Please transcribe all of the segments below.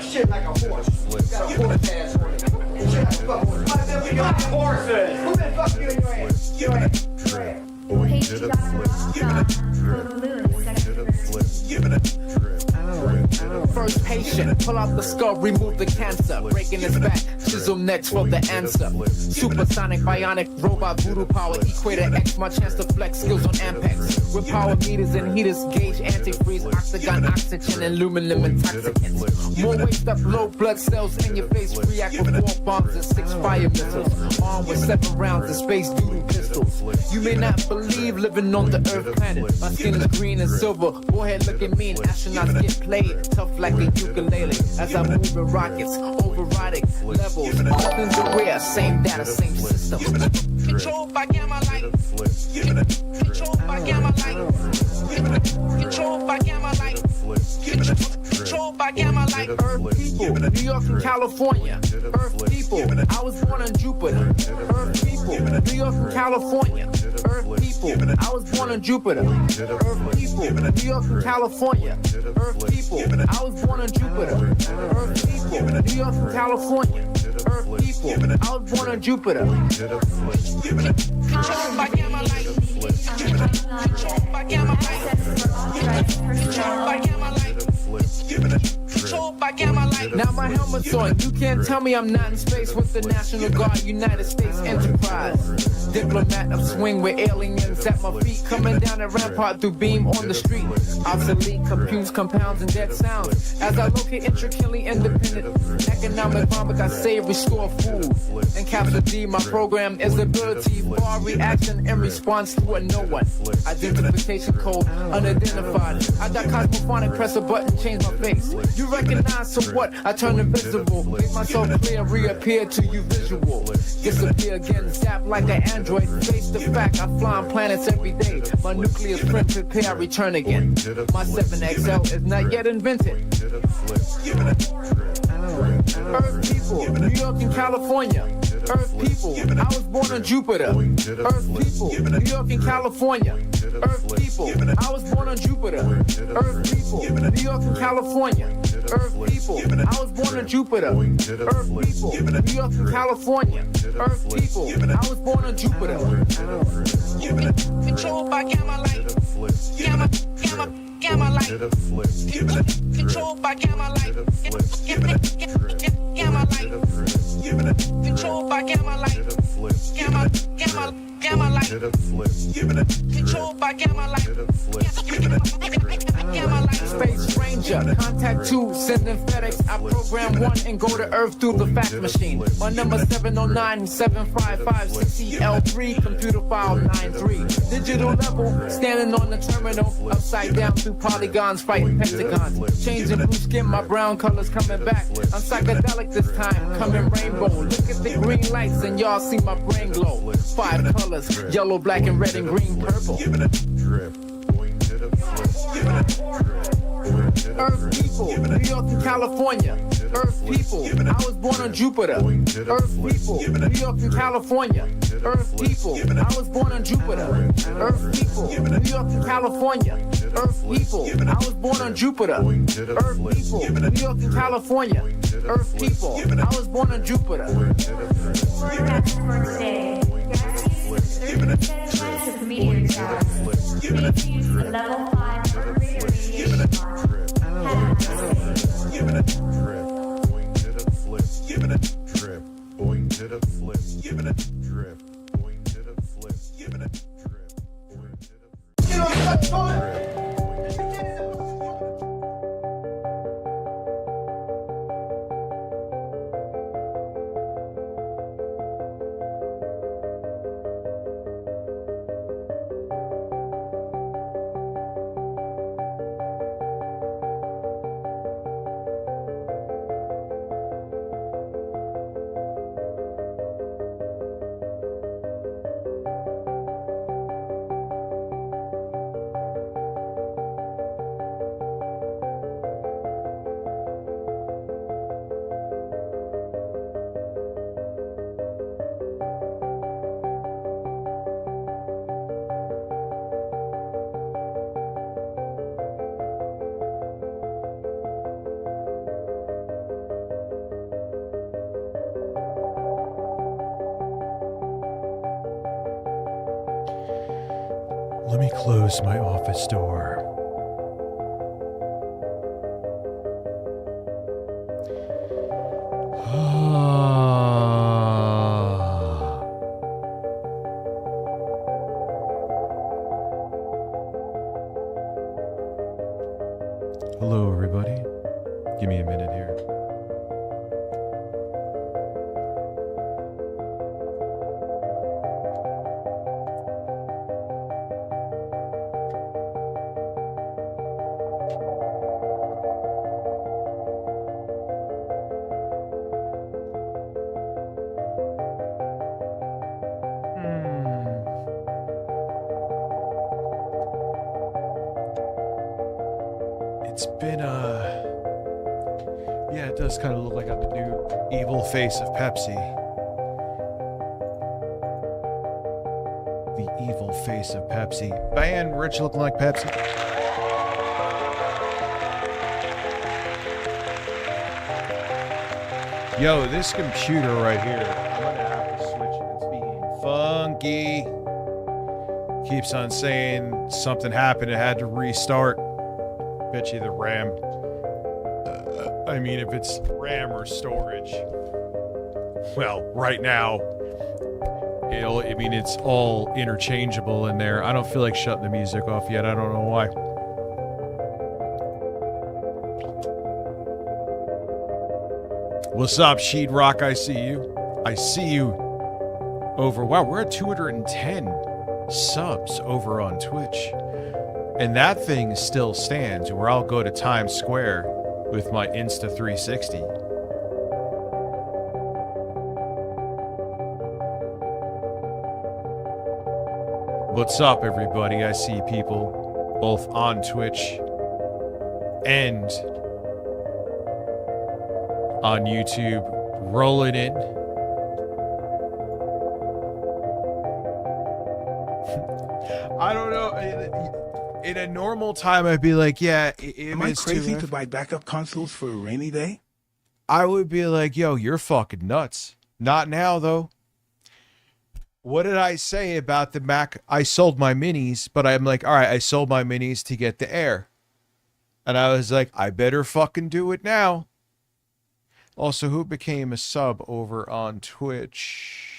Shit like a horse. Got a horse ass on it. Shit like a fucking horse. You got horses. Who been fucking you in your ass? Your ass. First patient, pull out the skull, remove the cancer. Breaking his back, chisel next for the answer. Supersonic, bionic, robot, voodoo power. Equator X, my chance to flex skills on Ampex. With power meters and heaters, gauge antifreeze, octagon, oxygen, and aluminum intoxicants. More waste up, low blood cells in your face. React with 4 bombs and 6 fire missiles. Armed with 7 rounds and space doodle pistols. You may not believe living on the Earth planet. My skin is green and silver. Go ahead, look at me, and astronauts get played. Tough like a ukulele. As I move in rockets, overriding levels. Nothing's aware, same data, same system. Controlled by gamma light. Controlled by gamma light. Controlled by gamma light. Controlled by gamma light. Earth people, New York and California. Earth people, I was born on Jupiter. Earth people, New York and California. Earth people, I was born on Jupiter. Earth people, New York and California. Earth people, I was born on Jupiter. Earth people, New York and California. Earth people, I was born on Jupiter. Controlled by gamma light. Controlled by gamma light. Controlled by gamma light. Controlled by gamma light. Now my helmet's on. You can't tell me I'm not in space with the National Guard, United States Enterprise. Diplomat of swing with aliens at my feet, coming down the rampart through beam on the street. Obsolete computes, compounds, and dead sounds. As I locate intricately independent, economic vomit, I save, restore food. And capsule D, my program is ability, bar reaction in response to a no one. Identification code unidentified. I got cosmophonic, press a button, change my face. You recognize, so what? I turn invisible, make myself clear, reappear to you visual. Disappear again, zap like an android. Face the fact, I fly on planets every day. My nucleus print, prepare, I return again. My 7XL is not yet invented. Earth people, New York and California. Earth people, I was born on Jupiter. Earth people, New York and California. Earth people, I was born on Jupiter. Earth people, New York and California. Earth people, I was born on Jupiter. Earth people, New York and California. Earth people, I was born on Jupiter. Controlled by gamma light. Gamma light. Controlled by gamma light. Gamma light. Controlled by gamma light. Gamma light. Controlled by gamma light. Gamma light. Space Ranger, contact 2, sending FedEx. I program 1 and go to Earth through the fax machine. My number 709-755-6EL3, computer file 93. Digital level, standing on the terminal, upside down through polygons, fighting pentagons. Changing blue skin, my brown colors coming back. I'm psychedelic this time, coming rainbow. Look at the green lights and y'all see my brain glow. 5 colors, yellow, black, and red, and green, purple. Earth people, New York and California. Earth people, I was born on Jupiter. Earth people, New York and California. Earth people, I was born on Jupiter. Earth people, New York and California. Earth people, I was born on Jupiter. Earth people, New York and California. Earth people, I was born on Jupiter. First day. Of meteor showers. Maintains a level 5 or greater radiation mark. close my office door. Hello, everybody. Give me a minute here. It's been yeah, it does kind of look like I'm the new evil face of Pepsi. The evil face of Pepsi. Ban Rich looking like Pepsi. Yo, this computer right here, I'm gonna have to switch it. It's being funky. Keeps on saying something happened, it had to restart. Bet you the RAM. I mean, if it's RAM or storage. Well, right now, I mean, it's all interchangeable in there. I don't feel like shutting the music off yet. I don't know why. What's up, Sheetrock? I see you. I see you over. Wow, we're at 210 subs over on Twitch. And that thing still stands where I'll go to Times Square with my Insta360. What's up, everybody? I see people both on Twitch and on YouTube rolling in. I don't know. In a normal time, I'd be like, yeah, am I crazy to buy backup consoles for a rainy day? I would be like, yo, you're fucking nuts. Not now, though. What did I say about the Mac? I sold my minis, but I'm like, all right, I sold my minis to get the Air. And I was like, I better fucking do it now. Also, who became a sub over on Twitch?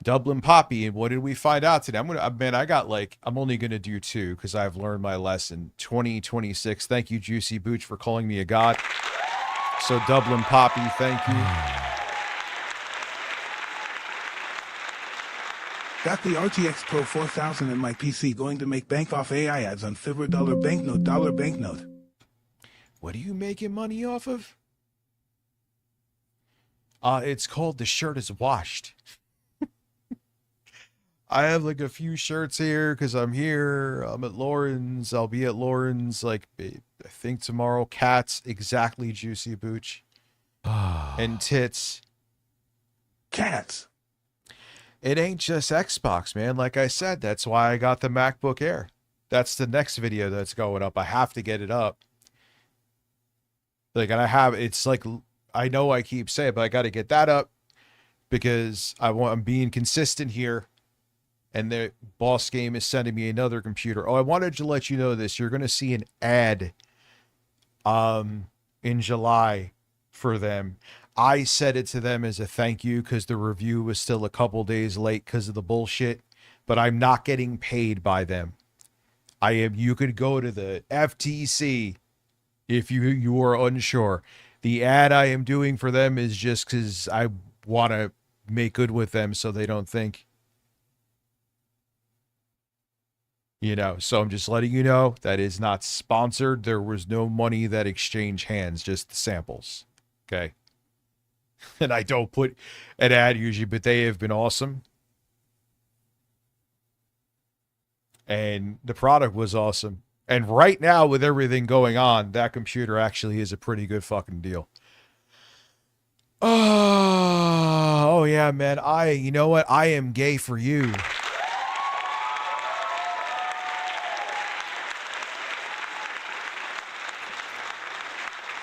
Dublin Poppy. And what did we find out today? I'm only gonna do 2 because I've learned my lesson. 2026. Thank you, Juicy Booch, for calling me a god. So Dublin Poppy, thank you. Got the RTX Pro 4000 in my PC, going to make bank off AI ads on Fibber dollar banknote. What are you making money off of? It's called The Shirt Is Washed. I have like a few shirts here because I'm here. I'm at Lauren's. I'll be at Lauren's like I think tomorrow. Cats, exactly, Juicy Booch. And tits. Cats. It ain't just Xbox, man. Like I said, that's why I got the MacBook Air. That's the next video that's going up. I have to get it up. Like, and it's like, I know I keep saying, but I got to get that up because I'm being consistent here. And the boss game is sending me another computer. Oh, I wanted to let you know this. You're going to see an ad in July for them. I said it to them as a thank you because the review was still a couple days late because of the bullshit. But I'm not getting paid by them. You could go to the FTC if you are unsure. The ad I am doing for them is just because I want to make good with them so they don't think. You know, so I'm just letting you know that is not sponsored. There was no money that exchanged hands, just the samples. Okay. And I don't put an ad usually, but they have been awesome. And the product was awesome. And right now, with everything going on, that computer actually is a pretty good fucking deal. Oh yeah, man. You know what? I am gay for you.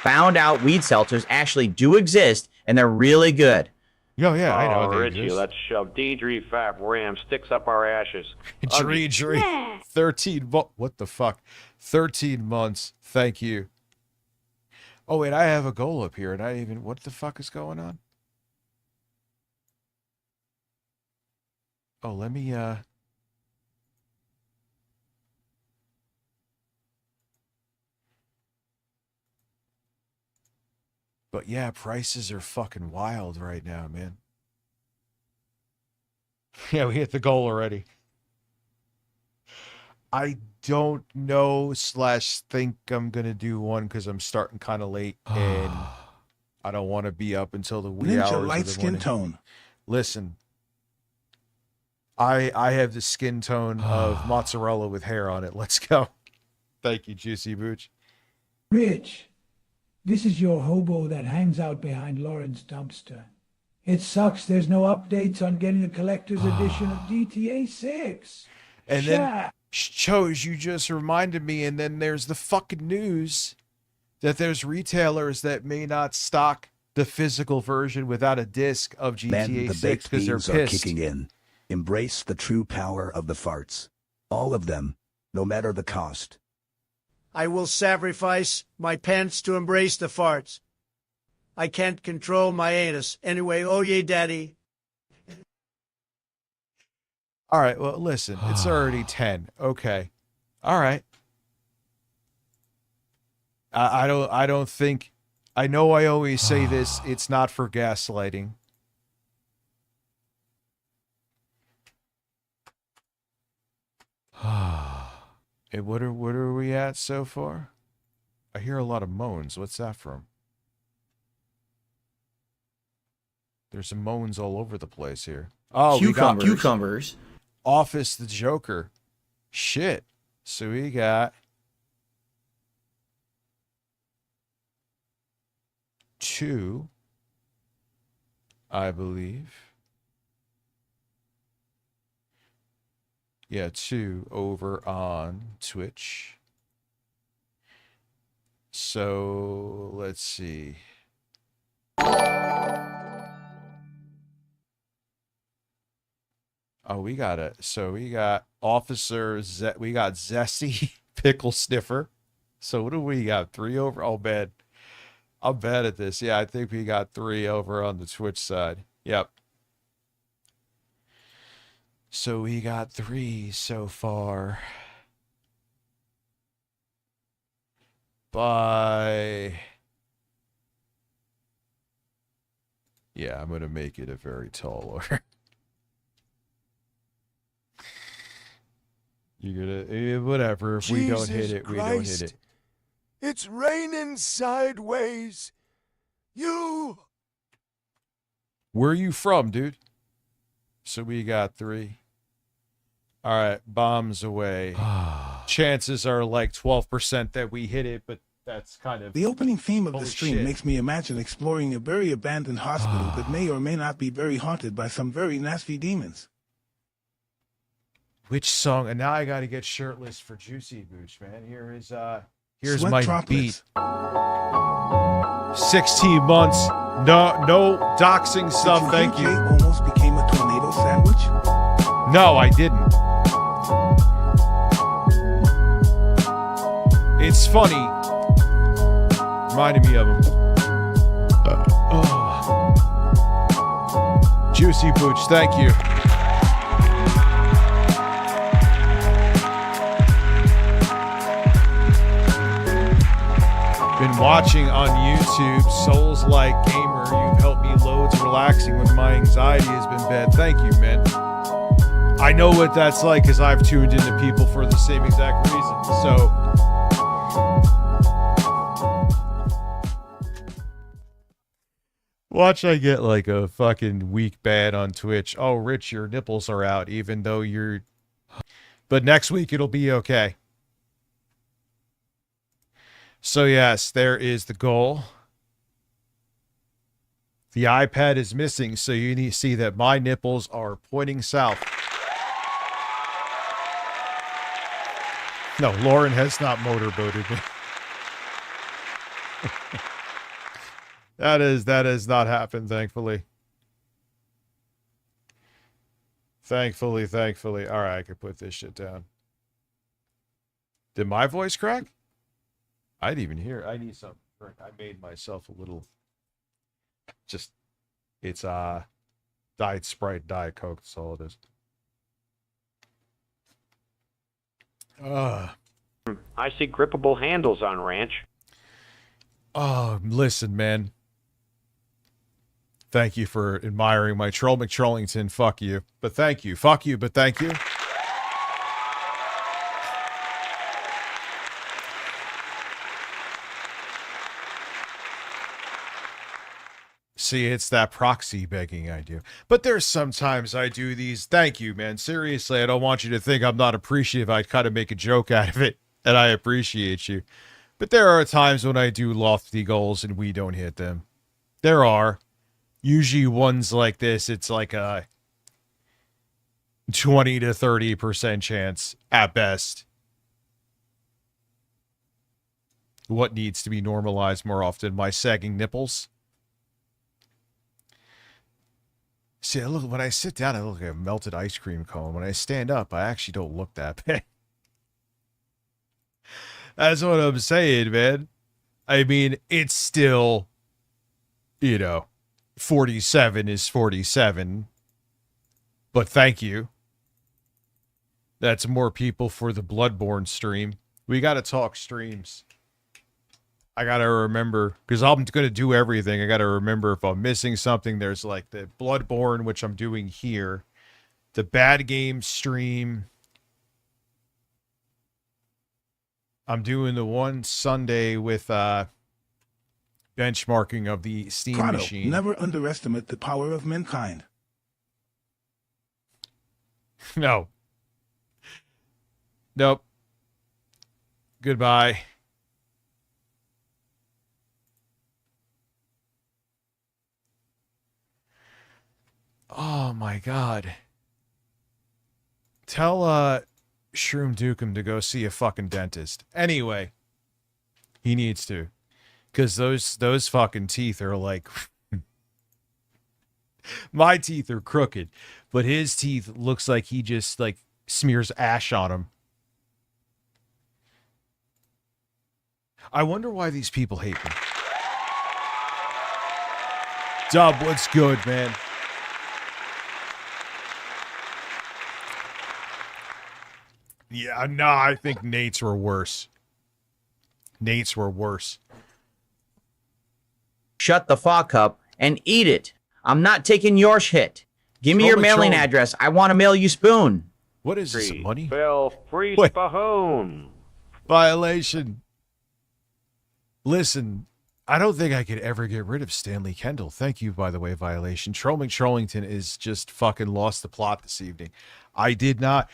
Found out weed seltzers actually do exist and they're really good. Oh, yeah, I know. Oh, they Richie, exist. let's shove Deidre Fap Ram sticks up our ashes. Dree. 13 what the fuck? 13 months. Thank you. Oh, wait, I have a goal up here, and I even... What the fuck is going on? Oh, let me, But yeah, prices are fucking wild right now, man. Yeah, we hit the goal already. I don't know / think I'm gonna do one because I'm starting kind of late and I don't want to be up until the wee hours Ninja of light the skin morning. tone. Listen, I have the skin tone of mozzarella with hair on it. Let's go. Thank you, Juicy Booch. Rich, this is your hobo that hangs out behind Lauren's dumpster. It sucks there's no updates on getting the collector's edition of GTA 6. And then shows you just reminded me, and then there's the fucking news that there's retailers that may not stock the physical version without a disc of Man, GTA the 6 baked because they're beans are pissed. kicking in. Embrace the true power of the farts. All of them, no matter the cost. I will sacrifice my pants to embrace the farts. I can't control my anus. Anyway, oh yeah, daddy. All right, well, listen, it's already 10. Okay. All right. I don't think, I know I always say this, it's not for gaslighting. And what are we at so far? I hear a lot of moans. What's that from? There's some moans all over the place here. Oh, we got cucumbers. Office the Joker. Shit. So we got 2, I believe. Yeah, 2 over on Twitch. So let's see. Oh, we got it. So we got Officer we got Zesty Pickle Sniffer. So what do we got? 3 over? Oh, bad. I'm bad at this. Yeah, I think we got 3 over on the Twitch side. Yep. So we got 3 so far. By... Yeah, I'm going to make it a very tall order. You're gonna... whatever. If we don't hit it, we don't hit it. It's raining sideways. You... Where are you from, dude? So we got 3. All right, bombs away. Chances are like 12% that we hit it, but that's kind of... The opening theme of the Holy stream shit. makes me imagine exploring a very abandoned hospital that may or may not be very haunted by some very nasty demons. Which song? And now I got to get shirtless for Juicy Booch, man. Here's Sweat my droplets. beat. 16 months. No doxing stuff. Did Thank hear you. Jay almost became a tornado sandwich? No, I didn't. It's funny. Reminded me of him. Juicy Booch, thank you. Been watching on YouTube, Souls Like Gamer. You've helped me loads relaxing when my anxiety has been bad. Thank you, man. I know what that's like because I've tuned into people for the same exact reason. So, watch I get like a fucking week bad on Twitch. Oh, Rich, your nipples are out, even though you're... But next week it'll be okay. So yes, there is the goal. The iPad is missing, so you need to see that my nipples are pointing south. No, Lauren has not motorboated me. That has not happened, thankfully. Thankfully. All right, I can put this shit down. Did my voice crack? I didn't even hear. I need some. I made myself a little. Just, it's Diet Sprite, Diet Coke. That's all it is. I see grippable handles on Ranch. Oh, listen, man. Thank you for admiring my Troll McTrollington. Fuck you. But thank you. Fuck you, but thank you. See, it's that proxy begging I do. But there's sometimes I do these. Thank you, man. Seriously, I don't want you to think I'm not appreciative. I kind of make a joke out of it, and I appreciate you. But there are times when I do lofty goals and we don't hit them. There are. Usually ones like this, it's like a 20 to 30% chance at best. What needs to be normalized more often? My sagging nipples. See, look, when I sit down, I look like a melted ice cream cone. When I stand up, I actually don't look that bad. That's what I'm saying, man. I mean, it's still, 47 is 47. But thank you. That's more people for the Bloodborne stream. We got to talk streams. I got to remember, because I'm going to do everything. I got to remember if I'm missing something. There's like the Bloodborne, which I'm doing here. The Bad Game stream. I'm doing the one Sunday with benchmarking of the Steam Prado, machine. never underestimate the power of mankind. No. Nope. Goodbye. Oh my God. Tell Shroom Dukem to go see a fucking dentist. Anyway, he needs to. Because those fucking teeth are like... My teeth are crooked, but his teeth looks like he just like smears ash on them. I wonder why these people hate me. Dub, what's good, man? Yeah, no, I think Nate's were worse. Nate's were worse. Shut the fuck up and eat it. I'm not taking your shit. Give me your mailing address. I want to mail you spoon. What is this, money? Bill, free Wait. Spahoon. Violation. Listen, I don't think I could ever get rid of Stanley Kendall. Thank you, by the way, Violation. Trollington is just fucking lost the plot this evening. I did not...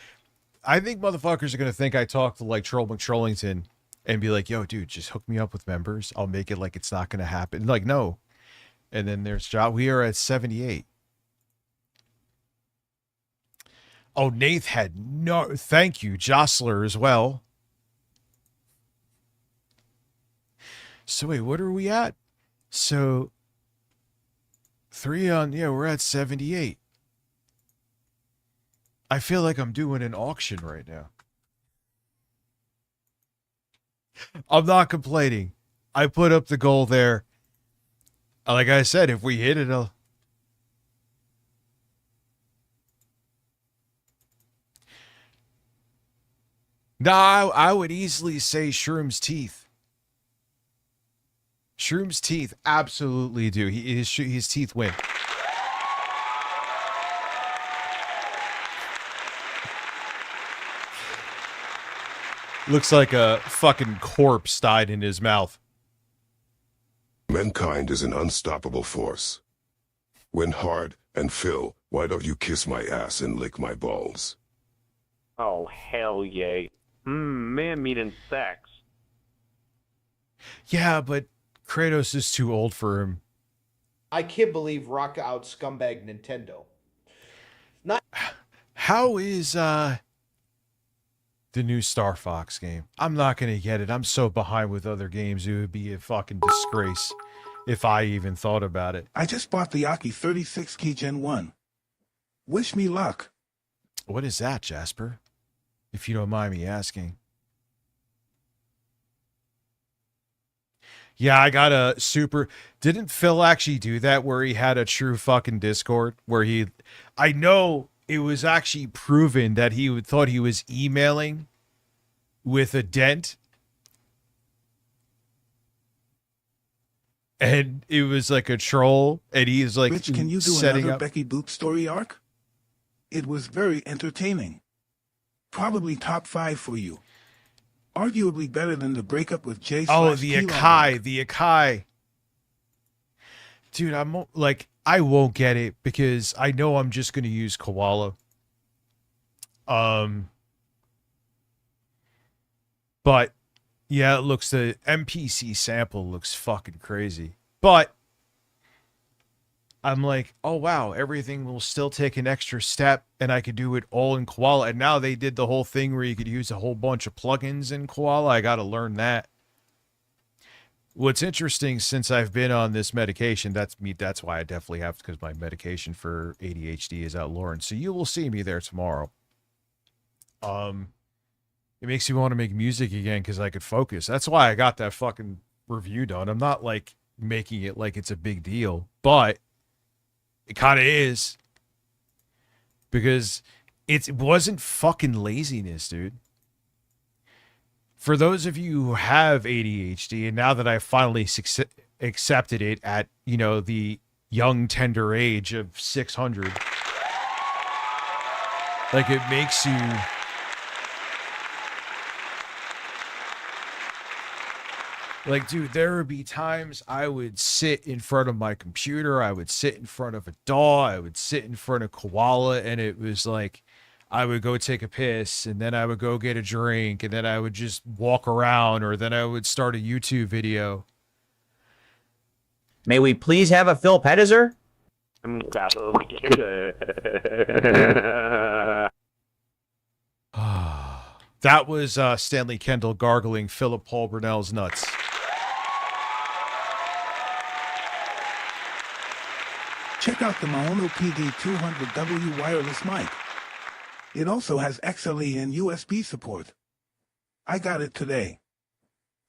I think motherfuckers are going to think I talked to like Troll McTrollington and be like, yo, dude, just hook me up with members. I'll make it like it's not going to happen. Like, no. And then there's Josh. We are at 78. Oh, Nath had no... Thank you. Jostler as well. So wait, what are we at? So 3 on... Yeah, we're at 78. I feel like I'm doing an auction right now. I'm not complaining. I put up the goal there. Like I said, if we hit it, I would easily say Shroom's teeth. Shroom's teeth absolutely do. His teeth win. Looks like a fucking corpse died in his mouth. Mankind is an unstoppable force. When hard and Phil, why don't you kiss my ass and lick my balls? Oh, hell yay. Man meeting sex. Yeah, but Kratos is too old for him. I can't believe Rock out scumbag Nintendo. How is the new Star Fox game? I'm not gonna get it. I'm so behind with other games. It would be a fucking disgrace if I even thought about it. I just bought the Aki 36 Key Gen 1. Wish me luck. What is that, Jasper? If you don't mind me asking. Yeah, I got a super... Didn't Phil actually do that where he had a true fucking Discord? Where he... I know it was actually proven that he thought he was emailing with a dent. And it was like a troll. And he's like Rich, can you do setting another up... Becky Boop story arc? It was very entertaining. Probably top 5 for you. Arguably better than the breakup with Jay. Oh, the Akai, the Akai. Dude, I'm like, I won't get it because I know I'm just gonna use Koala. But yeah, it looks, the MPC sample looks fucking crazy. But I'm like, oh wow, everything will still take an extra step and I could do it all in Koala. And now they did the whole thing where you could use a whole bunch of plugins in Koala. I got to learn that. What's interesting, since I've been on this medication, that's why I definitely have, because my medication for ADHD is out, Lauren. So you will see me there tomorrow. It makes me want to make music again because I could focus. That's why I got that fucking review done. I'm not like making it like it's a big deal, but it kind of is, because it wasn't fucking laziness, dude. For those of you who have ADHD, and now that I finally accepted it at, you know, the young, tender age of 600, like, it makes you... Like, dude, there would be times I would sit in front of my computer, I would sit in front of a DAW, I would sit in front of Koala, and it was like, I would go take a piss, and then I would go get a drink, and then I would just walk around, or then I would start a YouTube video. May we please have a Phil Pettiser? That was Stanley Kendall gargling Philip Paul Brunel's nuts. Check out the Maono PD200W wireless mic. It also has XLE and USB support. I got it today.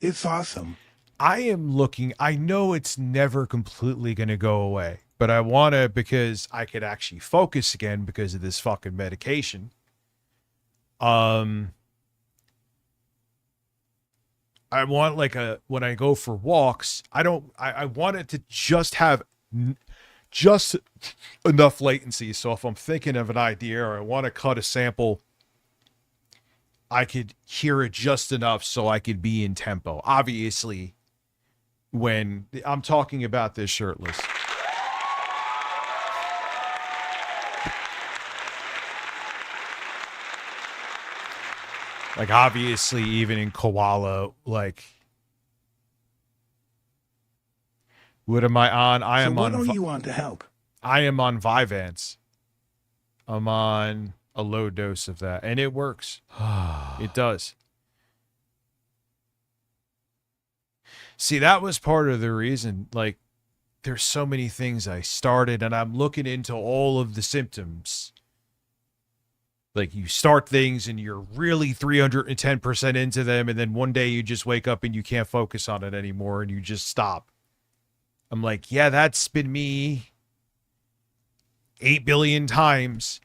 It's awesome. I am looking, I know it's never completely going to go away, but I want to, because I could actually focus again because of this fucking medication. I want like when I go for walks, I want it to just have just enough latency. So if I'm thinking of an idea or I want to cut a sample, I could hear it just enough so I could be in tempo. Obviously, when I'm talking about this shirtless. Like, obviously, even in Koala, like, what am I on? I am on. What are you on to help? I am on Vyvanse. I'm on a low dose of that, and it works. It does. See, that was part of the reason. Like, there's so many things I started, and I'm looking into all of the symptoms. Like, you start things and you're really 310% into them, and then one day you just wake up and you can't focus on it anymore and you just stop. I'm like, yeah, that's been me 8 billion times,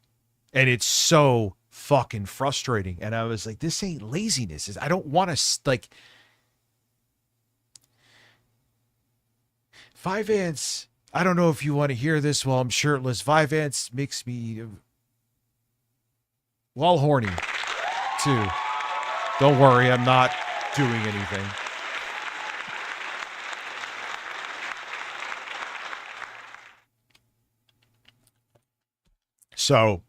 and it's so fucking frustrating. And I was like, this ain't laziness. I don't want to, like... Vyvanse, I don't know if you want to hear this while I'm shirtless. Vyvanse makes me... well, horny, too. Don't worry, I'm not doing anything. So,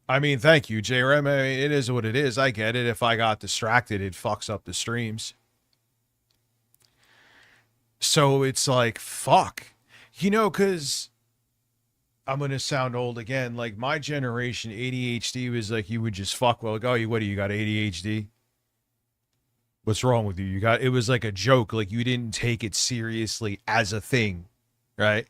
I mean, thank you, JRM. I mean, it is what it is. I get it. If I got distracted, it fucks up the streams. So it's like, fuck. You know, because... I'm going to sound old again. Like, my generation, ADHD was like, you would just fuck well. Like, oh, what do you got, ADHD? What's wrong with you? It was like a joke. Like, you didn't take it seriously as a thing, right?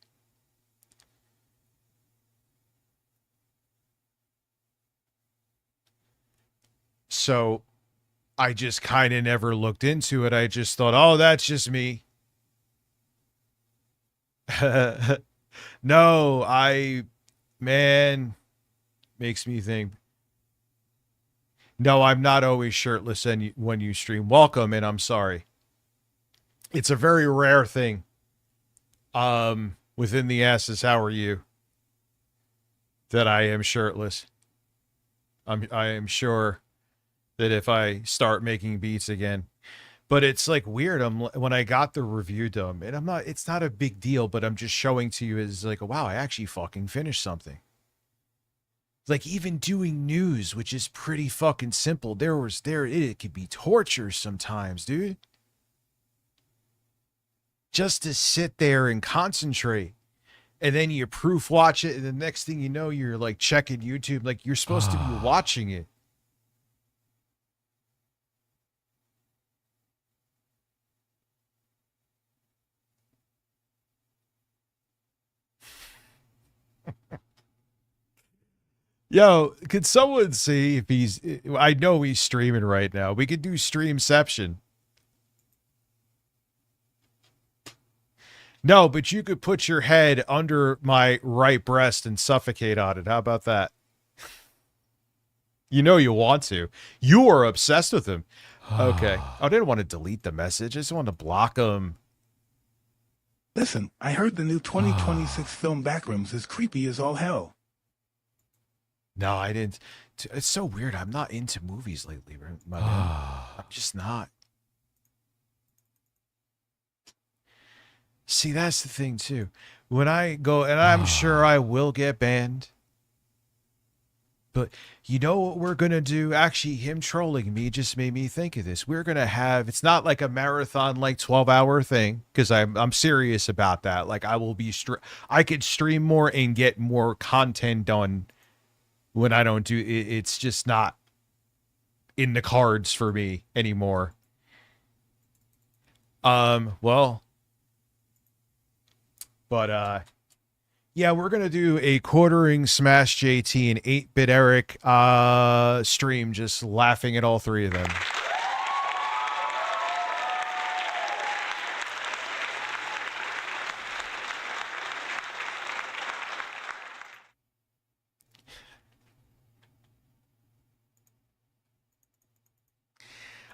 So I just kind of never looked into it. I just thought, oh, that's just me. No, man, makes me think. No, I'm not always shirtless when you stream. Welcome, and I'm sorry. It's a very rare thing. Within the asses, how are you? That I am shirtless. I am sure that if I start making beats again, but it's like weird. When I got the review done, and it's not a big deal, but I'm just showing to you as like, wow, I actually fucking finished something. Like even doing news, which is pretty fucking simple. It could be torture sometimes, dude. Just to sit there and concentrate. And then you proof watch it, and the next thing you know, you're like checking YouTube, like you're supposed to be watching it. Yo, could someone see if I know he's streaming right now. We could do Streamception. No, but you could put your head under my right breast and suffocate on it. How about that? You know you want to. You are obsessed with him. Okay. I didn't want to delete the message. I just wanted to block him. Listen, I heard the new 2026 film Backrooms is creepy as all hell. No, I didn't. It's so weird. I'm not into movies lately, my man. I'm just not. See, that's the thing, too. When I go, and I'm sure I will get banned. But you know what we're going to do? Actually, him trolling me just made me think of this. We're going to have, it's not like a marathon, like 12-hour thing, because I'm serious about that. Like, I could stream more and get more content done when I don't do it. It's just not in the cards for me anymore. Well, but yeah, we're gonna do a quartering Smash JT and 8-Bit Eric stream, just laughing at all three of them.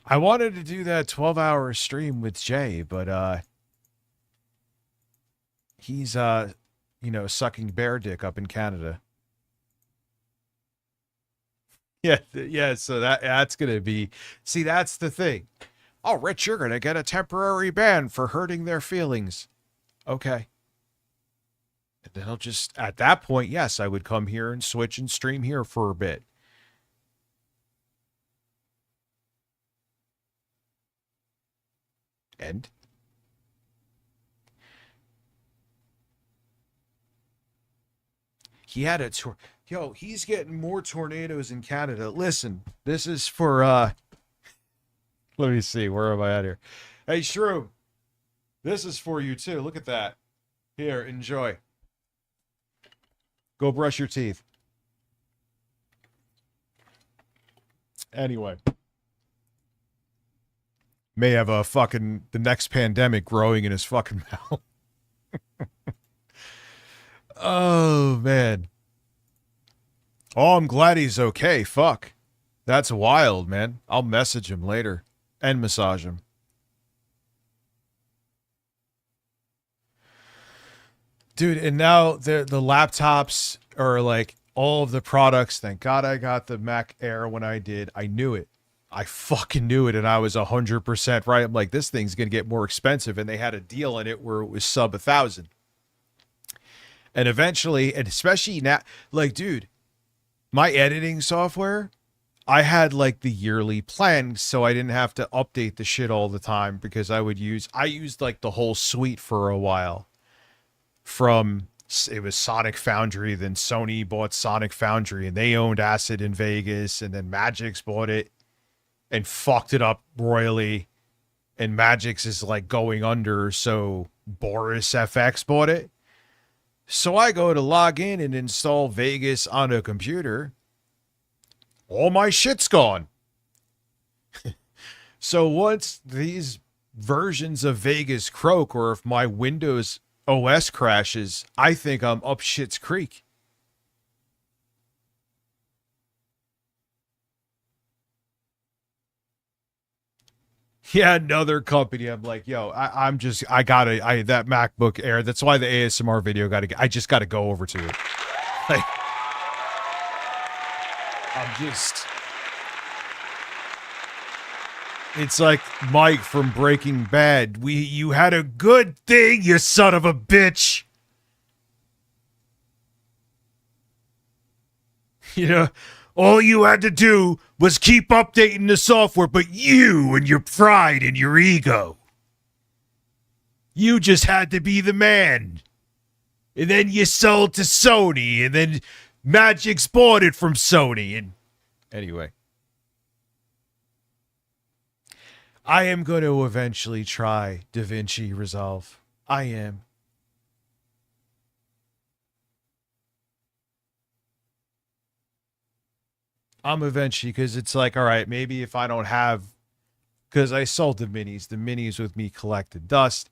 I wanted to do that 12-hour stream with Jay, but he's you know, sucking bear dick up in Canada. Yeah, so that's gonna be, see, that's the thing. Oh, Rich, you're gonna get a temporary ban for hurting their feelings. Okay. And then I'll just, at that point, yes, I would come here and switch and stream here for a bit. And he had a tour. Yo, he's getting more tornadoes in Canada. Listen, this is for let me see, where am I at here? Hey, Shrew, this is for you too. Look at that. Here, enjoy. Go brush your teeth. Anyway. May have a fucking, the next pandemic growing in his fucking mouth. Oh, man. Oh, I'm glad he's okay. Fuck. That's wild, man. I'll message him later and massage him. Dude, and now the laptops are like all of the products. Thank God I got the Mac Air when I did. I knew it. I fucking knew it, and I was 100% right. I'm like, this thing's going to get more expensive, and they had a deal in it where it was sub 1,000. And eventually, and especially now, like, dude, my editing software, I had like the yearly plan, so I didn't have to update the shit all the time, because I used like the whole suite for a while. It was Sonic Foundry, then Sony bought Sonic Foundry, and they owned Acid in Vegas, and then Magix bought it and fucked it up royally, and Magix is like going under, so Boris FX bought it. So I go to log in and install Vegas on a computer. All my shit's gone. So once these versions of Vegas croak, or if my Windows OS crashes, I think I'm up shit's creek. Yeah, another company. I'm like, yo, I gotta, that MacBook Air. That's why the ASMR video I just gotta go over to it. Like, it's like Mike from Breaking Bad. You had a good thing, you son of a bitch. You know, all you had to do was keep updating the software, but you and your pride and your ego. You just had to be the man. And then you sold to Sony, and then Magic's bought it from Sony. And anyway, I am going to eventually try DaVinci Resolve. I am. I'm eventually, because it's like, all right, maybe if I don't have, because I sold the minis with me collected dust.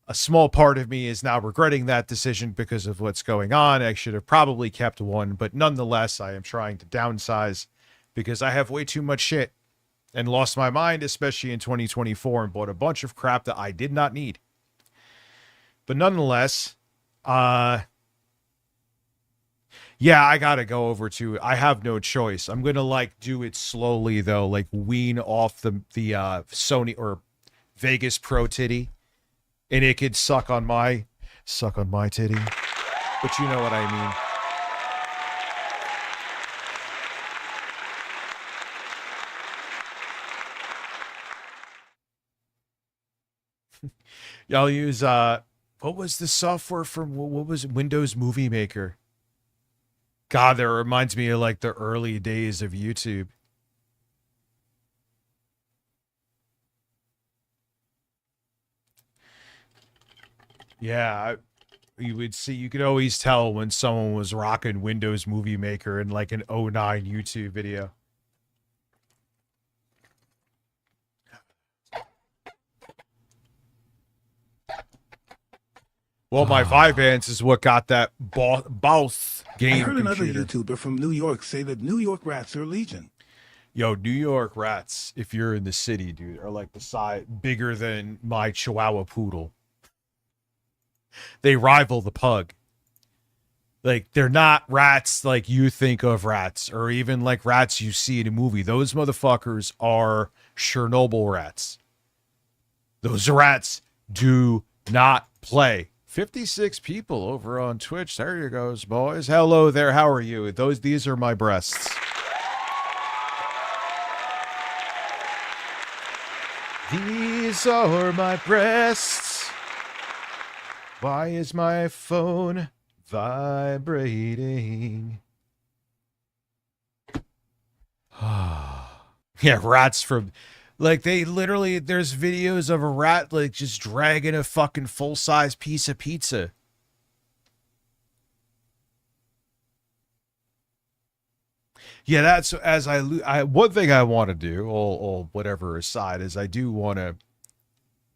A small part of me is now regretting that decision because of what's going on. I should have probably kept one, but nonetheless, I am trying to downsize because I have way too much shit and lost my mind, especially in 2024, and bought a bunch of crap that I did not need. But nonetheless, yeah, I gotta go over to. I have no choice. I'm gonna like do it slowly though, like wean off the Sony or Vegas Pro titty, and it could suck on my titty. But you know what I mean. Y'all use what was the software from what was it? Windows Movie Maker? God, that reminds me of like the early days of YouTube. Yeah, you would see, you could always tell when someone was rocking Windows Movie Maker in like an 09 YouTube video. Well, my Vyvanse is what got that boss game. I heard another computer. YouTuber from New York say that New York rats are legion. Yo, New York rats, if you're in the city, dude, are like the size bigger than my Chihuahua poodle. They rival the pug. Like, they're not rats like you think of rats, or even like rats you see in a movie. Those motherfuckers are Chernobyl rats. Those rats do not play. 56 people over on Twitch. There you goes, boys. Hello there. How are you? These are my breasts. These are my breasts. Why is my phone vibrating? Yeah, rats from... Like, they literally, there's videos of a rat, like, just dragging a fucking full-size piece of pizza. Yeah, that's, as I one thing I want to do, all whatever aside, is I do want to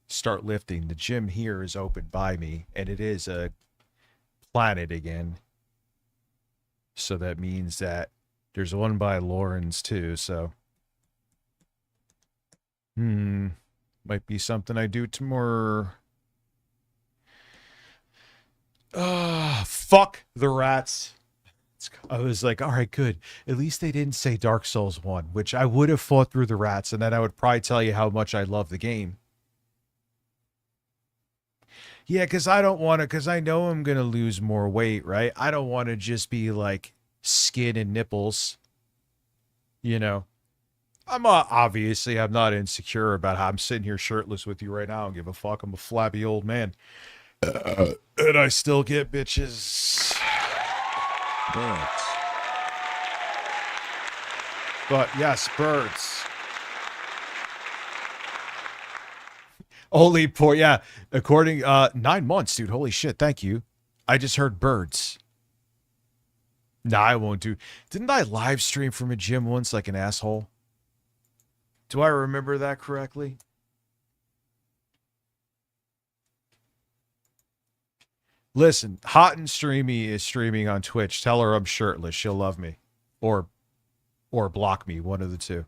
start lifting. The gym here is open by me, and it is a Planet again. So that means that there's one by Lauren's, too, so... Might be something I do tomorrow. Fuck the rats. I was like, all right, good. At least they didn't say Dark Souls 1, which I would have fought through the rats, and then I would probably tell you how much I love the game. Yeah, because I don't want to, because I know I'm going to lose more weight, right? I don't want to just be like skin and nipples, you know. I'm obviously, I'm not insecure about how I'm sitting here shirtless with you right now. I don't give a fuck. I'm a flabby old man. And I still get bitches. Birds. But yes, birds. Only poor, yeah. According, 9 months, dude. Holy shit. Thank you. I just heard birds. Nah, I won't do. Didn't I live stream from a gym once like an asshole? Do I remember that correctly? Listen, Hot and Streamy is streaming on Twitch. Tell her I'm shirtless. She'll love me. Or block me, one of the two.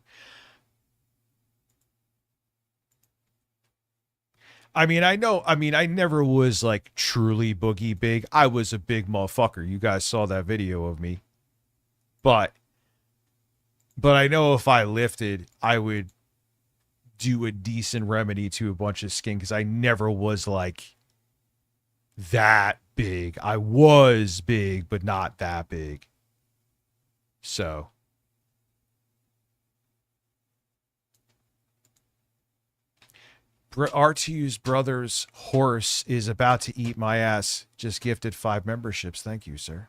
I mean, I never was like truly boogie big. I was a big motherfucker. You guys saw that video of me. But I know if I lifted, I would do a decent remedy to a bunch of skin because I never was like that big. I was big, but not that big. So. R2's brother's horse is about to eat my ass. Just gifted 5 memberships. Thank you, sir.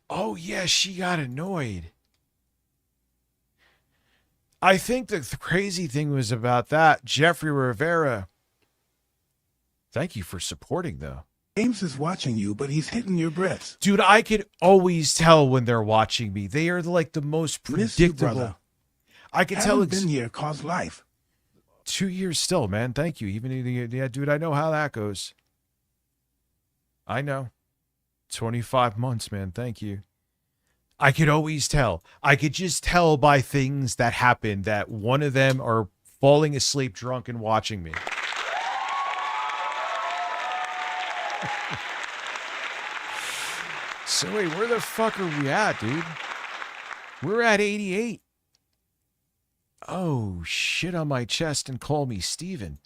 Oh, yeah, she got annoyed. I think the crazy thing was about that, Jeffrey Rivera. Thank you for supporting, though. James is watching you, but he's hitting your breasts. Dude, I could always tell when they're watching me. They are like the most Miss you, predictable. brother. I can tell. Been here, cause life. 2 years still, man. Thank you. Even yeah, dude, I know how that goes. I know. 25 months, man. Thank you. I could always tell. I could just tell by things that happen that one of them are falling asleep drunk and watching me. So wait, where the fuck are we at, dude? We're at 88. Oh, shit on my chest and call me Steven.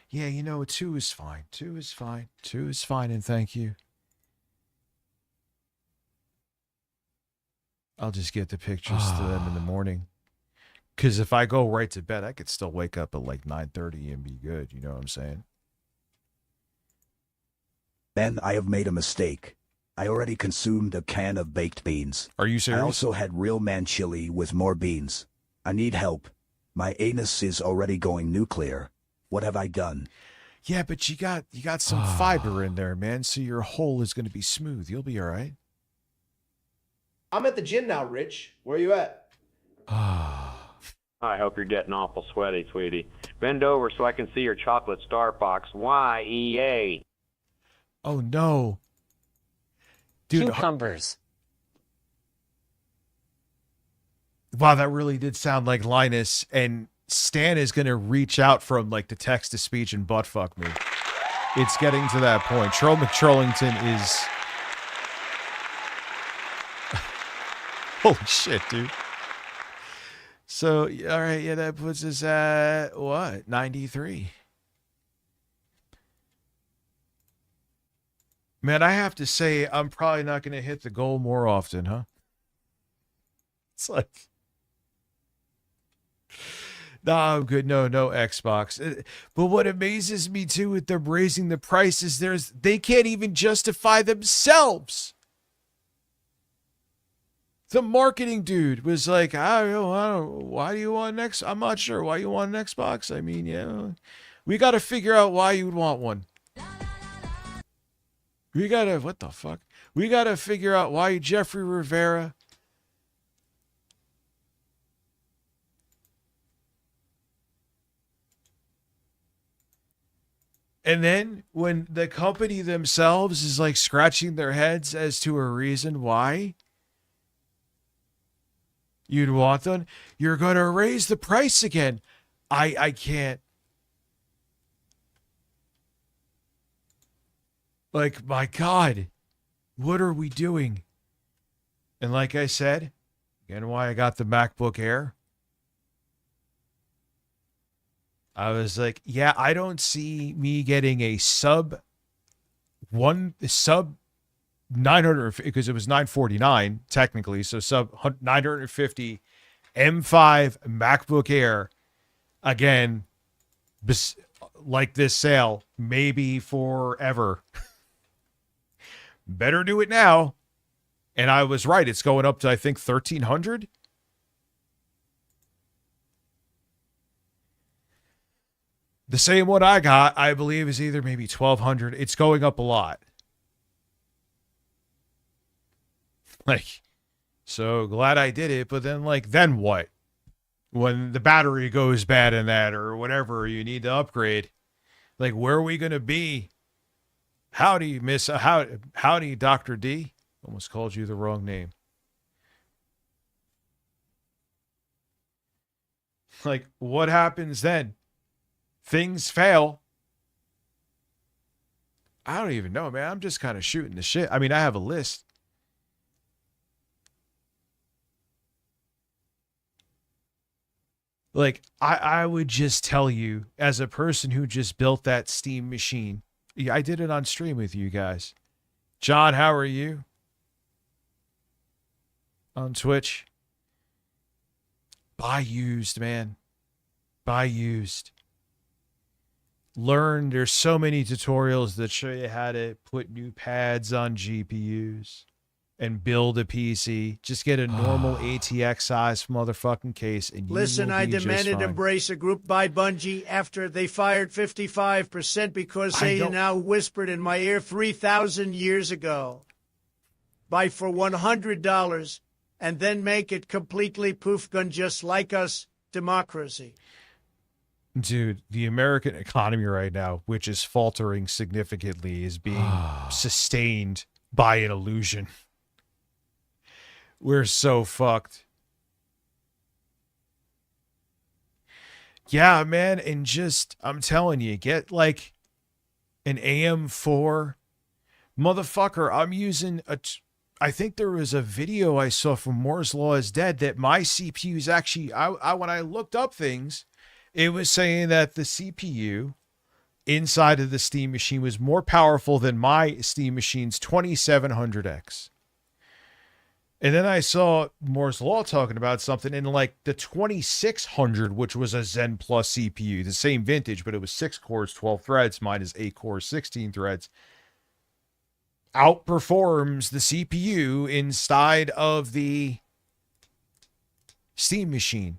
Yeah, you know, 2 is fine. 2 is fine. 2 is fine, and thank you. I'll just get the pictures to them in the morning. Because if I go right to bed, I could still wake up at like 9:30 and be good. You know what I'm saying? Ben, I have made a mistake. I already consumed a can of baked beans. Are you serious? I also had real man chili with more beans. I need help. My anus is already going nuclear. What have I done? Yeah, but you got some fiber in there, man, so your hole is going to be smooth. You'll be all right. I'm at the gym now, Rich. Where are you at? I hope you're getting awful sweaty, sweetie. Bend over so I can see your chocolate star box. YEA. Oh, no. Dude, Cucumbers. Wow, that really did sound like Linus, and Stan is going to reach out from like the text-to-speech and butt-fuck me. It's getting to that point. Troll McTrollington is... Holy shit, dude. So, all right, yeah, that puts us at, what, 93? Man, I have to say, I'm probably not going to hit the goal more often, huh? It's like... Nah, I'm good. No Xbox. But what amazes me, too, with them raising the prices, they can't even justify themselves. The marketing dude was like, I don't, why do you want an Xbox? I'm not sure why you want an Xbox. I mean, yeah, we got to figure out why you would want one. We got to, what the fuck? We got to figure out why Jeffrey Rivera. And then when the company themselves is like scratching their heads as to a reason why you'd want them, you're going to raise the price again. I can't. Like, my God, what are we doing? And like I said, again, why I got the MacBook Air. I was like, yeah, I don't see me getting a sub 900, because it was 949 technically, so sub 950 M5 MacBook Air again, like this sale, maybe forever. Better do it now. And I was right, it's going up to I think 1,300. The same one I got, I believe, is either maybe 1,200. It's going up a lot. Like, so glad I did it, but then like, then what? When the battery goes bad in that or whatever, you need to upgrade. Like, where are we going to be? Howdy, howdy, Dr. D. Almost called you the wrong name. Like, what happens then? Things fail. I don't even know, man. I'm just kind of shooting the shit. I mean, I have a list. Like, I would just tell you, as a person who just built that Steam machine, I did it on stream with you guys. John, how are you? On Twitch. Buy used, man. Buy used. Learn. There's so many tutorials that show you how to put new pads on GPUs and build a PC. Just get a normal ATX size motherfucking case and you Listen, will I be just demanded fine. embrace a group by Bungie after they fired 55% because they now whispered in my ear 3,000 years ago. Buy for $100 and then make it completely poof gun just like us. Democracy. Dude, the American economy right now, which is faltering significantly, is being sustained by an illusion. We're so fucked. Yeah, man, and just, I'm telling you, get like an AM4. Motherfucker, I'm using I think there was a video I saw from Moore's Law is Dead that my CPU is actually, when I looked up things, it was saying that the CPU inside of the Steam machine was more powerful than my Steam machine's 2700X. And then I saw Moore's Law talking about something in like the 2600, which was a Zen Plus CPU, the same vintage, but it was 6 cores, 12 threads. Mine is 8 cores, 16 threads. Outperforms the CPU inside of the Steam machine.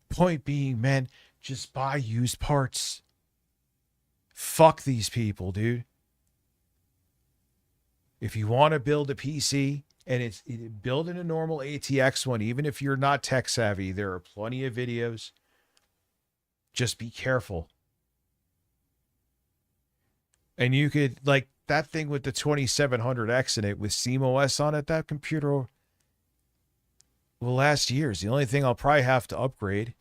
Point being, man, just buy used parts. Fuck these people, dude. If you want to build a PC and building a normal ATX one, even if you're not tech savvy, there are plenty of videos. Just be careful. And you could, like, that thing with the 2700X in it with SteamOS on it, that computer will last years. The only thing I'll probably have to upgrade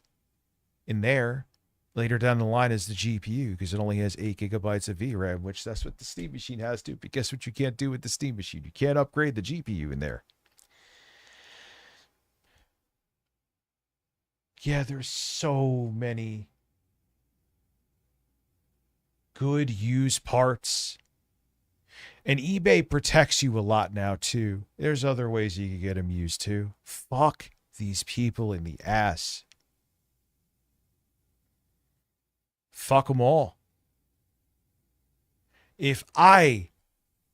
in there later down the line is the GPU, because it only has 8 gigabytes of VRAM, which that's what the Steam machine has to. But guess what you can't do with the Steam machine? You can't upgrade the GPU in there. Yeah, there's so many good used parts. And eBay protects you a lot now, too. There's other ways you can get them used, too. Fuck these people in the ass. Fuck them all. If my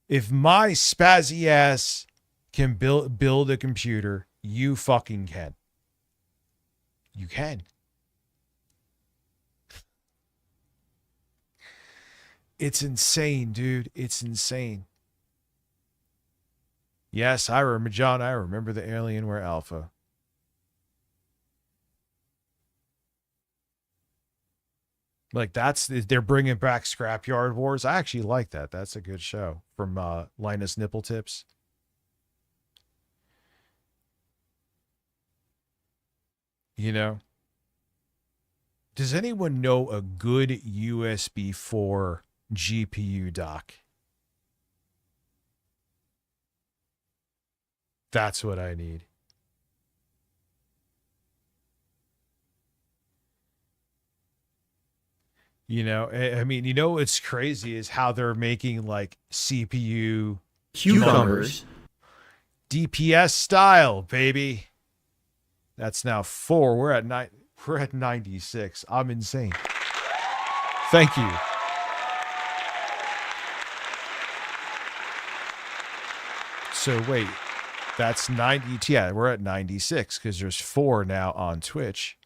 spazzy ass can build a computer, you fucking can. You can. It's insane, dude. It's insane. Yes, I remember, John. I remember the Alienware Alpha. Like, they're bringing back Scrapyard Wars. I actually like that. That's a good show from Linus Nipple Tips. You know? Does anyone know a good USB 4 GPU dock? That's what I need. You know, I mean, you know what's crazy is how they're making like CPU Cucumbers. DPS style, baby. That's now 4. We're at 96. I'm insane. Thank you. So wait, that's 90. Yeah, we're at 96 because there's 4 now on Twitch.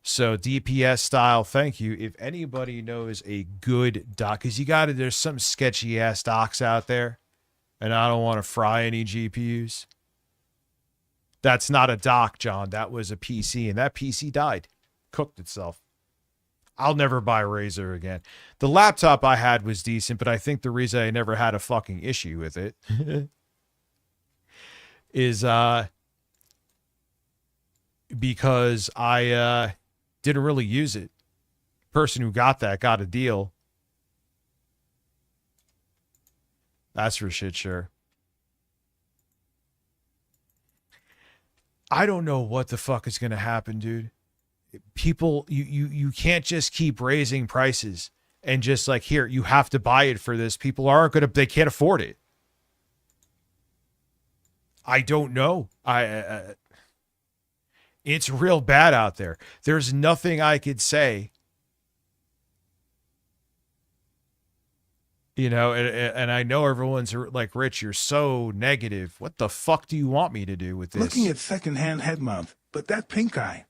So DPS style, thank you. If anybody knows a good dock, because there's some sketchy ass docks out there, and I don't want to fry any GPUs. That's not a dock, John. That was a PC, and that PC died, cooked itself. I'll never buy Razer again. The laptop I had was decent, but I think the reason I never had a fucking issue with it is because I didn't really use it. Person who got that got a deal. That's for shit sure. I don't know what the fuck is going to happen, dude. People, you can't just keep raising prices and just like, here, you have to buy it for this. People aren't going to, they can't afford it. I don't know. It's real bad out there. There's nothing I could say. You know, and I know everyone's like, Rich, you're so negative. What the fuck do you want me to do with this? Looking at secondhand head mount, but that pink eye.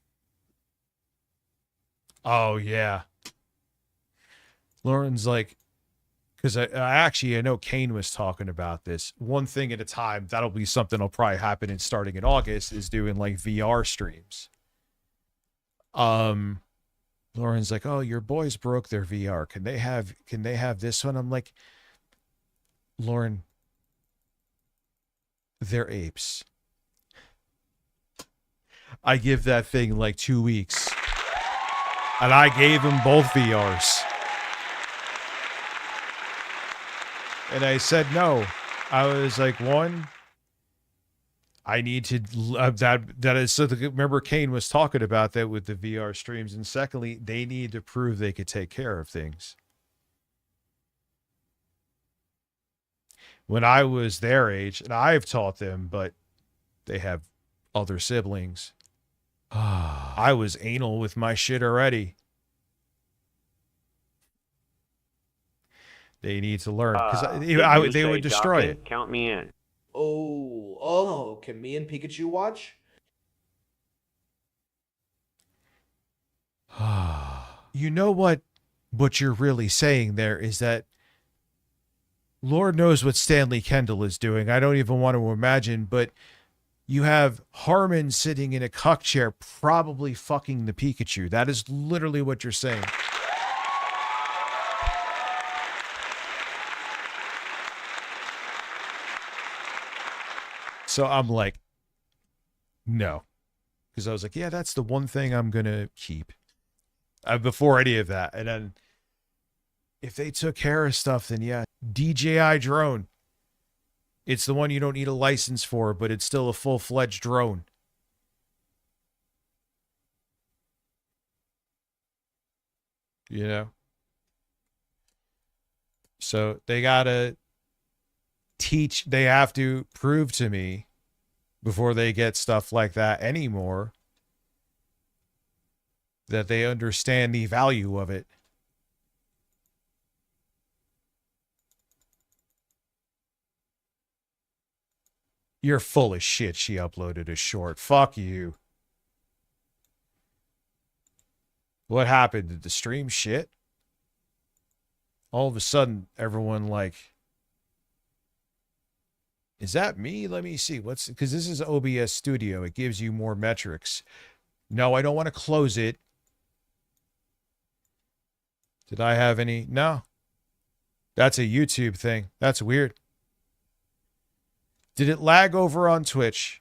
Oh, yeah. Lauren's like, because I know Kane was talking about this. One thing at a time, that'll be something that'll probably happen starting in August, is doing like VR streams. Lauren's like, oh, your boys broke their VR. Can they have this one? I'm like, Lauren, they're apes. I give that thing like 2 weeks. And I gave them both VRs. And I said no. I was like, one, I need to that is so. Remember, Kane was talking about that with the VR streams, and secondly, they need to prove they could take care of things. When I was their age, and I've taught them, but they have other siblings. I was anal with my shit already. They need to learn because they would destroy it. Count me in. Oh, can me and Pikachu watch? You know what you're really saying there is that Lord knows what Stanley Kendall is doing. I don't even want to imagine, but you have Harmon sitting in a cuck chair probably fucking the Pikachu. That is literally what you're saying. So I'm like, no. Because I was like, yeah, that's the one thing I'm going to keep. Before any of that. And then if they took care of stuff, then yeah. DJI drone. It's the one you don't need a license for, but it's still a full-fledged drone. You know? So they got to they have to prove to me before they get stuff like that anymore that they understand the value of it. You're full of shit. She uploaded a short. Fuck you. What happened? Did the stream shit? All of a sudden, everyone like, is that me? Let me see. Because this is OBS Studio. It gives you more metrics. No, I don't want to close it. Did I have any? No. That's a YouTube thing. That's weird. Did it lag over on Twitch?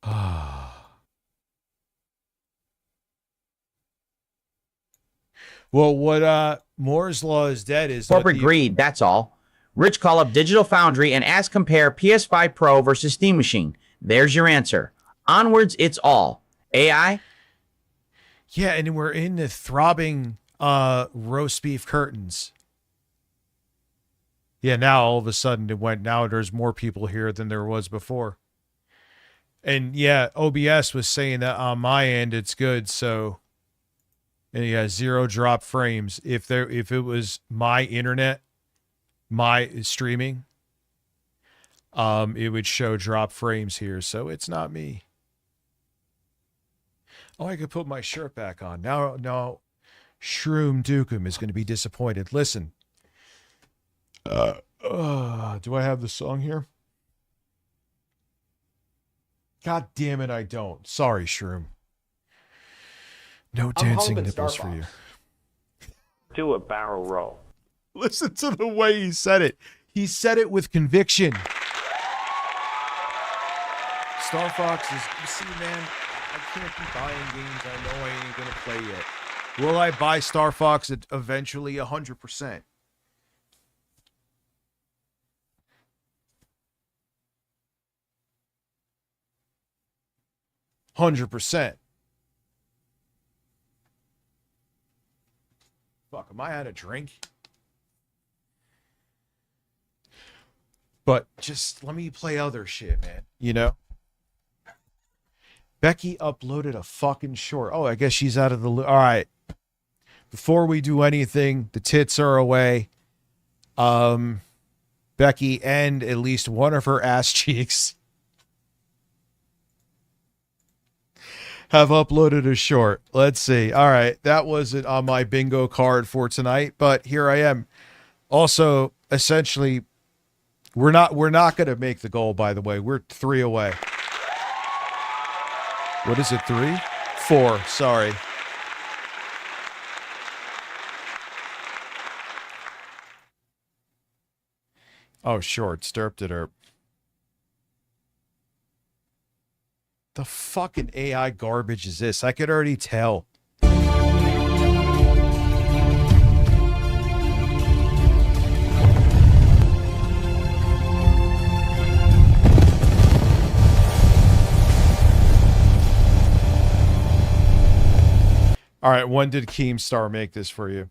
Well, what Moore's Law is dead is corporate greed, that's all. Rich, call up Digital Foundry and ask compare PS5 Pro versus Steam Machine. There's your answer. Onwards, it's all. AI? Yeah, and we're in the throbbing roast beef curtains. Yeah, now all of a sudden now there's more people here than there was before. And yeah, OBS was saying that on my end it's good, so and yeah, 0 drop frames. If it was my internet, my streaming, it would show drop frames here, so it's not me. Oh, I could put my shirt back on. Now, Shroom Dukem is going to be disappointed. Listen. Do I have the song here? God damn it, I don't. Sorry, Shroom. No dancing nipples for you. Do a barrel roll. Listen to the way he said it. He said it with conviction. Star Fox is, you see, man, I can't be buying games I know I ain't going to play yet. Will I buy Star Fox eventually? 100%. Fuck, am I out of drink? But just let me play other shit, man. You know? Becky uploaded a fucking short. Oh, I guess she's out of the loop. All right. Before we do anything, the tits are away. Becky and at least one of her ass cheeks have uploaded a short. Let's see. All right. That wasn't on my bingo card for tonight, but here I am. Also, essentially, we're not going to make the goal, by the way. We're 3 away. What is it, 3? 4, sorry. Oh, short. Stirp to derp. The fucking AI garbage is this? I could already tell. All right, when did Keemstar make this for you?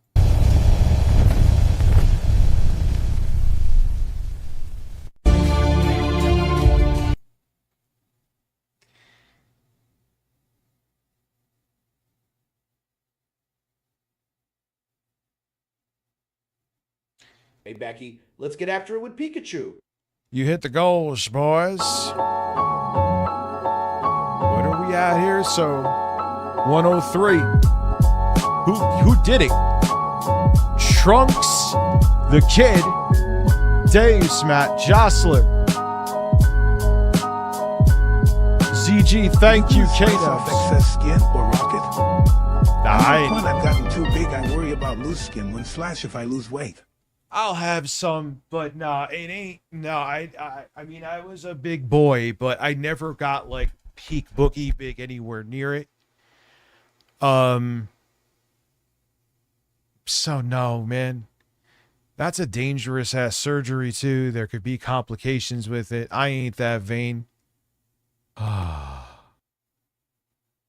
Hey, Becky, let's get after it with Pikachu. You hit the goals, boys. What are we at here? So, 103. Who did it? Trunks, the Kid, Deus, Matt, Jostler, ZG, thank you, Off excess skin or rocket? Alright. I've gotten too big. I worry about loose skin when slash if I lose weight. I'll have some, but nah, it ain't. No, I mean, I was a big boy, but I never got like peak boogie big anywhere near it. So no, man, that's a dangerous ass surgery too. There could be complications with it. I ain't that vain.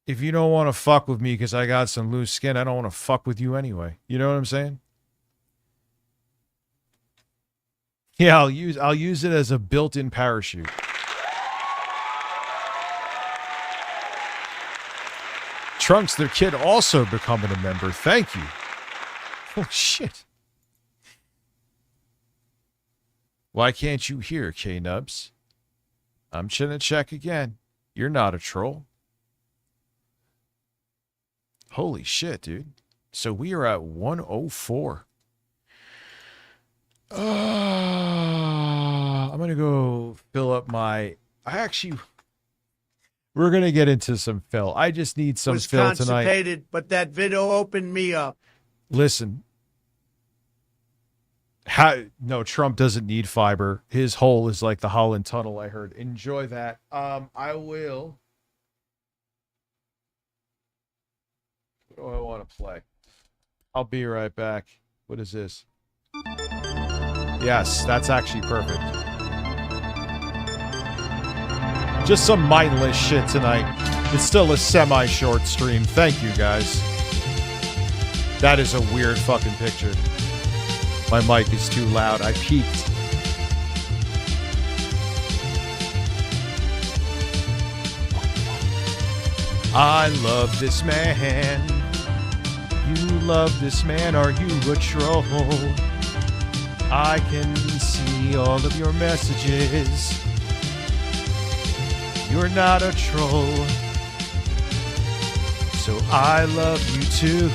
If you don't want to fuck with me because I got some loose skin, I don't want to fuck with you anyway. You know what I'm saying? Yeah, I'll use it as a built-in parachute. Trunks, their Kid, also becoming a member. Thank you. Oh, shit. Why can't you hear, K-Nubs? I'm gonna check again. You're not a troll. Holy shit, dude. So we are at 104. I'm gonna go fill up my... We're gonna get into some fill. I just need some fill tonight. Constipated, but that video opened me up. Listen. No, Trump doesn't need fiber. His hole is like the Holland Tunnel, I heard. Enjoy that. I will... What do I want to play? I'll be right back. What is this? Yes, that's actually perfect. Just some mindless shit tonight. It's still a semi-short stream. Thank you, guys. That is a weird fucking picture. My mic is too loud. I peaked. I love this man. You love this man. Are you a troll? I can see all of your messages. You're not a troll. So I love you too.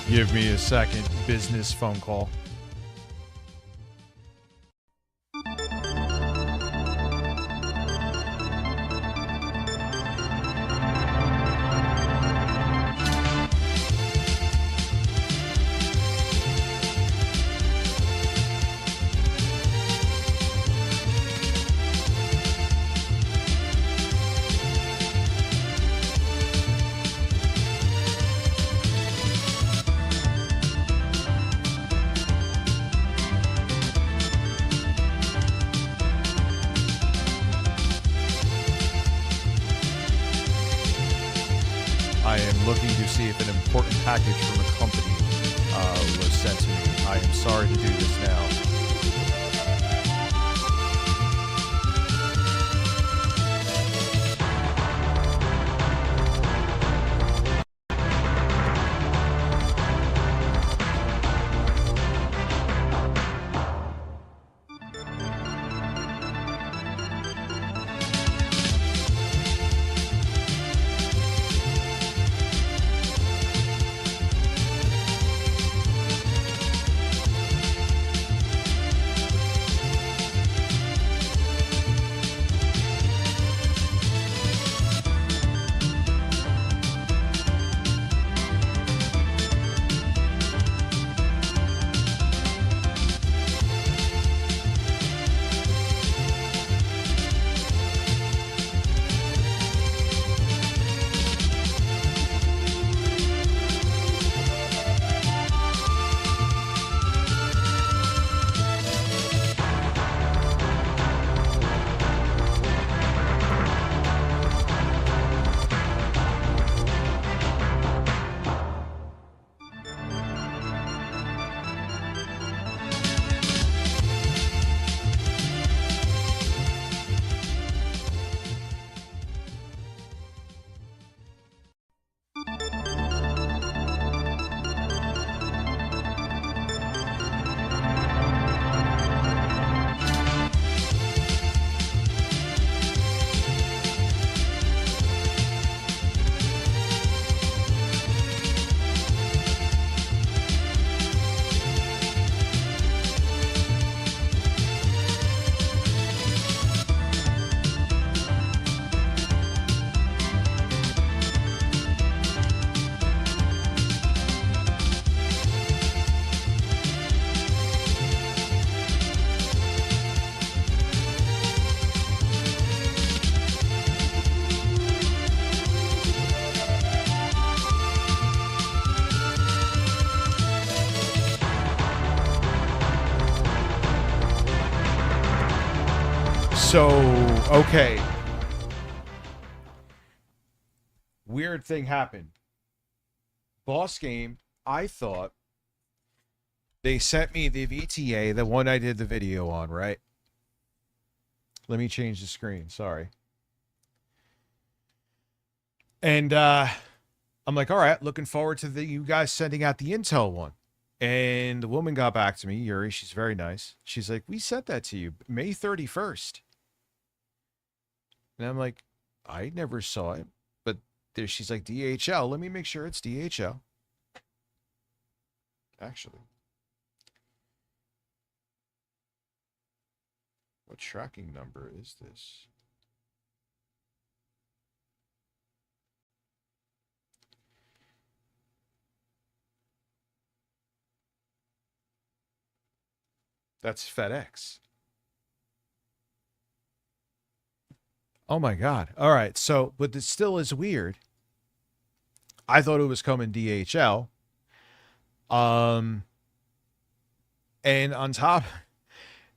Give me a second. Business phone call. I am looking to see if an important package from a company was sent to me. I am sorry to do this now. So, okay. Weird thing happened. Boss Game, I thought they sent me the VTA, the one I did the video on, right? Let me change the screen. Sorry. And I'm like, all right, looking forward to you guys sending out the Intel one. And the woman got back to me, Yuri. She's very nice. She's like, we sent that to you May 31st. And I'm like, I never saw it. But there, she's like, DHL. Let me make sure it's DHL. Actually. What tracking number is this? That's FedEx. Oh my God. All right. So, but it still is weird. I thought it was coming DHL. And on top,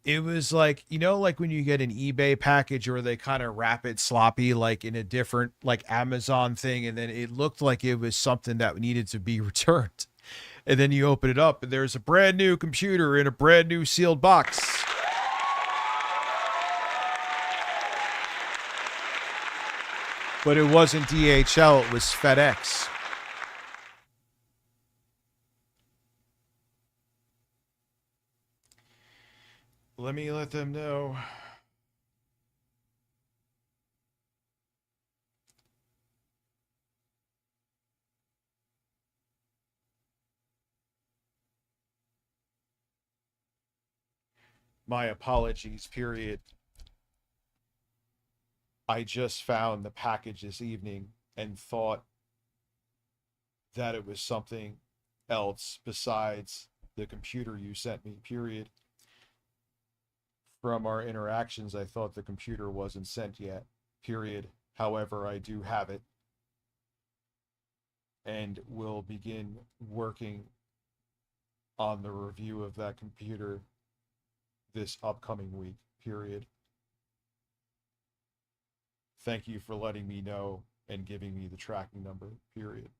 it was like, you know, like when you get an eBay package or they kind of wrap it sloppy, like in a different, like Amazon thing. And then it looked like it was something that needed to be returned. And then you open it up and there's a brand new computer in a brand new sealed box. But it wasn't DHL, it was FedEx. Let me let them know. My apologies, period. I just found the package this evening and thought that it was something else besides the computer you sent me, period. From our interactions, I thought the computer wasn't sent yet, period. However, I do have it and will begin working on the review of that computer this upcoming week, period. Thank you for letting me know and giving me the tracking number, period.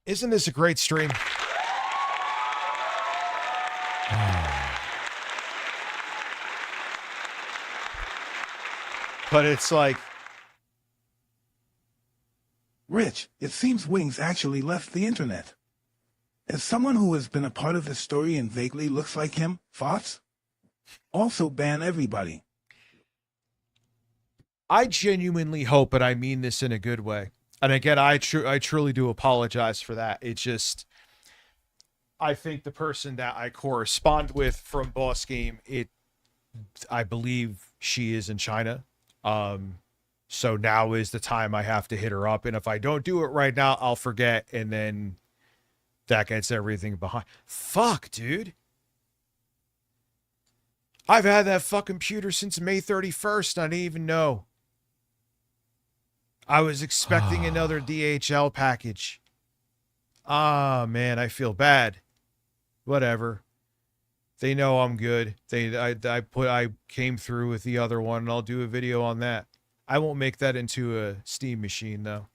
Isn't this a great stream? But it's like... Rich, it seems Wings actually left the internet. As someone who has been a part of the story and vaguely looks like him, thoughts? Also ban everybody. I genuinely hope, and I mean this in a good way. And again, I truly do apologize for that. It's just, I think the person that I correspond with from Boss Game, I believe she is in China. So now is the time I have to hit her up. And if I don't do it right now, I'll forget. And then that gets everything behind. Fuck, dude. I've had that fucking computer since May 31st. I didn't even know. I was expecting another DHL package. Ah, man, I feel bad. Whatever. They know I'm good. I came through with the other one, and I'll do a video on that. I won't make that into a Steam machine, though.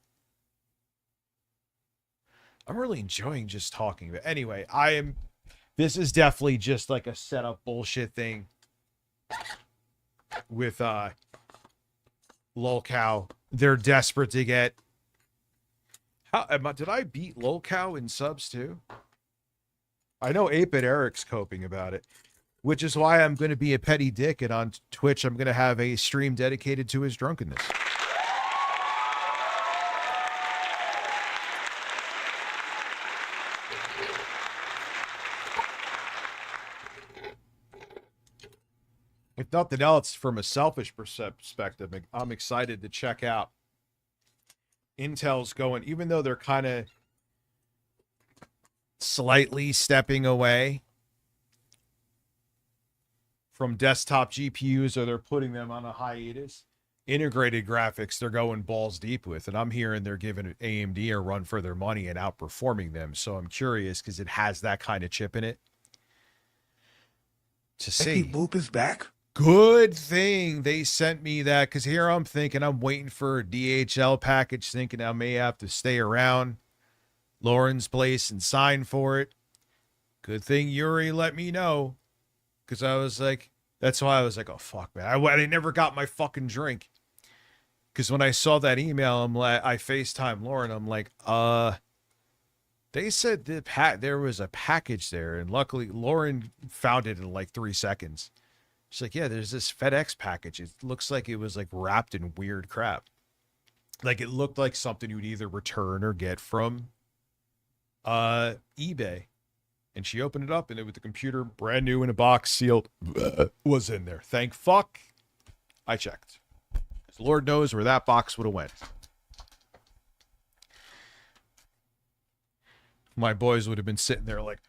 I'm really enjoying just talking. But anyway, this is definitely just like a setup bullshit thing with Lolcow. They're desperate to get... Did I beat Lolcow in subs too? I know 8-Bit Eric's coping about it, which is why I'm going to be a petty dick, and on Twitch I'm going to have a stream dedicated to his drunkenness. If nothing else, from a selfish perspective, I'm excited to check out Intel's going, even though they're kind of slightly stepping away from desktop GPUs, or they're putting them on a hiatus. Integrated graphics, they're going balls deep with, and I'm hearing they're giving AMD a run for their money and outperforming them. So I'm curious because it has that kind of chip in it. To see. Becky Boop is back. Good thing they sent me that, because here I'm thinking I'm waiting for a DHL package, thinking I may have to stay around Lauren's place and sign for it. Good thing Yuri let me know, because I was like, that's why I was like, oh fuck, man, I never got my fucking drink. Because when I saw that email, I'm like, I FaceTime Lauren, I'm like, they said there was a package there, and luckily Lauren found it in like 3 seconds. She's like, yeah, there's this FedEx package. It looks like it was like wrapped in weird crap. Like it looked like something you'd either return or get from eBay. And she opened it up, and it was the computer, brand new in a box, sealed, was in there. Thank fuck I checked. 'Cause Lord knows where that box would have went. My boys would have been sitting there like,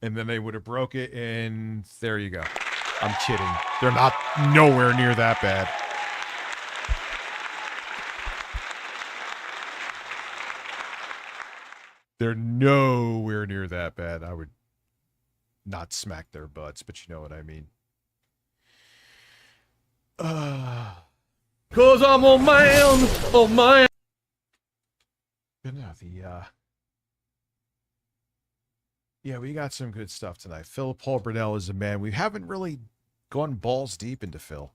and then they would have broke it, and there you go. I'm kidding. They're not nowhere near that bad. They're nowhere near that bad. I would not smack their butts, but you know what I mean. 'Cause I'm a man, oh man. But no, yeah, we got some good stuff tonight. Phil Paul Burnell is a man. We haven't really gone balls deep into Phil.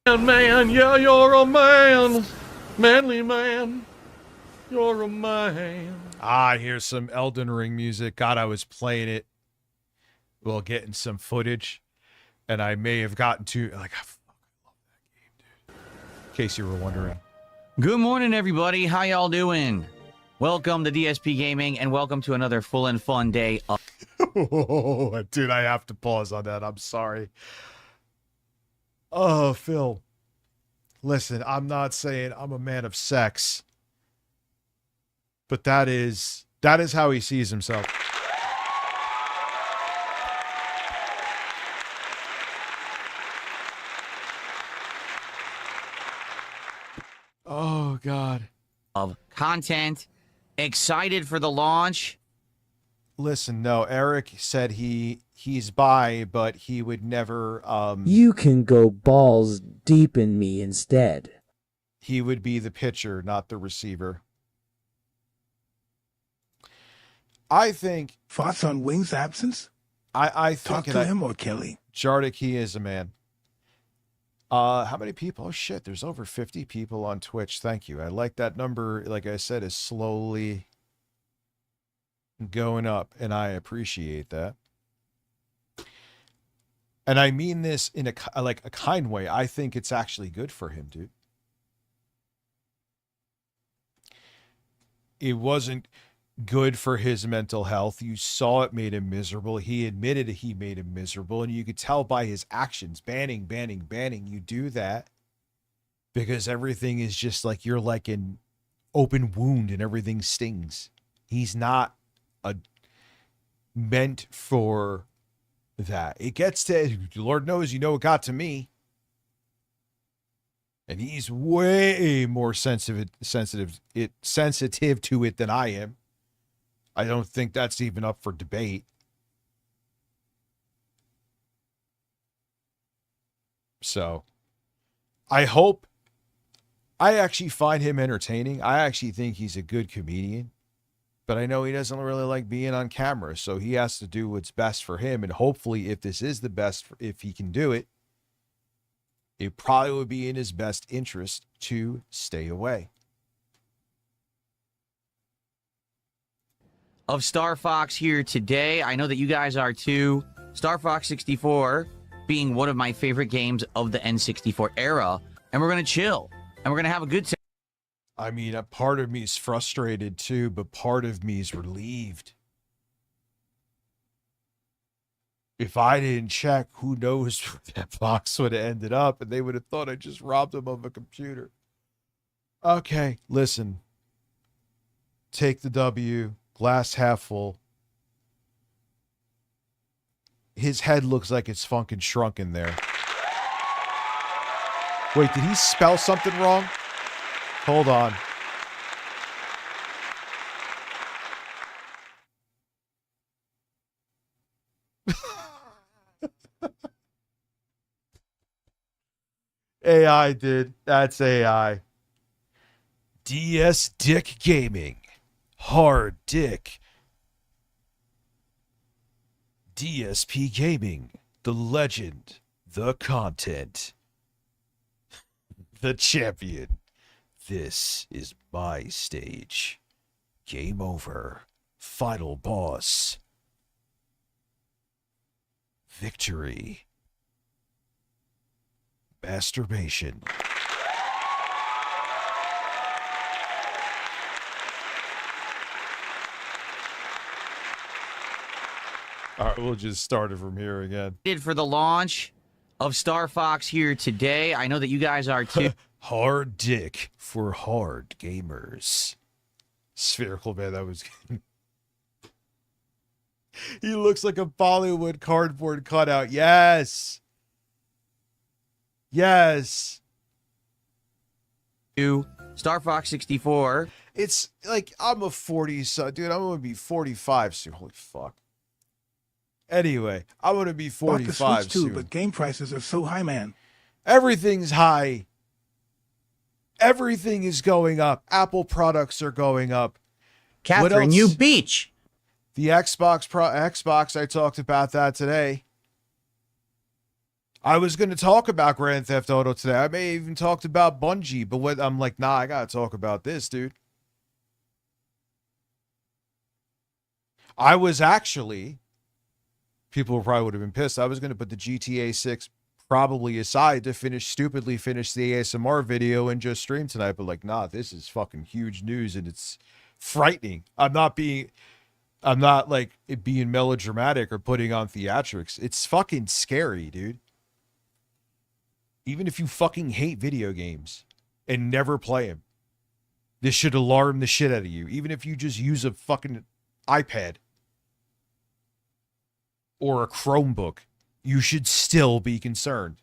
Man, yeah, you're a man. Manly man. You're a man. Here's some Elden Ring music. God, I was playing it while getting some footage, and I may have gotten to, like, I fucking love that game, dude. In case you were wondering. Good morning, everybody. How y'all doing? Welcome to DSP Gaming, and welcome to another full and fun day of... Oh, dude, I have to pause on that. I'm sorry. Oh, Phil. Listen, I'm not saying I'm a man of sex, but that is how he sees himself. Oh, God. Of content. Excited for the launch. Listen, no, Eric said he's bi, but he would never You can go balls deep in me instead. He would be the pitcher, not the receiver. I think thoughts on Wing's absence? I think talk to him or Kelly. Jardik, he is a man. How many people? Oh shit, there's over 50 people on Twitch. Thank you. I like that number. Like I said, is slowly going up, and I appreciate that. And I mean this in a kind way. I think it's actually good for him, dude. It wasn't good for his mental health. You saw it made him miserable. He admitted he made him miserable, and you could tell by his actions. Banning. You do that because everything is just like you're like an open wound and everything stings. He's not meant for that. It gets to, Lord knows, you know, it got to me. And he's way more sensitive to it than I am. I don't think that's even up for debate. So, I actually find him entertaining. I actually think he's a good comedian. But I know he doesn't really like being on camera, so he has to do what's best for him. And hopefully, if this is the best, if he can do it, it probably would be in his best interest to stay away. Of Star Fox here today. I know that you guys are too. Star Fox 64 being one of my favorite games of the N64 era. And we're going to chill. And we're going to have a good time. I mean, a part of me is frustrated too, but part of me is relieved. If I didn't check, who knows where that box would have ended up, and they would have thought I just robbed them of a computer. Okay, listen. Take the W, glass half full. His head looks like it's fucking shrunk in there. Wait, did he spell something wrong? Hold on. AI did. That's AI. DS Dick Gaming. Hard Dick. DSP Gaming. The legend. The content. The champion. This is my stage. Game over. Final boss. victory. Masturbation. All right, we'll just start it from here again. For the launch of Star Fox here today. I know that you guys are too. Hard dick for hard gamers. Spherical, man, that was good. He looks like a Bollywood cardboard cutout. Yes. Yes. Star Fox 64. It's like I'm a 40, so dude, I'm gonna be 45 soon. Holy fuck. Anyway, I'm gonna be 45 Bought the Switch too, soon. but game prices are so high, man. Everything's high. Everything is going up. Apple products are going up. Catherine, you beach. The Xbox, I talked about that today. I was going to talk about Grand Theft Auto today. I may have even talked about Bungie, but what I'm like, nah, I got to talk about this, dude. I was actually, people probably would have been pissed. I was going to put the GTA 6 probably aside to stupidly finish the ASMR video and just stream tonight, but like, nah, this is fucking huge news and it's frightening. I'm not like it being melodramatic or putting on theatrics. It's fucking scary, dude. Even if you fucking hate video games and never play them, this should alarm the shit out of you. Even if you just use a fucking iPad or a Chromebook, you should still be concerned.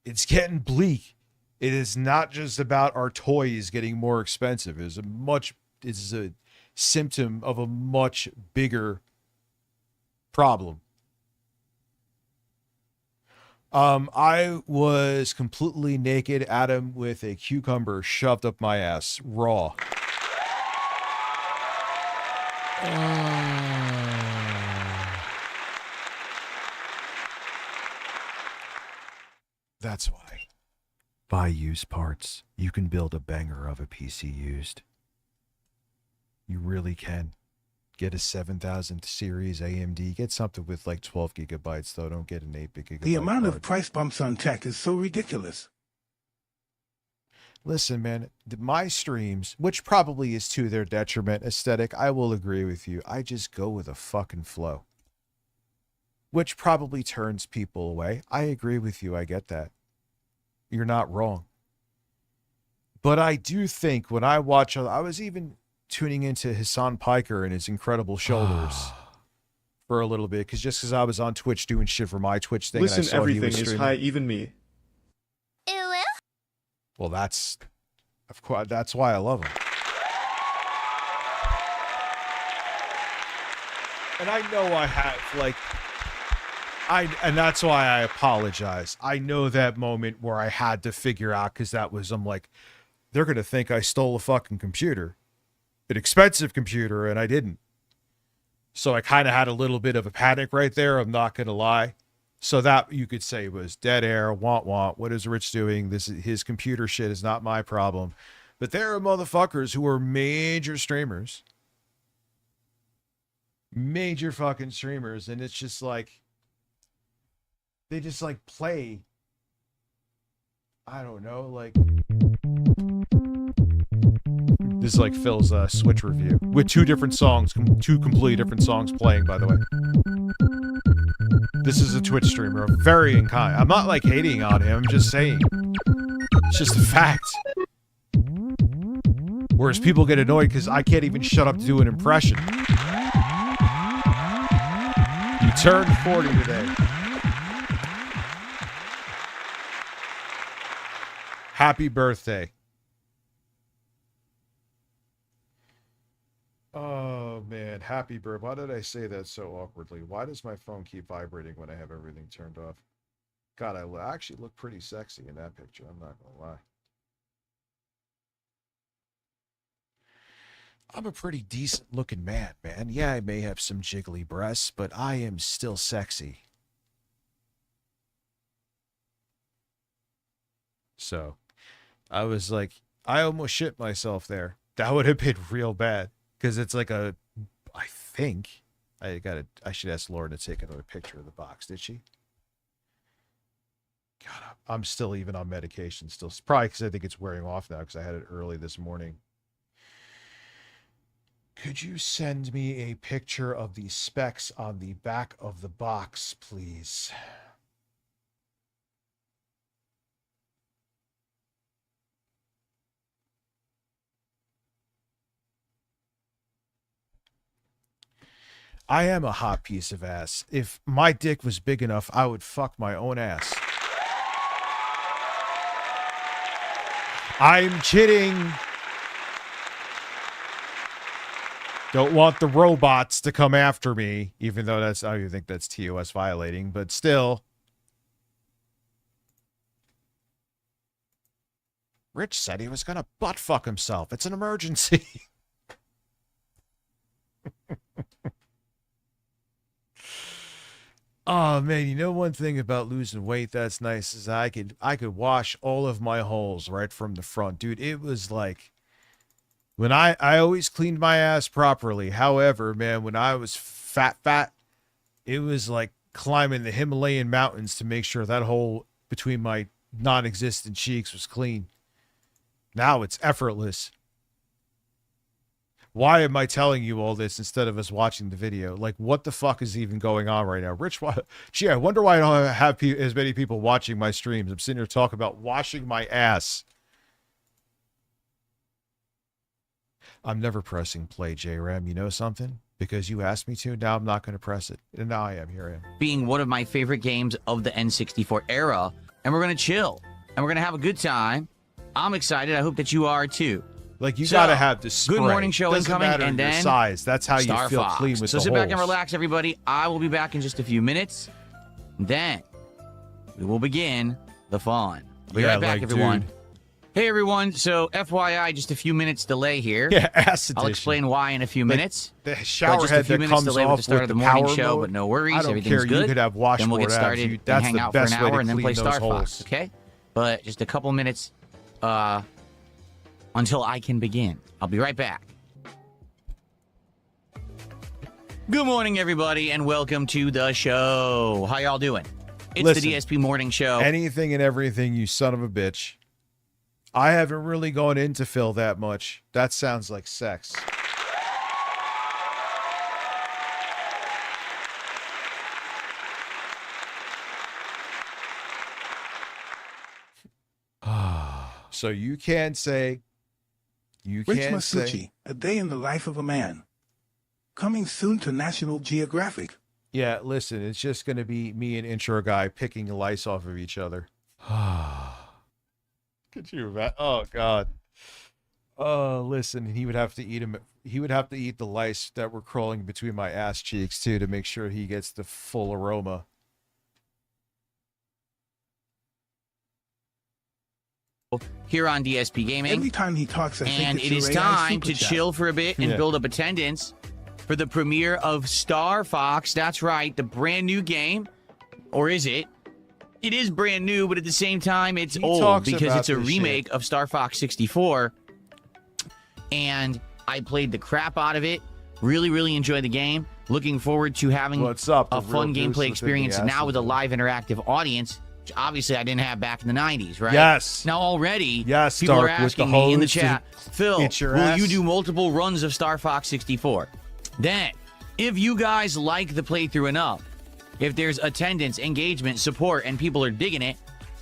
It's getting bleak. It is not just about our toys getting more expensive. It's a symptom of a much bigger problem. I was completely naked, Adam, with a cucumber shoved up my ass, raw. That's why. Buy used parts. You can build a banger of a PC used. You really can. Get a 7000 series AMD. Get something with like 12 gigabytes, though. Don't get an 8 gigabyte. The amount card. of price bumps on tech is so ridiculous. Listen, man, my streams, which probably is to their detriment aesthetic, I will agree with you. I just go with a fucking flow. Which probably turns people away. I agree with you. I get that. You're not wrong. But I do think when I watch, I was even tuning into Hassan Piker and his incredible shoulders for a little bit, because I was on Twitch doing shit for my Twitch thing. Listen, and I saw everything he was is streaming. high, even me. Well, that's, of course, that's why I love him. And I know I have, like, and that's why I apologize. I know that moment where I had to figure out, because I'm like, they're going to think I stole a fucking computer, an expensive computer, and I didn't. So I kind of had a little bit of a panic right there. I'm not going to lie. So that you could say was dead air, want. What is Rich doing? His computer shit is not my problem. But there are motherfuckers who are major streamers. Major fucking streamers. And it's just like, they just like play, I don't know, like, this is like Phil's Switch review with two different songs, two completely different songs playing, by the way. This is a Twitch streamer, very unkind. I'm not like hating on him, I'm just saying. It's just a fact. Whereas people get annoyed because I can't even shut up to do an impression. You turned 40 today. Happy birthday. Oh, man. Happy birthday. Why did I say that so awkwardly? Why does my phone keep vibrating when I have everything turned off? God, I actually look pretty sexy in that picture. I'm not going to lie. I'm a pretty decent looking man, man. Yeah, I may have some jiggly breasts, but I am still sexy. So, I was like, I almost shit myself there. That would have been real bad. Because it's like I I should ask Lauren to take another picture of the box. Did she? God, I'm still even on medication still. It's probably because I think it's wearing off now because I had it early this morning. Could you send me a picture of the specs on the back of the box, please? I am a hot piece of ass. If my dick was big enough, I would fuck my own ass. I'm kidding. Don't want the robots to come after me, even though I don't think that's TOS violating, but still. Rich said he was going to butt fuck himself. It's an emergency. Oh man, you know one thing about losing weight that's nice is I could wash all of my holes right from the front. Dude, it was like when I always cleaned my ass properly. However, man, when I was fat, it was like climbing the Himalayan mountains to make sure that hole between my non-existent cheeks was clean. Now it's effortless. Why am I telling you all this instead of us watching the video? Like, what the fuck is even going on right now? Rich, gee, I wonder why I don't have as many people watching my streams. I'm sitting here talking about washing my ass. I'm never pressing play, JRAM. You know something? Because you asked me to, now I'm not going to press it. And now I am. Here I am. Being one of my favorite games of the N64 era. And we're going to chill. And we're going to have a good time. I'm excited. I hope that you are too. Like, you got to have the spray. Good morning show Doesn't incoming, matter and your then size. That's how Star you feel Fox. clean with so the sit back and holes. relax, everybody. I will be back in just a few minutes. Then we will begin the fun. I'll be right back, everyone. Dude. Hey, everyone. So, FYI, just a few minutes delay here. Yeah, ass I'll edition. explain why in a few minutes. The shower just head a few that minutes comes delay with off the start of with the the morning power show, mode, but no worries. I don't Everything's care. good. You could have Then we'll washboard get started abs. and That's hang the out for an best way hour to and then clean play those Star holes. Fox, okay? But just a couple minutes until I can begin. I'll be right back. Good morning, everybody, and welcome to the show. How y'all doing? It's Listen, the DSP Morning Show. Anything and everything, you son of a bitch. I haven't really gone into Phil that much. That sounds like sex. So you can't say. You Rich can't Masucci, say. A Day in the Life of a Man. Coming soon to National Geographic. Yeah, listen, it's just going to be me and Intro Guy picking lice off of each other. Could you imagine? Oh, God. Oh, listen, he would have to eat him. He would have to eat the lice that were crawling between my ass cheeks, too, to make sure he gets the full aroma. Here on DSP Gaming. Every time he talks, I think And it's it is your AI time super to chat. chill for a bit and Yeah. build up attendance for the premiere of Star Fox. That's right, the brand new game. Or is it? It is brand new, but at the same time, it's He old talks because about it's a this remake of Star Fox 64. And I played the crap out of it. Really, really enjoyed the game. Looking forward to having What's up? a The fun real goose gameplay within experience the now acid with a hole. live interactive audience, which obviously I didn't have back in the 90s, right? Yes. Now already, Yes, people are Dark, with the asking me in the hose to chat, Phil, itch your will ass." you do multiple runs of Star Fox 64? Then, if you guys like the playthrough enough, if there's attendance, engagement, support, and people are digging it,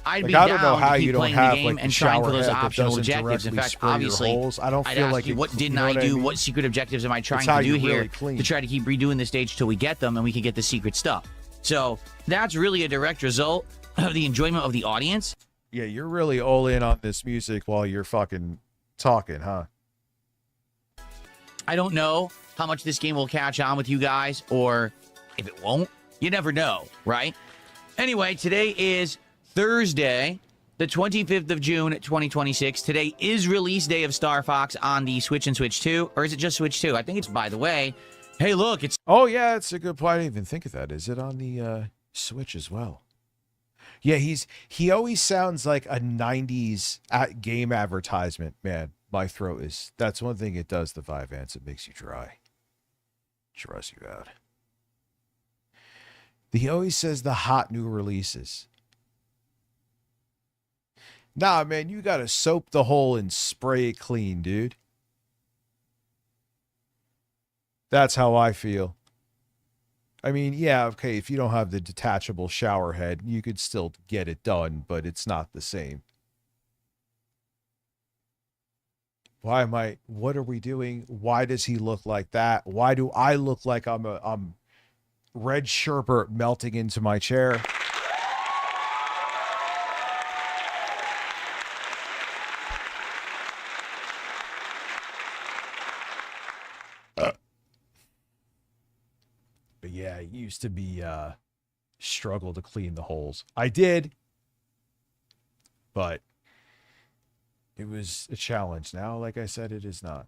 I'd be Like, I don't know down how to you keep don't playing have, the game like, the and trying for shower those head that optional doesn't objectives. In directly fact, spray your obviously, holes. I don't I'd feel ask like you, it- what didn't you know I what I do? mean? What secret objectives am I trying how to do you here really clean. to try to keep redoing the stage till we get them and we can get the secret stuff? So that's really a direct result of the enjoyment of the audience. Yeah, you're really all in on this music while you're fucking talking, huh? I don't know how much this game will catch on with you guys or if it won't. You never know, right? Anyway, today is Thursday, the 25th of June, 2026. Today is release day of Star Fox on the Switch and Switch 2. Or is it just Switch 2? I think it's, by the way. Hey, look, it's... Oh, yeah, it's a good point. I didn't even think of that. Is it on the Switch as well? Yeah, he always sounds like a 90s game advertisement. Man, my throat is... That's one thing it does, the Vyvanse. It makes you dry. Dries you out. He always says the hot new releases. Nah, man, you gotta soap the hole and spray it clean, dude. That's how I feel. I mean, yeah, okay, if you don't have the detachable shower head, you could still get it done, but it's not the same. What are we doing? Why does he look like that? Why do I look like I'm Red Sherbert melting into my chair? But yeah, it used to be struggle to clean the holes. I did, but it was a challenge. Now, like I said, it is not.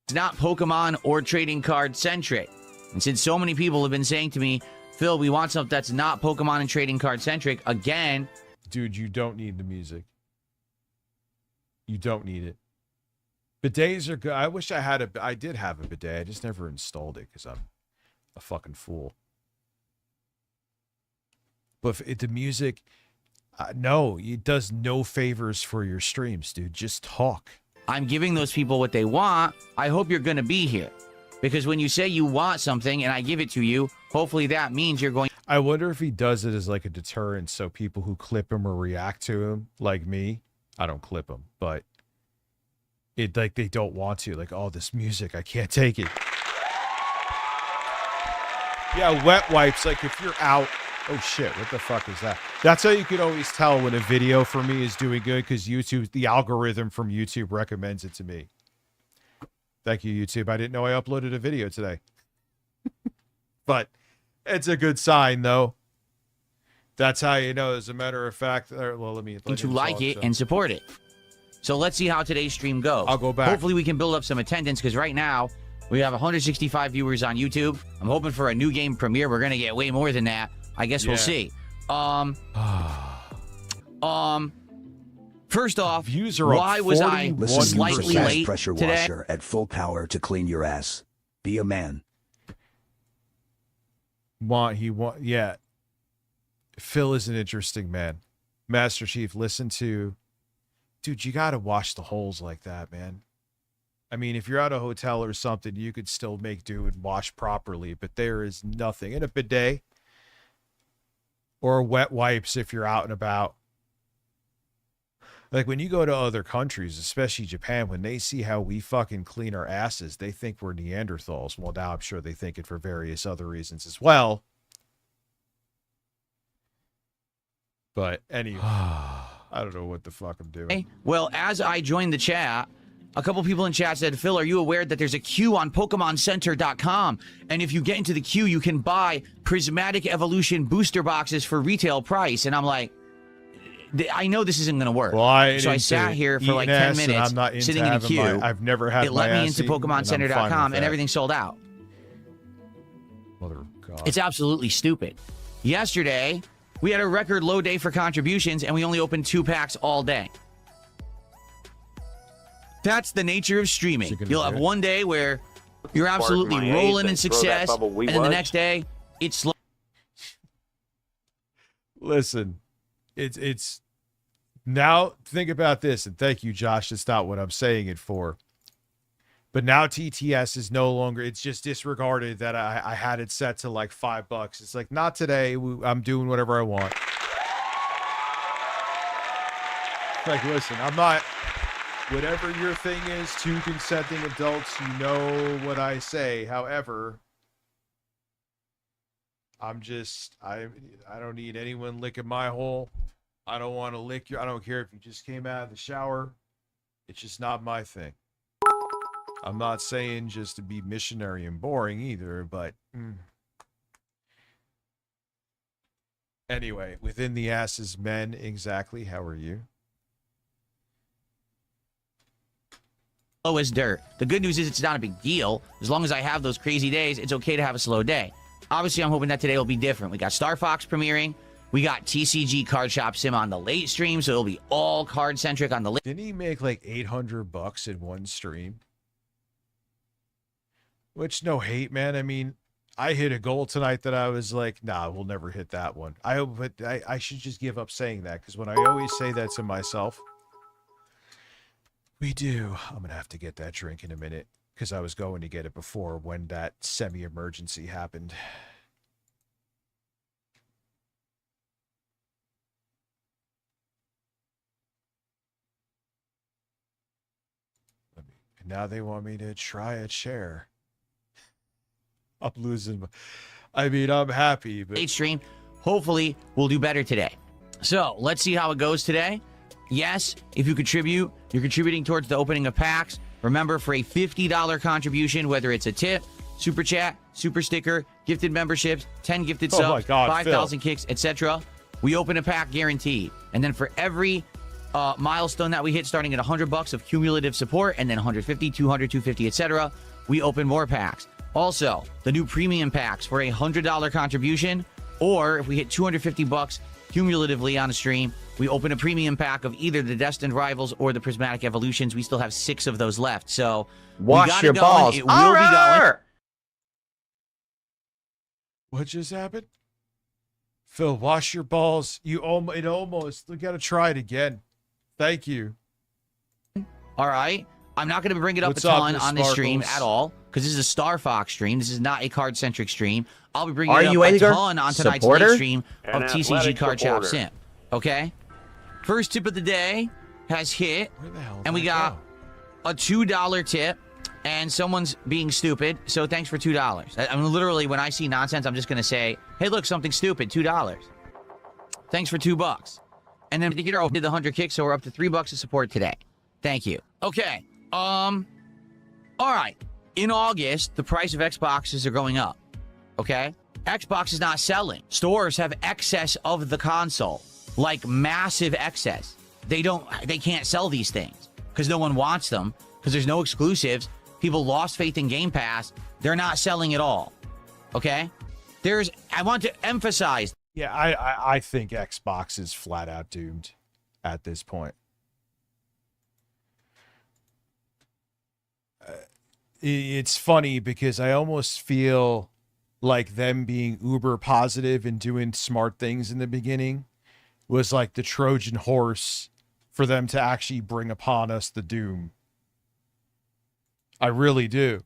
It's not Pokemon or trading card centric. And since so many people have been saying to me, Phil, we want something that's not Pokemon and trading card centric, again. Dude, you don't need the music. You don't need it. Bidets are good. I wish I did have a bidet. I just never installed it because I'm a fucking fool. But the music, no, it does no favors for your streams, dude. Just talk. I'm giving those people what they want. I hope you're going to be here. Because when you say you want something and I give it to you, hopefully that means you're going. I wonder if he does it as like a deterrent so people who clip him or react to him, like me, I don't clip him, but it like they don't want to. Like, oh, this music, I can't take it. Yeah, wet wipes, like if you're out. Oh shit, what the fuck is that? That's how you can always tell when a video for me is doing good, because YouTube, the algorithm from YouTube recommends it to me. Thank you, YouTube. I didn't know I uploaded a video today. But it's a good sign, though. That's how you know. As a matter of fact, well, let me to like it and support it. So let's see how today's stream goes. I'll go back. Hopefully we can build up some attendance, because right now we have 165 viewers on YouTube. I'm hoping for a new game premiere. We're going to get way more than that. I guess we'll see. First off, why was I slightly late pressure today? washer at full power to clean your ass. Be a man. Yeah. Phil is an interesting man. Master Chief, listen to... Dude, you got to wash the holes like that, man. I mean, if you're at a hotel or something, you could still make do and wash properly, but there is nothing. In a bidet or wet wipes if you're out and about. Like, when you go to other countries, especially Japan, when they see how we fucking clean our asses, they think we're Neanderthals. Well, now I'm sure they think it for various other reasons as well. But anyway, I don't know what the fuck I'm doing. Well, as I joined the chat, a couple people in chat said, Phil, are you aware that there's a queue on PokemonCenter.com? And if you get into the queue, you can buy Prismatic Evolution booster boxes for retail price. And I'm like, I know this isn't going to work. Well, so I sat here for like 10 minutes sitting in a queue. I've never had it let me into PokemonCenter.com and everything sold out. Mother of God. It's absolutely stupid. Yesterday, we had a record low day for contributions, and we only opened 2 packs all day. That's the nature of streaming. You'll have one day where you're absolutely rolling in success, and then the next day, it's slow. Listen, it's now think about this, and thank you, Josh. It's not what I'm saying it for. But now TTS is no longer, it's just disregarded that I had it set to like $5. It's like, not today. I'm doing whatever I want. Like, listen, I'm not, whatever your thing is, 2 consenting adults, you know what I say. However, I'm just, I don't need anyone licking my hole. I don't want to lick your, I don't care if you just came out of the shower. It's just not my thing. I'm not saying just to be missionary and boring either, but anyway, within the asses men, exactly. How are you? Slow as dirt. The good news is it's not a big deal. As long as I have those crazy days, it's okay to have a slow day. Obviously, I'm hoping that today will be different. We got Star Fox premiering. We got TCG Card Shop Sim on the late stream, so it'll be all card-centric on the late. Didn't he make like $800 in one stream? Which, no hate, man. I mean, I hit a goal tonight that I was like, nah, we'll never hit that one. But I should just give up saying that, because when I always say that to myself, we do. I'm going to have to get that drink in a minute, because I was going to get it before when that semi-emergency happened. And now they want me to try a chair. I'm losing. I mean, I'm happy, but stream. Hopefully, we'll do better today. So let's see how it goes today. Yes, if you contribute, you're contributing towards the opening of packs. Remember, for a $50 contribution, whether it's a tip, super chat, super sticker, gifted memberships, 10 gifted subs, 5,000 kicks, etc., we open a pack guaranteed. And then for every milestone that we hit, starting at $100 of cumulative support, and then 150, 200, 250, etc., we open more packs. Also, the new premium packs for a $100 contribution, or if we hit $250 cumulatively on a stream, we open a premium pack of either the Destined Rivals or the Prismatic Evolutions. We still have 6 of those left, so wash your balls. It will be going. What just happened? Phil, wash your balls. We got to try it again. Thank you. All right. I'm not going to bring it up What's a ton up, on this stream Sparkles? at all, because this is a Star Fox stream. This is not a card-centric stream. I'll be bringing Are it up you a Edgar? ton on tonight's Supporter? late stream An of TCG athletic Card Shop supporter. Simp. Okay? First tip of the day has hit, Where the hell did and we that got go? a $2 tip, and someone's being stupid, so thanks for $2. I mean, literally, when I see nonsense, I'm just going to say, hey, look, something stupid, $2. Thanks for $2. And then particular did the 100 kicks, so we're up to $3 of support today. Thank you. Okay. All right. In August, the price of Xboxes are going up. Okay? Xbox is not selling. Stores have excess of the console. Like massive excess. They can't sell these things because no one wants them, because there's no exclusives. People lost faith in Game Pass. They're not selling at all. Okay? I want to emphasize. Yeah, I think Xbox is flat out doomed at this point. It's funny because I almost feel like them being uber positive and doing smart things in the beginning was like the Trojan horse for them to actually bring upon us the doom. I really do.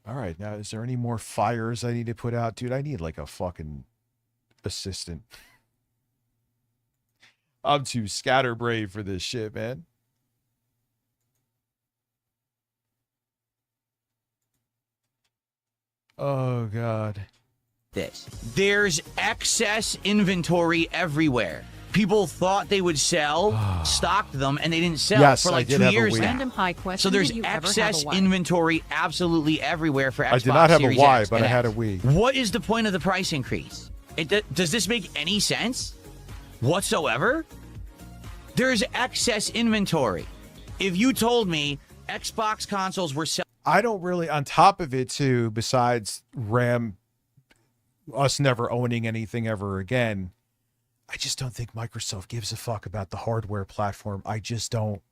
All right, now is there any more fires I need to put out? Dude, I need like a fucking assistant. I'm too scatterbrained for this shit, man. Oh, God. There's excess inventory everywhere. People thought they would sell, stocked them, and they didn't sell Yes, for like I did 2 have a years Wii. now. Random high question. So there's Did you ever have a excess wife? inventory absolutely everywhere for Xbox I did not have Series a Y, X but and I had a X. Wii. What is the point of the price increase? Does this make any sense whatsoever? There's excess inventory. If you told me Xbox consoles were selling, I don't really, on top of it too, besides us never owning anything ever again, I just don't think Microsoft gives a fuck about the hardware platform. I just don't.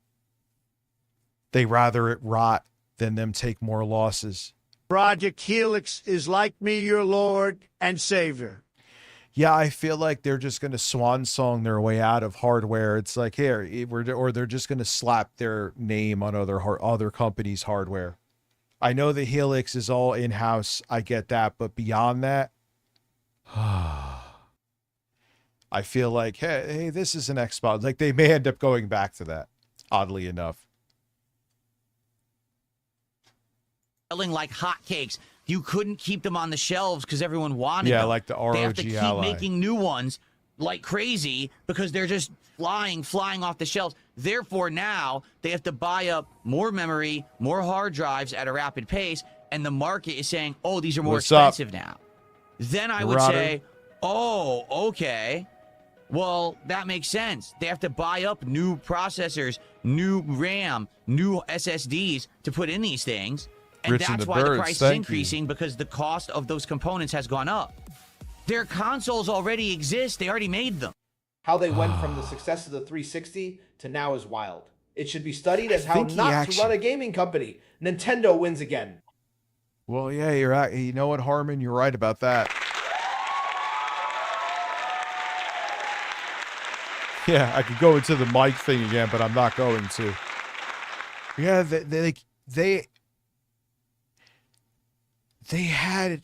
They rather it rot than them take more losses. Project Helix is like me, your Lord and Savior. Yeah, I feel like they're just going to swan song their way out of hardware. It's like, here, or they're just going to slap their name on other companies' hardware. I know the Helix is all in-house. I get that. But beyond that, I feel like, hey, this is an Xbox. Like, they may end up going back to that, oddly enough. selling like hotcakes. You couldn't keep them on the shelves because everyone wanted them. Yeah, like the ROG They have to keep Ally. making new ones like crazy because they're just flying off the shelves. Therefore, now they have to buy up more memory, more hard drives at a rapid pace, and the market is saying, oh, these are more What's up? expensive now. Then I would Marauder? say, oh, okay. Well, that makes sense. They have to buy up new processors, new RAM, new SSDs to put in these things. And Rich and that's the why the birds, price is thank you. increasing, because the cost of those components has gone up. Their consoles already exist. They already made them. How they went from the success of the 360 to now is wild. It should be studied as how think he not to actually- run a gaming company. Nintendo wins again. Well, yeah, you're right. You know what, Harmon? You're right about that. Yeah, I could go into the mic thing again, but I'm not going to. Yeah, they had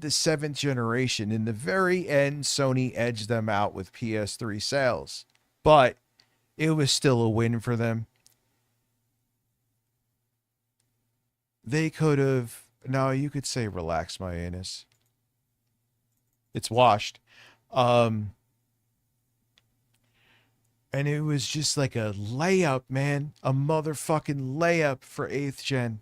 the 7th generation. In the very end, Sony edged them out with PS3 sales, but it was still a win for them. They could have. No, you could say relax, my anus. It's washed. And it was just like a layup, man. A motherfucking layup for 8th gen.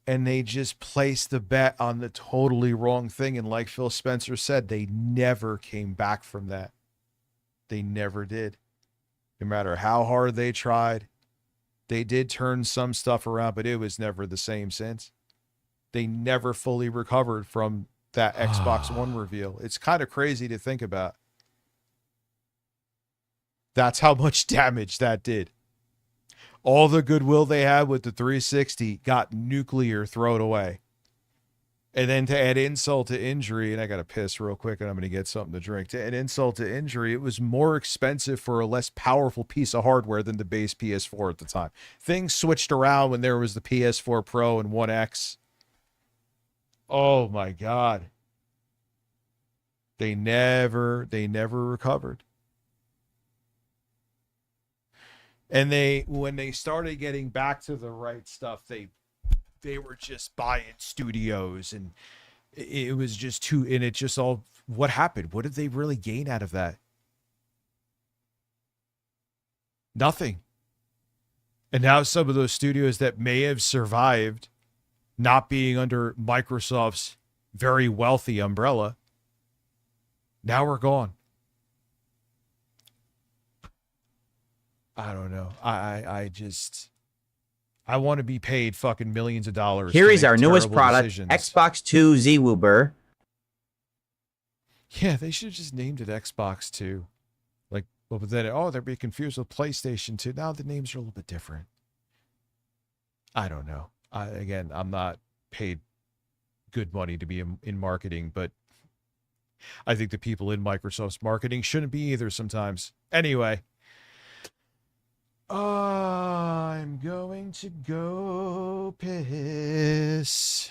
And they just placed the bet on the totally wrong thing. And like Phil Spencer said, they never came back from that. They never did. No matter how hard they tried. They did turn some stuff around, but it was never the same since. They never fully recovered from that Xbox One reveal. It's kind of crazy to think about. That's how much damage that did. All the goodwill they had with the 360 got nuclear thrown away. And then to add insult to injury, and I got to piss real quick and I'm going to get something to drink. To add insult to injury, it was more expensive for a less powerful piece of hardware than the base PS4 at the time. Things switched around when there was the PS4 Pro and 1X. Oh my God. They never recovered. And when they started getting back to the right stuff, they were just buying studios, and it was just too, and it just all, what happened? What did they really gain out of that? Nothing. And now some of those studios that may have survived not being under Microsoft's very wealthy umbrella, now we're gone. I don't know. I want to be paid fucking millions of dollars. Here to is make our newest terrible product, decisions. Xbox 2 ZWoober. Yeah, they should have just named it Xbox 2. Like, well, but then, they'll be confused with PlayStation 2. Now the names are a little bit different. I don't know. Again, I'm not paid good money to be in marketing, but I think the people in Microsoft's marketing shouldn't be either sometimes. Anyway. I'm going to go piss.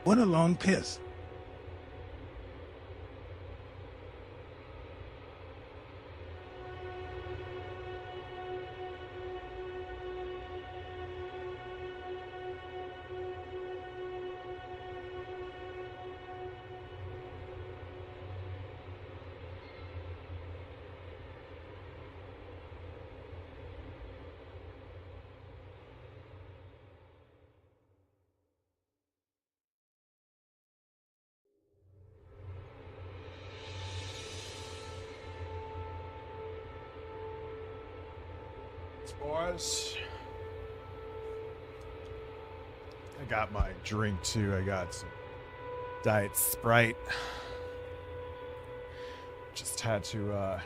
What a long piss. Boys, I got my drink too. I got some Diet Sprite. Just had to,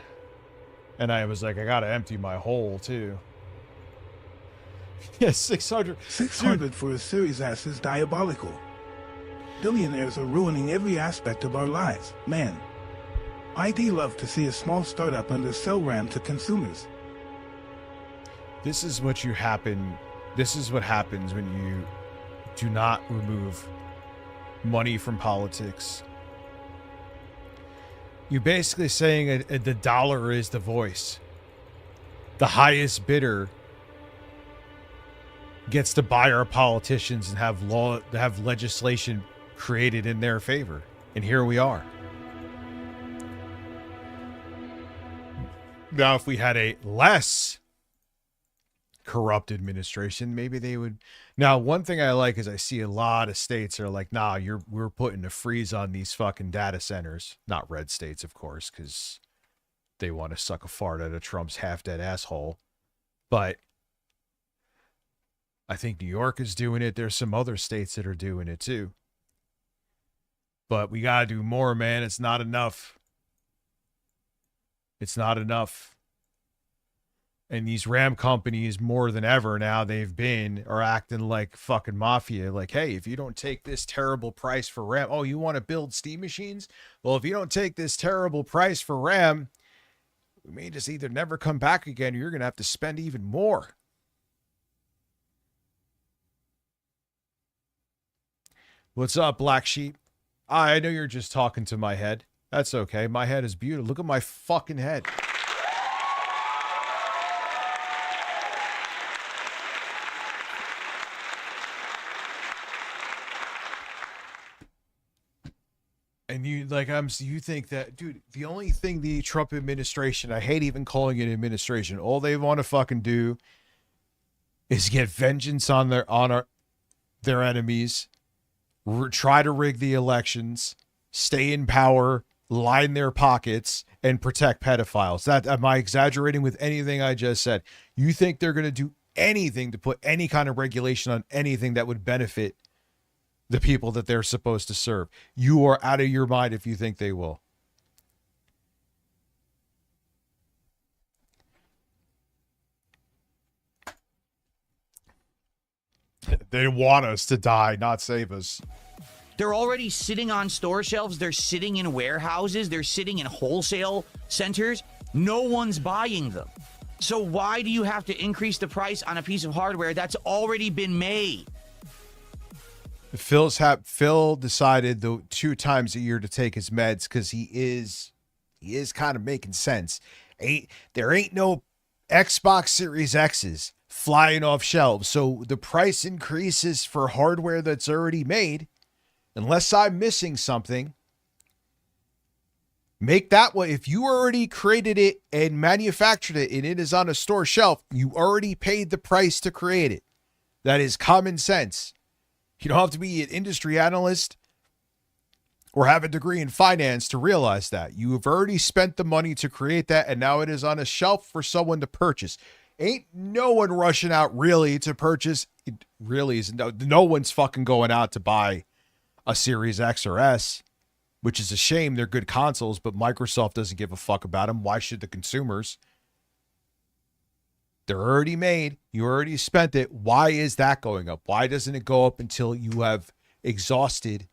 and I was like, I gotta empty my hole too. Yeah, 600. 600 for a Series S is diabolical. Billionaires are ruining every aspect of our lives, man. I'd love to see a small startup undersell RAM to consumers. This is what happens when you do not remove money from politics. You're basically saying the dollar is the voice. The highest bidder gets to buy our politicians and have legislation created in their favor. And here we are. Now, if we had a less corrupt administration, maybe they would. Now, one thing I like is I see a lot of states are like, nah, we're putting a freeze on these fucking data centers. Not red states, of course, because they want to suck a fart out of Trump's half-dead asshole. But I think New York is doing it. There's some other states that are doing it too. But we got to do more, man. It's not enough. It's not enough. And these RAM companies, more than ever now, are acting like fucking mafia. Like, hey, if you don't take this terrible price for RAM, oh, you want to build steam machines? Well, if you don't take this terrible price for RAM, we may just either never come back again or you're going to have to spend even more. What's up, Black Sheep? I know you're just talking to my head. That's okay. My head is beautiful. Look at my fucking head. And you think that, dude, the only thing the Trump administration, I hate even calling it administration, all they want to fucking do is get vengeance on their enemies, try to rig the elections, stay in power, line their pockets, and protect pedophiles. Am I exaggerating with anything I just said? You think they're going to do anything to put any kind of regulation on anything that would benefit the people that they're supposed to serve? You are out of your mind if you think they will. They want us to die, not save us. They're already sitting on store shelves. They're sitting in warehouses. They're sitting in wholesale centers. No one's buying them. So why do you have to increase the price on a piece of hardware that's already been made? Phil decided 2 times a year to take his meds because he is kind of making sense. There ain't no Xbox Series X's flying off shelves, so the price increases for hardware that's already made, unless I'm missing something. Make that way. If you already created it and manufactured it and it is on a store shelf, you already paid the price to create it. That is common sense. You don't have to be an industry analyst or have a degree in finance to realize that. You have already spent the money to create that, and now it is on a shelf for someone to purchase. Ain't no one rushing out really to purchase. It really is no one's fucking going out to buy a Series X or S, which is a shame. They're good consoles, but Microsoft doesn't give a fuck about them. Why should the consumers? They're already made. You already spent it. Why is that going up? Why doesn't it go up until you have exhausted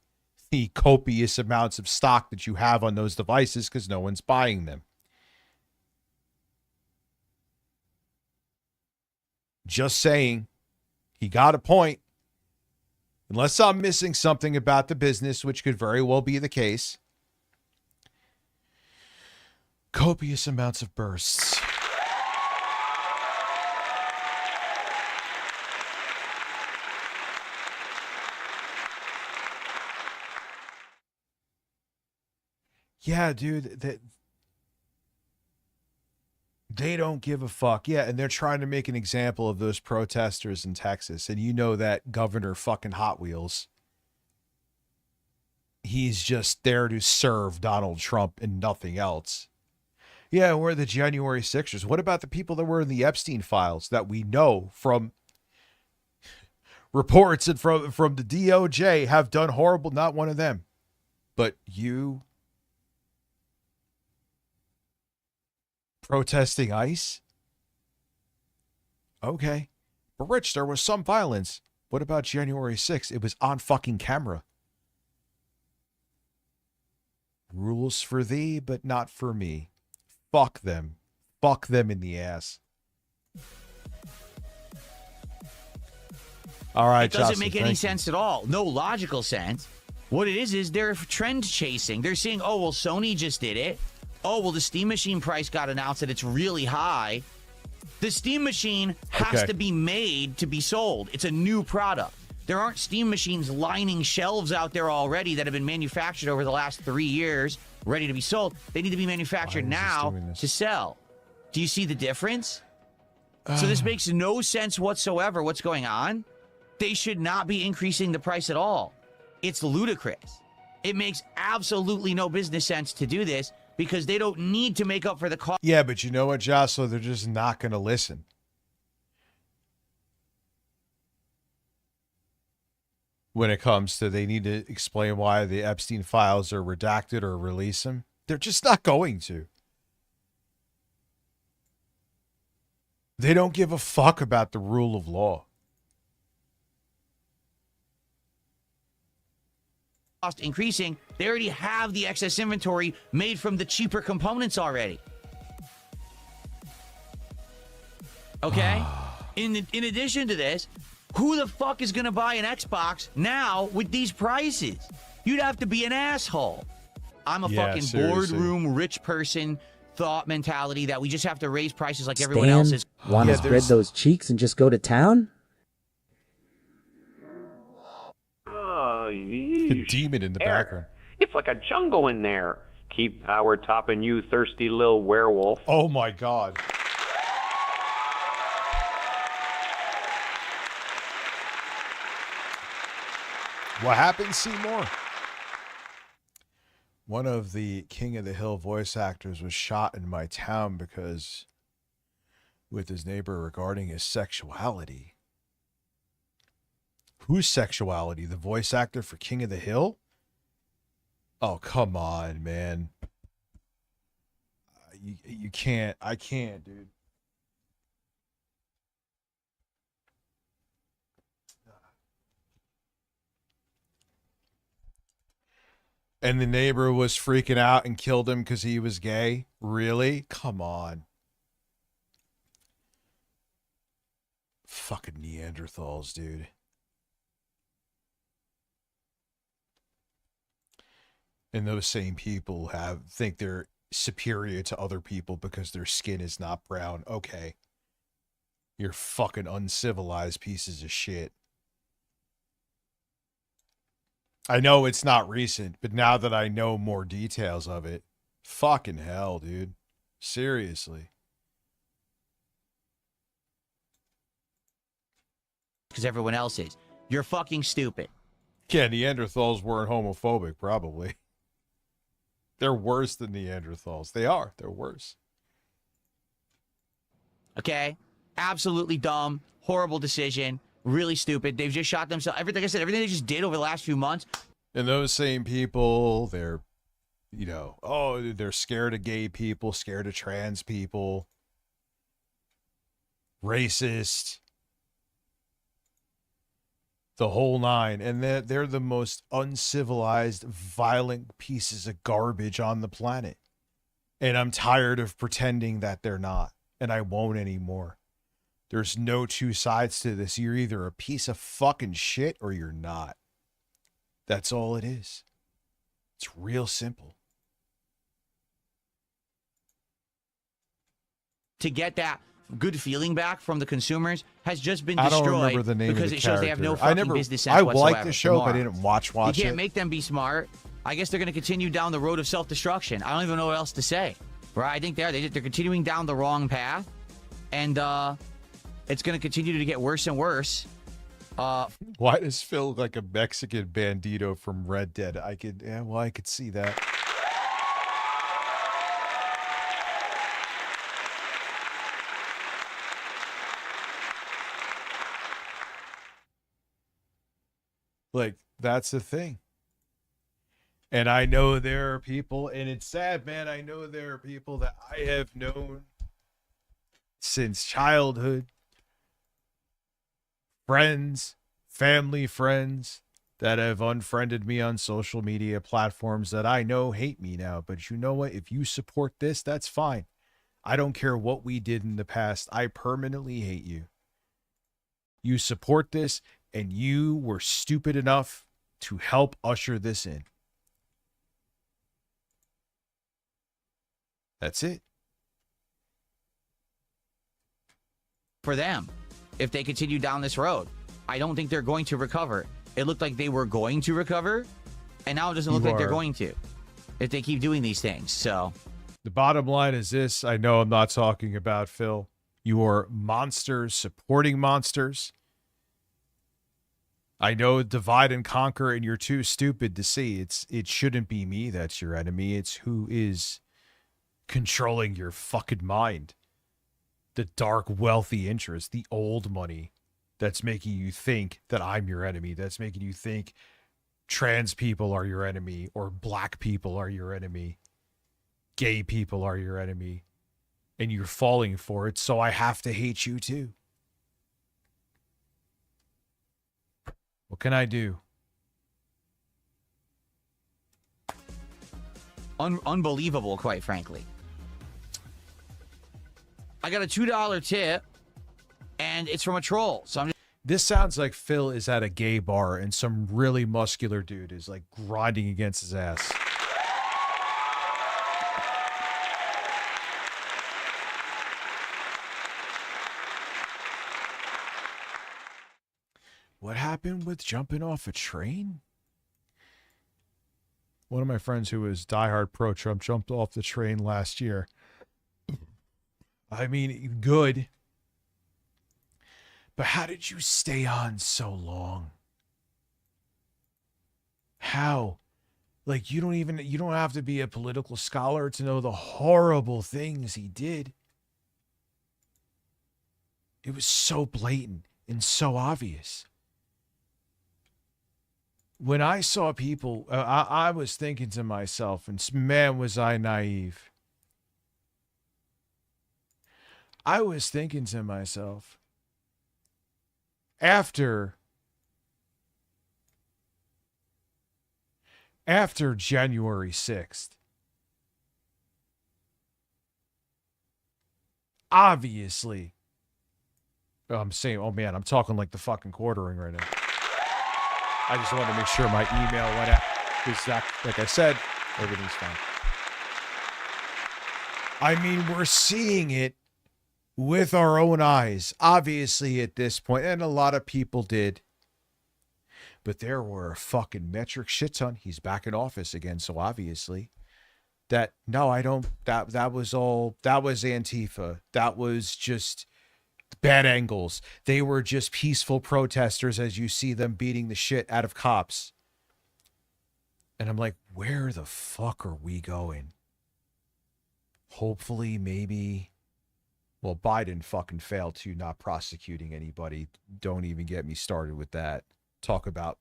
the copious amounts of stock that you have on those devices because no one's buying them? Just saying. He got a point. Unless I'm missing something about the business, which could very well be the case. Copious amounts of bursts. Yeah, dude, they don't give a fuck. Yeah, and they're trying to make an example of those protesters in Texas. And you know that Governor fucking Hot Wheels, he's just there to serve Donald Trump and nothing else. Yeah, we're the January 6ers. What about the people that were in the Epstein files that we know from reports and from the DOJ have done horrible? Not one of them. But you protesting ICE? Okay. But Rich, there was some violence. What about January 6th? It was on fucking camera. Rules for thee, but not for me. Fuck them. Fuck them in the ass. All right, it doesn't Jocelyn, make any sense at all. No logical sense. What it is they're trend chasing. They're saying, oh, well, Sony just did it. Oh, well, the Steam Machine price got announced that it's really high. The Steam Machine has to be made to be sold. It's a new product. There aren't Steam Machines lining shelves out there already that have been manufactured over the last 3 years, ready to be sold. They need to be manufactured now to sell. Do you see the difference? So this makes no sense whatsoever. What's going on? They should not be increasing the price at all. It's ludicrous. It makes absolutely no business sense to do this because they don't need to make up for the cost. Yeah, but you know what, Jocelyn? They're just not going to listen. When it comes to they need to explain why the Epstein files are redacted or release them. They're just not going to. They don't give a fuck about the rule of law. Cost increasing, they already have the excess inventory made from the cheaper components already. Okay? In addition to this, who the fuck is going to buy an Xbox now with these prices? You'd have to be an asshole. I'm a fucking boardroom rich person thought mentality that we just have to raise prices like everyone else is. Want to spread those cheeks and just go to town? The demon in the background. It's like a jungle in there. Keep Howard topping you, thirsty little werewolf. Oh my God. What happened, Seymour? One of the King of the Hill voice actors was shot in my town because with his neighbor regarding his sexuality. Whose sexuality? The voice actor for King of the Hill? Oh, come on, man. You can't. I can't, dude. And the neighbor was freaking out and killed him because he was gay? Really? Come on. Fucking Neanderthals, dude. And those same people think they're superior to other people because their skin is not brown. Okay. You're fucking uncivilized pieces of shit. I know it's not recent, but now that I know more details of it, fucking hell, dude. Seriously. Because everyone else is. You're fucking stupid. Yeah, Neanderthals weren't homophobic, probably. They're worse than Neanderthals. They are. They're worse. Okay? Absolutely dumb. Horrible decision. Really stupid. They've just shot themselves. Everything I said, everything they just did over the last few months. And those same people, they're, you know, oh, they're scared of gay people, scared of trans people, racist, the whole nine. And they're the most uncivilized, violent pieces of garbage on the planet. And I'm tired of pretending that they're not. And I won't anymore. There's no two sides to this. You're either a piece of fucking shit or you're not. That's all it is. It's real simple. To get that good feeling back from the consumers has just been I destroyed don't remember the name because of the it shows they have no character. fucking business sense I whatsoever. liked the show, but I Tomorrow. didn't watch You can't it. make them be smart. I guess they're going to continue down the road of self-destruction. I don't even know what else to say. Right? I think they're continuing down the wrong path, and it's going to continue to get worse and worse. Why does Phil look like a Mexican bandito from Red Dead? I could see that. Like, that's the thing. And I know there are people, and it's sad, man. I know there are people that I have known since childhood. Friends, family friends that have unfriended me on social media platforms that I know hate me now. But you know what? If you support this, that's fine. I don't care what we did in the past. I permanently hate you. You support this, and you were stupid enough to help usher this in. That's it. For them, if they continue down this road, I don't think they're going to recover. It looked like they were going to recover, and now it doesn't look like they're going to if they keep doing these things. So the bottom line is this. I know I'm not talking about Phil. You are monsters supporting monsters. I know divide and conquer, and you're too stupid to see. It shouldn't be me that's your enemy. It's who is controlling your fucking mind. The dark, wealthy interest, the old money that's making you think that I'm your enemy. That's making you think trans people are your enemy, or black people are your enemy. Gay people are your enemy. And you're falling for it, so I have to hate you too. What can I do? Unbelievable, quite frankly. I got a $2 tip, and it's from a troll. So I'm just... This sounds like Phil is at a gay bar, and some really muscular dude is like grinding against his ass. What happened with jumping off a train? One of my friends who was diehard pro-Trump jumped off the train last year. I mean, good. But how did you stay on so long? How? Like, you don't have to be a political scholar to know the horrible things he did. It was so blatant and so obvious. When I saw people, I was thinking to myself, and man, was I naive. I was thinking to myself, after January 6th, obviously, I'm saying, oh man, I'm talking like the fucking quartering right now. I just wanted to make sure my email went out. Because like I said, everything's fine. I mean, we're seeing it with our own eyes, obviously, at this point, and a lot of people did. But there were a fucking metric shit ton. He's back in office again, so obviously. That was Antifa. That was just bad angles. They were just peaceful protesters as you see them beating the shit out of cops. And I'm like, where the fuck are we going? Hopefully, maybe... Well, Biden fucking failed to not prosecuting anybody. Don't even get me started with that. Talk about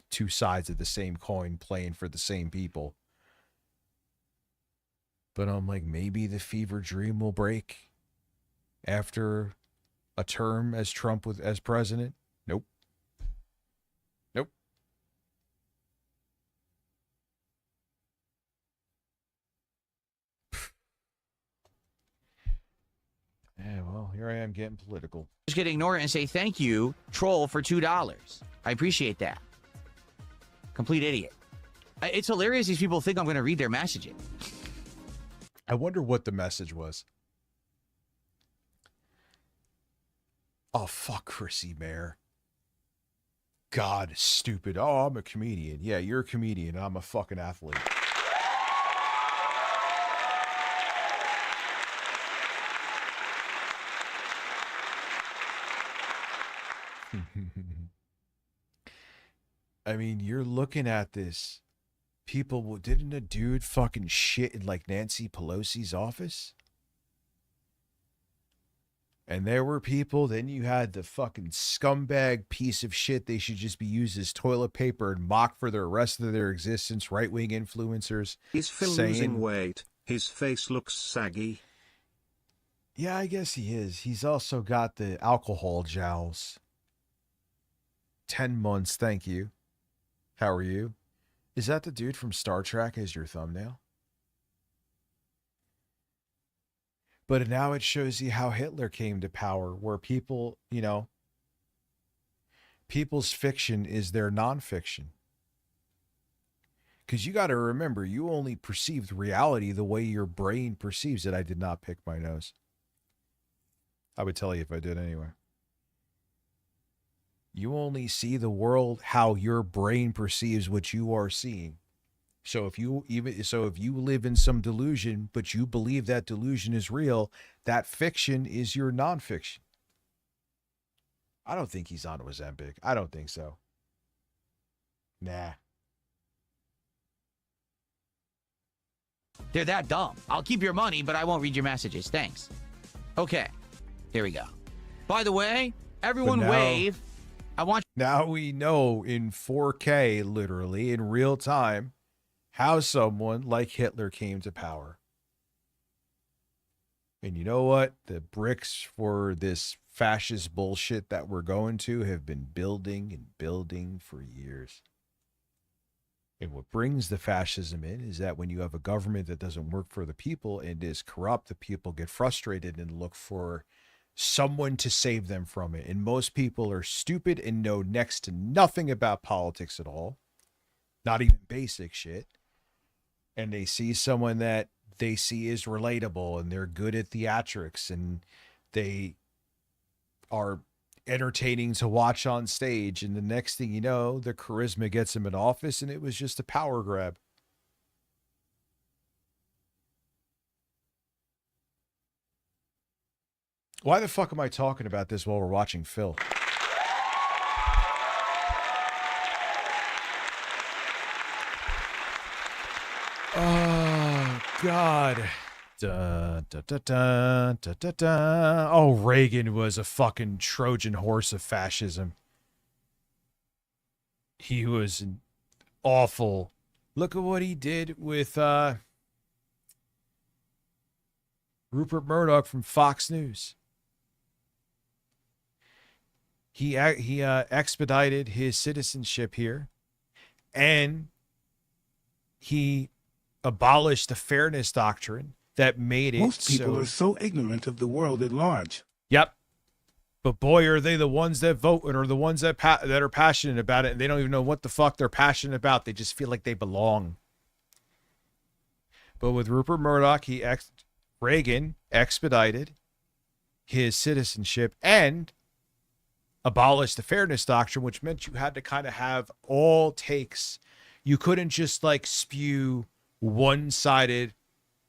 two sides of the same coin playing for the same people. But I'm like, maybe the fever dream will break after a term as Trump as president. Nope. Nope. Yeah, well, here I am getting political. Just gonna ignore it and say thank you, troll, for $2. I appreciate that. Complete idiot. It's hilarious these people think I'm going to read their messaging. I wonder what the message was. Oh, fuck Chrissy Mayer. God, stupid. Oh, I'm a comedian. Yeah, you're a comedian. I'm a fucking athlete. I mean, you're looking at this. People, didn't a dude fucking shit in like Nancy Pelosi's office? And there were people, then you had the fucking scumbag piece of shit. They should just be used as toilet paper and mocked for the rest of their existence. Right-wing influencers. Is Phil losing weight? His face looks saggy. Yeah, I guess he is. He's also got the alcohol jowls. 10 months, thank you. How are you? Is that the dude from Star Trek as your thumbnail? But now it shows you how Hitler came to power, where people, you know, people's fiction is their nonfiction. Because you got to remember, you only perceived reality the way your brain perceives it. I did not pick my nose. I would tell you if I did anyway. You only see the world how your brain perceives what you are seeing. So if you live in some delusion, but you believe that delusion is real, that fiction is your nonfiction. I don't think he's on Ozempic. I don't think so. Nah. They're that dumb. I'll keep your money, but I won't read your messages. Thanks. Okay. Here we go. By the way, everyone wave. I want. Now we know in 4K, literally in real time, how someone like Hitler came to power. And you know what? The bricks for this fascist bullshit that we're going to have been building and building for years. And what brings the fascism in is that when you have a government that doesn't work for the people and is corrupt, the people get frustrated and look for someone to save them from it. And most people are stupid and know next to nothing about politics at all. Not even basic shit. And they see someone that they see is relatable and they're good at theatrics and they are entertaining to watch on stage. And the next thing you know, the charisma gets them in office and it was just a power grab. Why the fuck am I talking about this while we're watching Phil? Oh, God. Da, da, da, da, da, da, da. Oh, Reagan was a fucking Trojan horse of fascism. He was awful. Look at what he did with Rupert Murdoch from Fox News. He expedited his citizenship here, and he abolished the fairness doctrine that made it. Most people are so ignorant of the world at large. Yep. But boy, are they the ones that vote and are the ones that are passionate about it, and they don't even know what the fuck they're passionate about. They just feel like they belong. But with Rupert Murdoch, Reagan expedited his citizenship and abolished the fairness doctrine, which meant you had to kind of have all takes. You couldn't just like spew one-sided,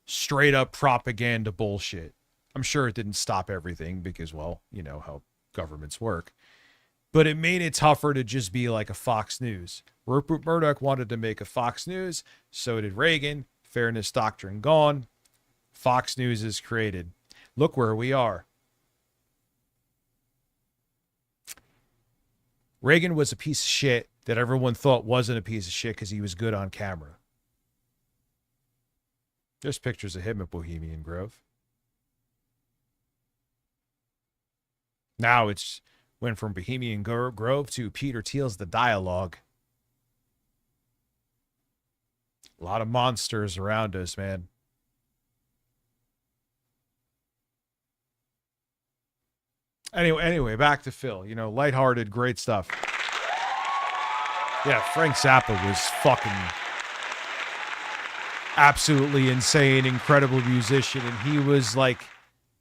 straight up propaganda bullshit. I'm sure it didn't stop everything because, well, you know how governments work. But it made it tougher to just be like a Fox News. Rupert Murdoch wanted to make a Fox News. So did Reagan. Fairness doctrine gone. Fox News is created. Look where we are. Reagan was a piece of shit that everyone thought wasn't a piece of shit because he was good on camera. There's pictures of him at Bohemian Grove. Now it's went from Bohemian Grove to Peter Thiel's The Dialogue. A lot of monsters around us, man. Anyway, back to Phil. You know, lighthearted, great stuff. Yeah, Frank Zappa was fucking absolutely insane, incredible musician, and he was like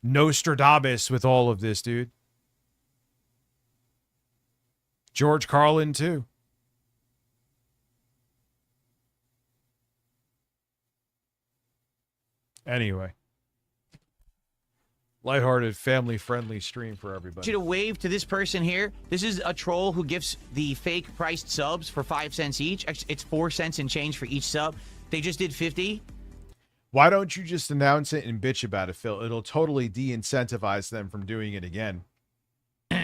Nostradamus with all of this, dude. George Carlin, too. Anyway. Lighthearted, family-friendly stream for everybody. You to wave to this person here. This is a troll who gives the fake priced subs for 5 cents each. It's 4 cents and change for each sub. They just did 50. Why don't you just announce it and bitch about it, Phil? It'll totally de-incentivize them from doing it again.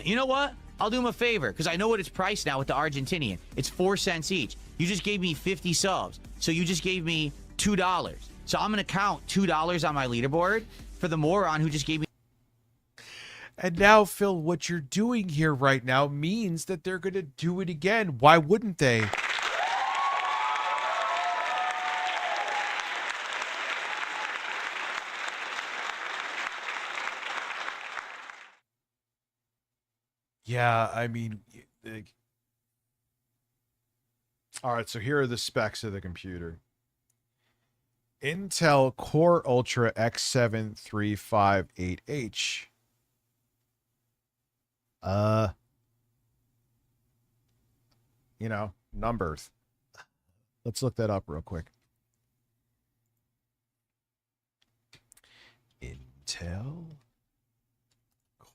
You know what? I'll do them a favor, because I know what it's priced now with the Argentinian. It's 4 cents each. You just gave me 50 subs, so you just gave me $2. So I'm going to count $2 on my leaderboard for the moron who just gave me. And now, Phil, what you're doing here right now means that they're going to do it again. Why wouldn't they? Yeah, I mean, all right, so here are the specs of the computer. Intel Core Ultra X73508H. You know, numbers. Let's look that up real quick. Intel Core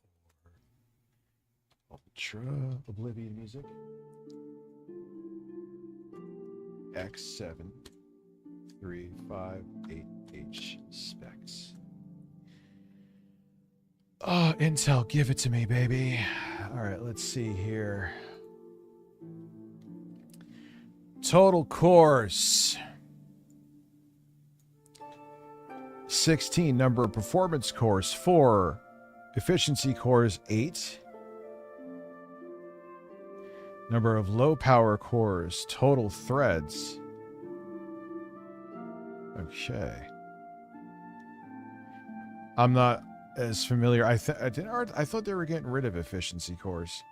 Ultra Oblivion Music X73508H specs. Oh, Intel, give it to me, baby. All right, let's see here. Total cores. 16. Number of performance cores, 4. Efficiency cores, 8. Number of low power cores, total threads. Okay. I'm not as familiar. I thought they were getting rid of efficiency cores.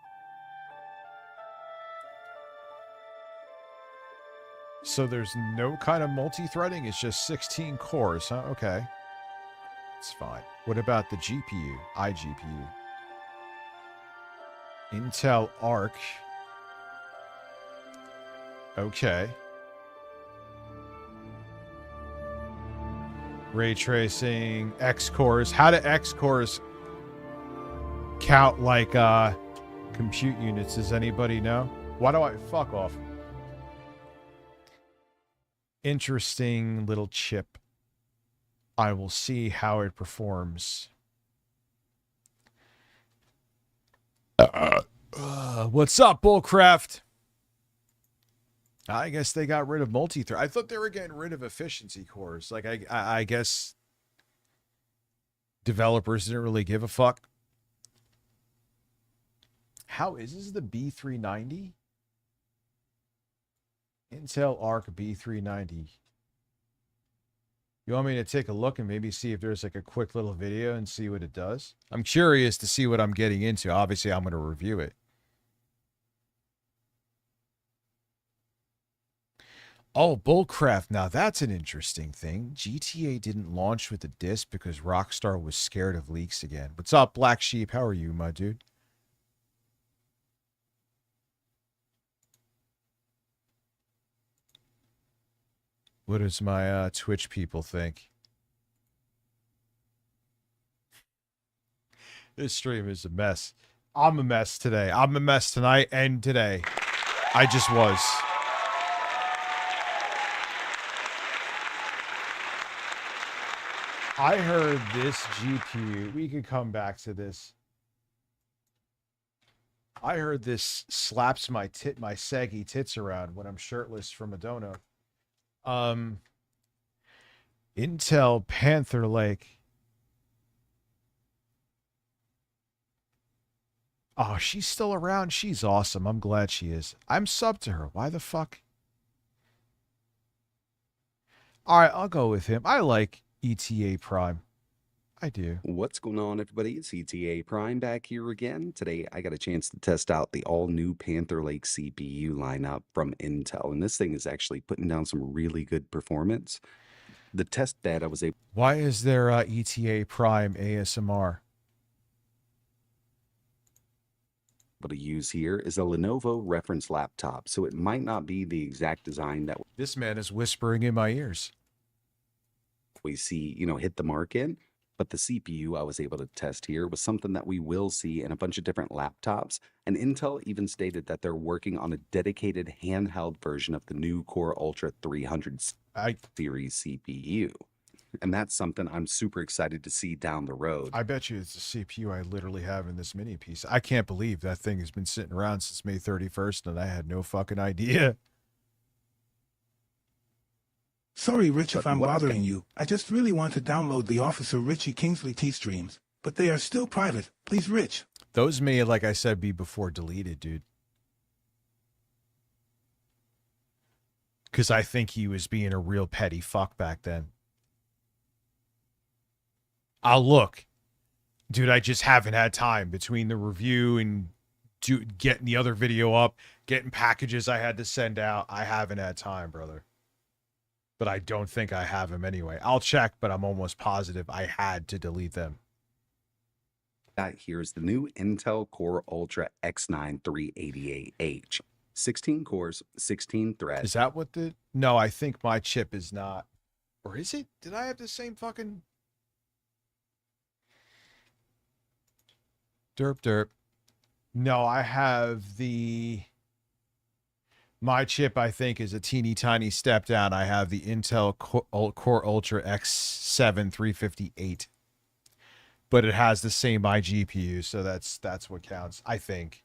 So there's no kind of multi-threading. It's just 16 cores, huh? Okay. It's fine. What about the GPU? iGPU. Intel Arc. Okay. Ray tracing, X cores. How do X cores count like compute units? Does anybody know? Why do I fuck off? Interesting little chip. I will see how it performs. What's up, Bullcraft? I guess they got rid of multi-thread. I thought they were getting rid of efficiency cores. Like, I guess developers didn't really give a fuck. How is this the B390? Intel Arc B390. You want me to take a look and maybe see if there's like a quick little video and see what it does? I'm curious to see what I'm getting into. Obviously, I'm going to review it. Oh, Bullcraft. Now that's an interesting thing. GTA didn't launch with the disc because Rockstar was scared of leaks again. What's up, Black Sheep? How are you, my dude? What does my Twitch people think? This stream is a mess. I'm a mess today. I'm a mess tonight and today. I just was. I heard this GPU. We could come back to this. I heard this slaps my saggy tits around when I'm shirtless from Madonna. Intel Panther Lake. Oh, she's still around. She's awesome. I'm glad she is. I'm sub to her. Why the fuck? All right, I'll go with him. I like ETA Prime. I do. What's going on, everybody? It's ETA Prime back here again. Today, I got a chance to test out the all-new Panther Lake CPU lineup from Intel, and this thing is actually putting down some really good performance. The test bed I was able... Why is there ETA Prime ASMR? to use here is a Lenovo reference laptop, so it might not be the exact design that this man is whispering in my ears. We see, hit the mark in. But the CPU I was able to test here was something that we will see in a bunch of different laptops. And Intel even stated that they're working on a dedicated handheld version of the new Core Ultra 300 series CPU. And that's something I'm super excited to see down the road. I bet you it's the CPU I literally have in this mini piece. I can't believe that thing has been sitting around since May 31st and I had no fucking idea. Sorry, Rich, if I'm bothering you. I just really want to download the Officer Richie Kingsley T-streams, but they are still private. Please, Rich. Those may, like I said, be before deleted, dude. Because I think he was being a real petty fuck back then. I'll look. Dude, I just haven't had time between the review and getting the other video up, getting packages I had to send out. I haven't had time, brother. But I don't think I have them anyway. I'll check, but I'm almost positive I had to delete them. Here's the new Intel Core Ultra X9 388H. 16 cores, 16 threads. Is that what the... No, I think my chip is not. Or is it? Did I have the same fucking... Derp. No, I have the... My chip, I think, is a teeny tiny step down. I have the Intel Core Ultra X7 358. But it has the same iGPU, so that's what counts, I think.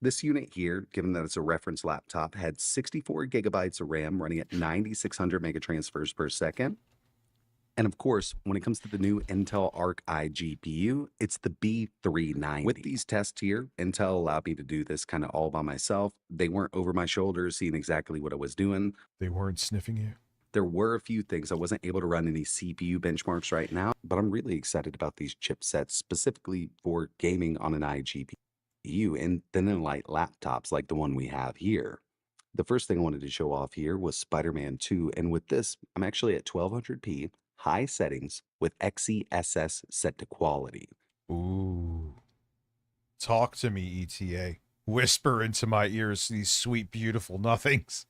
This unit here, given that it's a reference laptop, had 64 gigabytes of RAM running at 9,600 megatransfers per second. And of course, when it comes to the new Intel Arc iGPU, it's the B390. With these tests here, Intel allowed me to do this kind of all by myself. They weren't over my shoulder, seeing exactly what I was doing. They weren't sniffing you? There were a few things. I wasn't able to run any CPU benchmarks right now, but I'm really excited about these chipsets, specifically for gaming on an iGPU and thin and light laptops like the one we have here. The first thing I wanted to show off here was Spider-Man 2, and with this, I'm actually at 1200p. High settings with XeSS set to quality. Ooh. Talk to me, ETA. Whisper into my ears these sweet, beautiful nothings.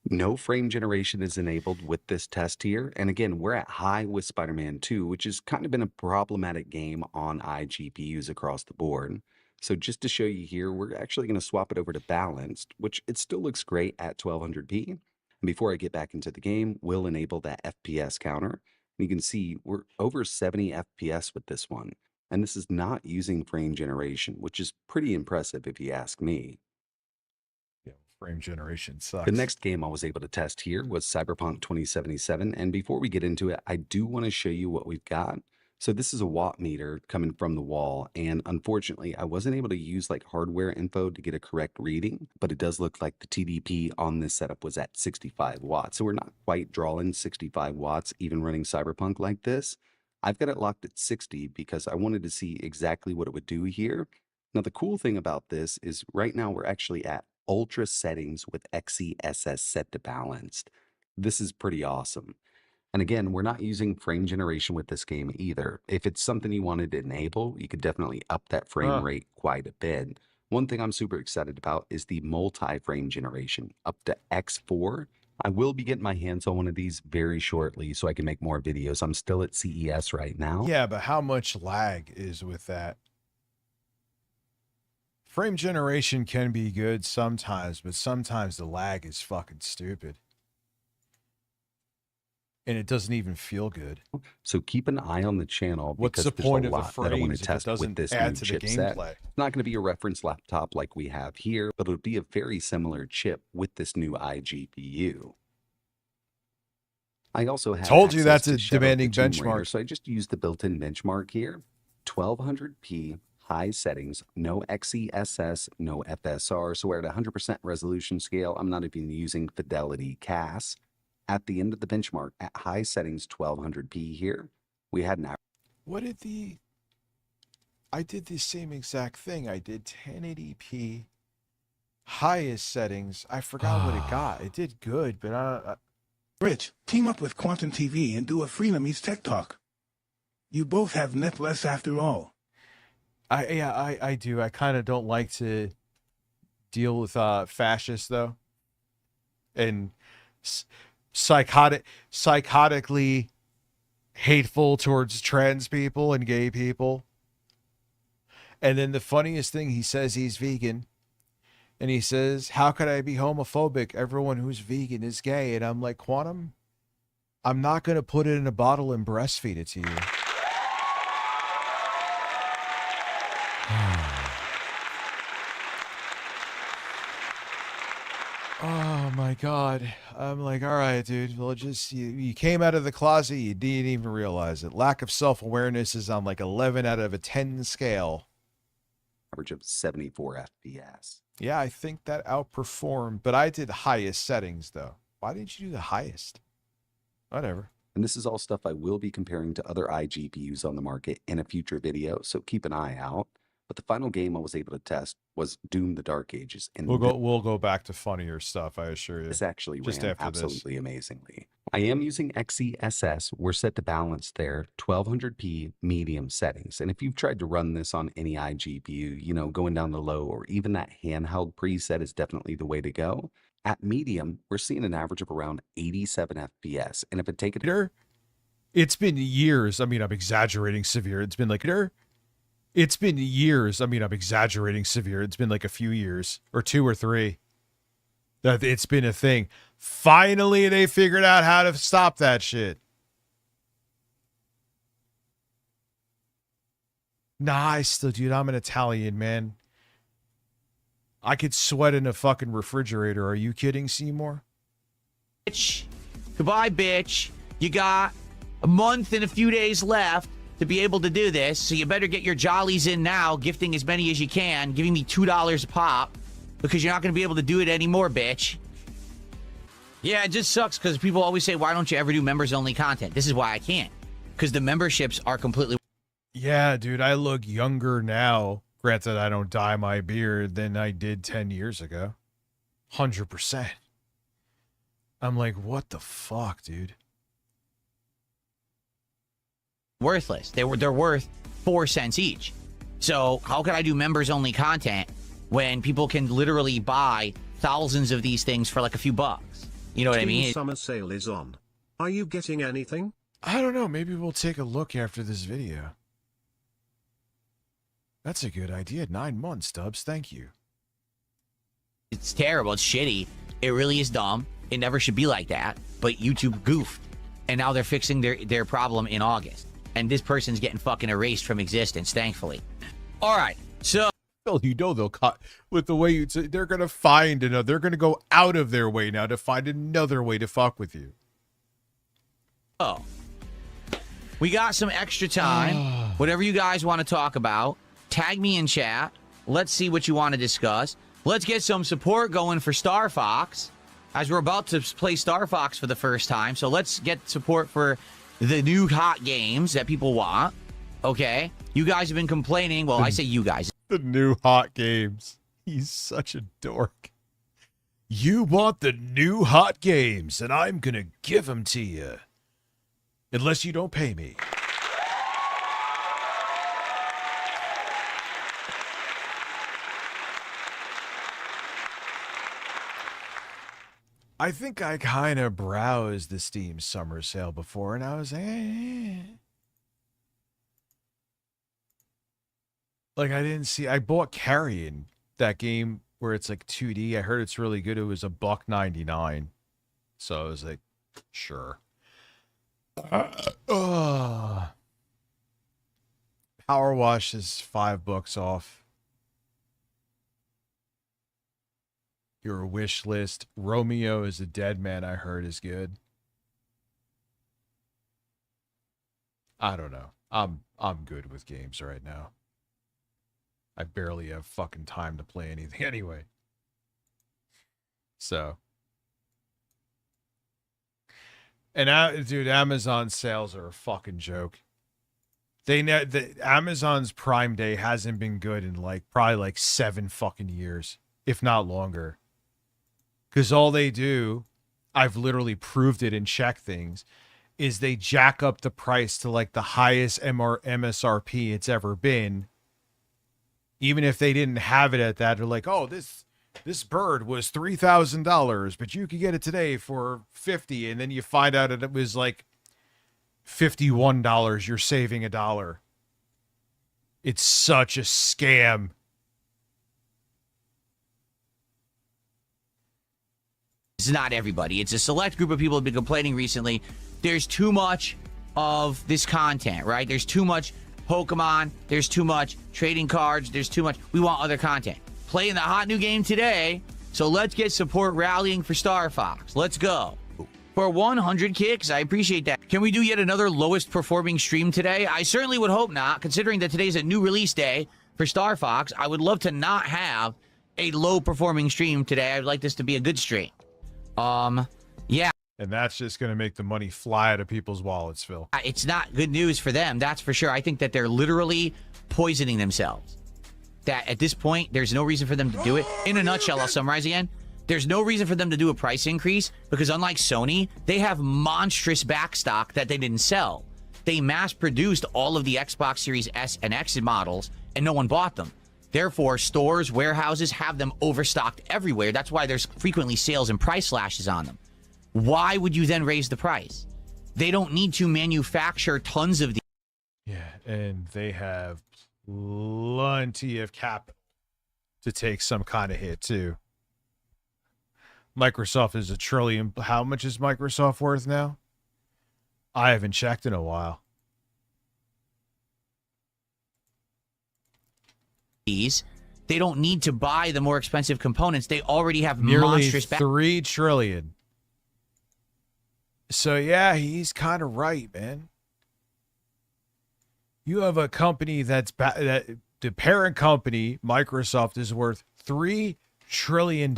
No frame generation is enabled with this test here. And again, we're at high with Spider-Man 2, which has kind of been a problematic game on iGPUs across the board. So just to show you here, we're actually going to swap it over to balanced, which it still looks great at 1200p. And before I get back into the game, we'll enable that FPS counter. You can see we're over 70 FPS with this one. And this is not using frame generation, which is pretty impressive if you ask me. Yeah, frame generation sucks. The next game I was able to test here was Cyberpunk 2077. And before we get into it, I do want to show you what we've got. So this is a watt meter coming from the wall, and unfortunately I wasn't able to use like hardware info to get a correct reading, but it does look like the TDP on this setup was at 65 watts. So we're not quite drawing 65 watts even running Cyberpunk like this. I've got it locked at 60 because I wanted to see exactly what it would do here. Now the cool thing about this is right now we're actually at ultra settings with XeSS set to balanced. This is pretty awesome. And again, we're not using frame generation with this game either. If it's something you wanted to enable, you could definitely up that frame rate quite a bit. One thing I'm super excited about is the multi-frame generation, up to X4. I will be getting my hands on one of these very shortly so I can make more videos. I'm still at CES right now. Yeah, but how much lag is with that? Frame generation can be good sometimes, but sometimes the lag is fucking stupid. And it doesn't even feel good. So keep an eye on the channel. What's the point of the frames if it doesn't add to the gameplay? It's not going to be a reference laptop like we have here, but it'll be a very similar chip with this new iGPU. I also have told you that's a demanding benchmark. So I just used the built-in benchmark here. 1200p, high settings, no XeSS, no FSR. So we're at 100% resolution scale. I'm not even using Fidelity CAS. At the end of the benchmark, at high settings 1200p here, We had an average. What did the... I did the same exact thing. I did 1080p highest settings. I forgot what it got. It did good, but Rich, team up with Quantum TV and do a Freedomies Tech Talk. You both have net less after all. I do. I kind of don't like to deal with fascists though, and psychotically hateful towards trans people and gay people. And then the funniest thing, he says he's vegan, and he says, "How could I be homophobic? Everyone who's vegan is gay." And I'm like, Quantum, I'm not gonna put it in a bottle and breastfeed it to you. Oh my God. I'm like, all right, dude. Well, just you came out of the closet, you didn't even realize it. Lack of self-awareness is on like 11 out of a 10 scale. Average of 74 FPS. Yeah, I think that outperformed, but I did highest settings though. Why didn't you do the highest? Whatever. And this is all stuff I will be comparing to other iGPUs on the market in a future video, so keep an eye out. But the final game I was able to test was Doom: The Dark Ages. And we'll go back to funnier stuff, I assure you. This actually just ran after absolutely amazingly. I am using XeSS. We're set to balance there, 1200p medium settings. And if you've tried to run this on any iGPU, you know, going down the low or even that handheld preset is definitely the way to go. At medium, we're seeing an average of around 87 FPS. And if it take it... It's been years. I mean, I'm exaggerating severe. It's been like... It's been years. I mean, I'm exaggerating severe. It's been like a few years or 2 or 3 that it's been a thing. Finally, they figured out how to stop that shit. Nah, dude, I'm an Italian, man. I could sweat in a fucking refrigerator. Are you kidding, Seymour? Bitch. Goodbye, bitch. You got a month and a few days left to be able to do this, so you better get your jollies in now, gifting as many as you can, giving me $2 a pop, because you're not going to be able to do it anymore, bitch. Yeah, it just sucks, because people always say, why don't you ever do members-only content? This is why I can't, because the memberships are completely... Yeah, dude, I look younger now. Granted, I don't dye my beard than I did 10 years ago. 100%. I'm like, what the fuck, dude? Worthless. They're worth 4 cents each. So how can I do members only content when people can literally buy thousands of these things for like a few bucks? You know what I mean? Summer sale is on. Are you getting anything? I don't know. Maybe we'll take a look after this video. That's a good idea. 9 months, Dubs. Thank you. It's terrible. It's shitty. It really is dumb. It never should be like that. But YouTube goofed. And now they're fixing their problem in August. And this person's getting fucking erased from existence, thankfully. All right, so... Well, you know they'll cut with the way you... They're going to find another... They're going to go out of their way now to find another way to fuck with you. Oh. We got some extra time. Whatever you guys want to talk about, tag me in chat. Let's see what you want to discuss. Let's get some support going for Star Fox, as we're about to play Star Fox for the first time. So let's get support for the new hot games that people want. Okay? You guys have been complaining. Well, I say you guys. The new hot games. He's such a dork. You want the new hot games, and I'm gonna give them to you. Unless you don't pay me. I think I kind of browsed the Steam summer sale before, and I was like, I didn't see... I bought Carrion, that game where it's like 2D. I heard it's really good. It was $1.99. So I was like, sure. Power Wash is $5 off. Your wish list. Romeo is a Dead Man, I heard is good. I don't know. I'm good with games right now. I barely have fucking time to play anything anyway. So. And dude, Amazon sales are a fucking joke. Amazon's Prime Day hasn't been good in probably 7 fucking years, if not longer. Because all they do, I've literally proved it and checked things, is they jack up the price to the highest MSRP it's ever been. Even if they didn't have it at that, they're like, oh, this bird was $3,000, but you could get it today for $50, and then you find out that it was $51. You're saving $1. It's such a scam. It's not everybody. It's a select group of people who've been complaining recently. There's too much of this content, right? There's too much Pokemon. There's too much trading cards. There's too much. We want other content. Playing the hot new game today. So let's get support rallying for Star Fox. Let's go. For 100 kicks, I appreciate that. Can we do yet another lowest performing stream today? I certainly would hope not, considering that today's a new release day for Star Fox. I would love to not have a low performing stream today. I'd like this to be a good stream. Yeah. And that's just going to make the money fly out of people's wallets, Phil. It's not good news for them, that's for sure. I think that they're literally poisoning themselves. That at this point, there's no reason for them to do it. In a nutshell, I'll summarize again. There's no reason for them to do a price increase because unlike Sony, they have monstrous backstock that they didn't sell. They mass-produced all of the Xbox Series S and X models, and no one bought them. Therefore, stores, warehouses have them overstocked everywhere. That's why there's frequently sales and price slashes on them. Why would you then raise the price? They don't need to manufacture tons of these. Yeah, and they have plenty of capital to take some kind of hit, too. Microsoft is $1 trillion. How much is Microsoft worth now? I haven't checked in a while. They don't need to buy the more expensive components. They already have Nearly monstrous $3 trillion. So yeah, he's kind of right, man. You have a company that the parent company, Microsoft, is worth $3 trillion.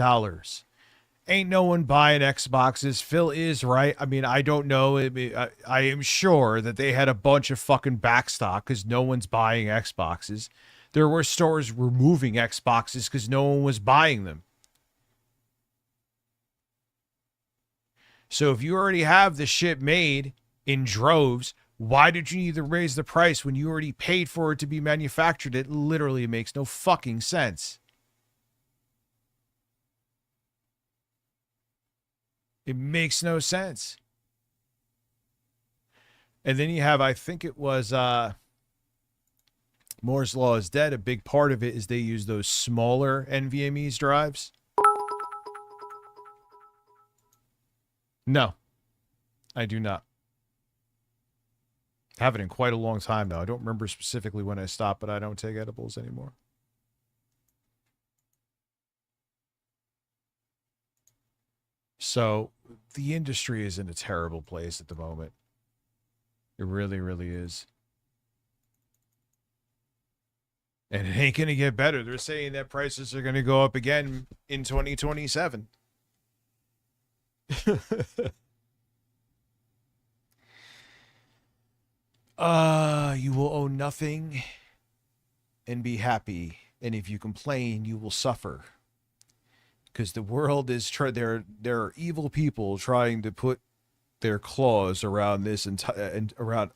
Ain't no one buying Xboxes. Phil is right. I mean, I don't know. I am sure that they had a bunch of fucking backstock because no one's buying Xboxes. There were stores removing Xboxes because no one was buying them. So if you already have the shit made in droves, why did you need to raise the price when you already paid for it to be manufactured? It literally makes no fucking sense. It makes no sense. And then you have, I think it was Moore's Law is Dead. A big part of it is they use those smaller NVMe drives. No, I do not. Haven't in quite a long time now. I don't remember specifically when I stopped, but I don't take edibles anymore. So the industry is in a terrible place at the moment. It really, really is. And it ain't going to get better. They're saying that prices are going to go up again in 2027. You will own nothing and be happy. And if you complain, you will suffer. Because the world is there are evil people trying to put their claws around this and around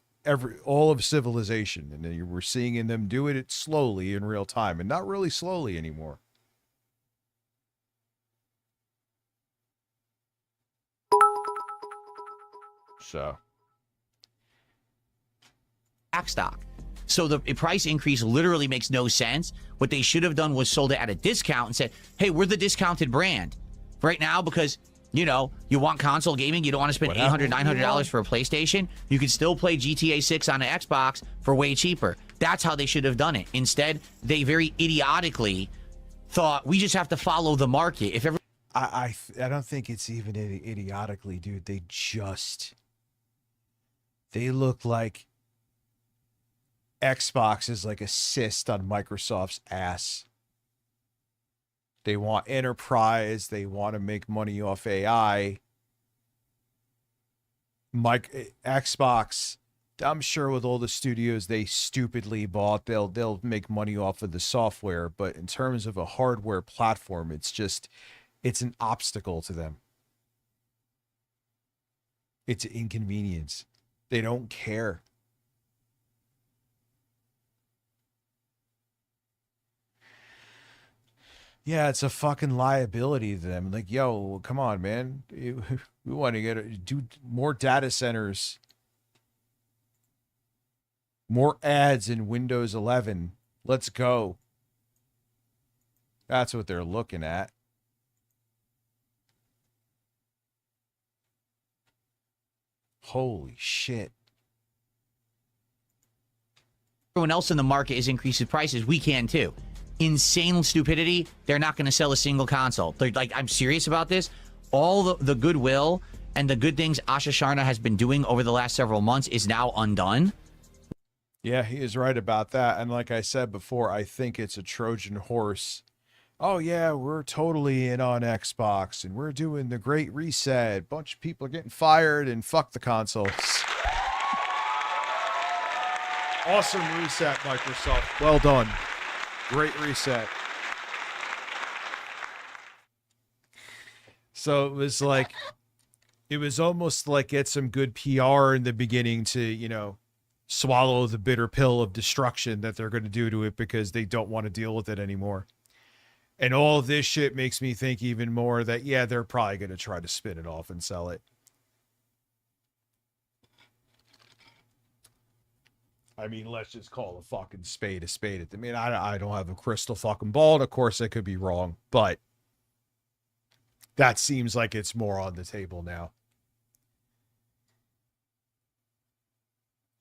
all of civilization, and then we're seeing them doing it slowly in real time, and not really slowly anymore. So, backstock. So the price increase literally makes no sense. What they should have done was sold it at a discount and said, hey, we're the discounted brand right now because, you know, you want console gaming. You don't want to spend $800, $900 for a PlayStation. You can still play GTA 6 on an Xbox for way cheaper. That's how they should have done it. Instead, they very idiotically thought we just have to follow the market. If every I don't think it's even idiotically, dude. They look like Xbox is like a cyst on Microsoft's ass. They want enterprise. They want to make money off AI. Xbox I'm sure with all the studios they stupidly bought, they'll make money off of the software, but in terms of a hardware platform, it's an obstacle to them. It's an inconvenience. They don't care. Yeah, it's a fucking liability to them. Like, yo, come on, man. We want to do more data centers, more ads in Windows 11. Let's go. That's what they're looking at. Holy shit. Everyone else in the market is increasing prices. We can too. Insane stupidity. They're not going to sell a single console. They're like, I'm serious about this. All the goodwill and the good things Asha Sharna has been doing over the last several months is now undone. Yeah, he is right about that. And like I said before, I think it's a Trojan horse. Oh, yeah, we're totally in on Xbox, and we're doing the great reset. Bunch of people are getting fired, and fuck the consoles. Awesome reset, Microsoft. Well done. Great reset. So it was like, it was almost like get some good PR in the beginning to, you know, swallow the bitter pill of destruction that they're going to do to it because they don't want to deal with it anymore. And all of this shit makes me think even more that, yeah, they're probably going to try to spin it off and sell it. I mean, let's just call a fucking spade a spade. I mean, I don't have a crystal fucking ball, and of course I could be wrong, but that seems like it's more on the table now.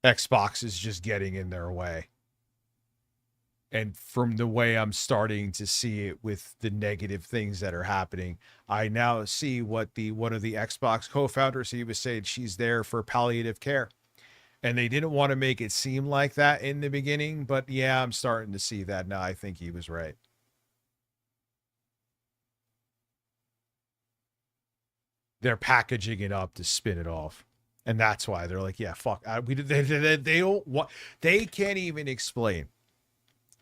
Xbox is just getting in their way. And from the way I'm starting to see it with the negative things that are happening, I now see what one of the Xbox co-founders, he was saying she's there for palliative care. And they didn't want to make it seem like that in the beginning, but yeah, I'm starting to see that now. I think he was right. They're packaging it up to spin it off. And that's why they're like, yeah, fuck. They don't want, they can't even explain.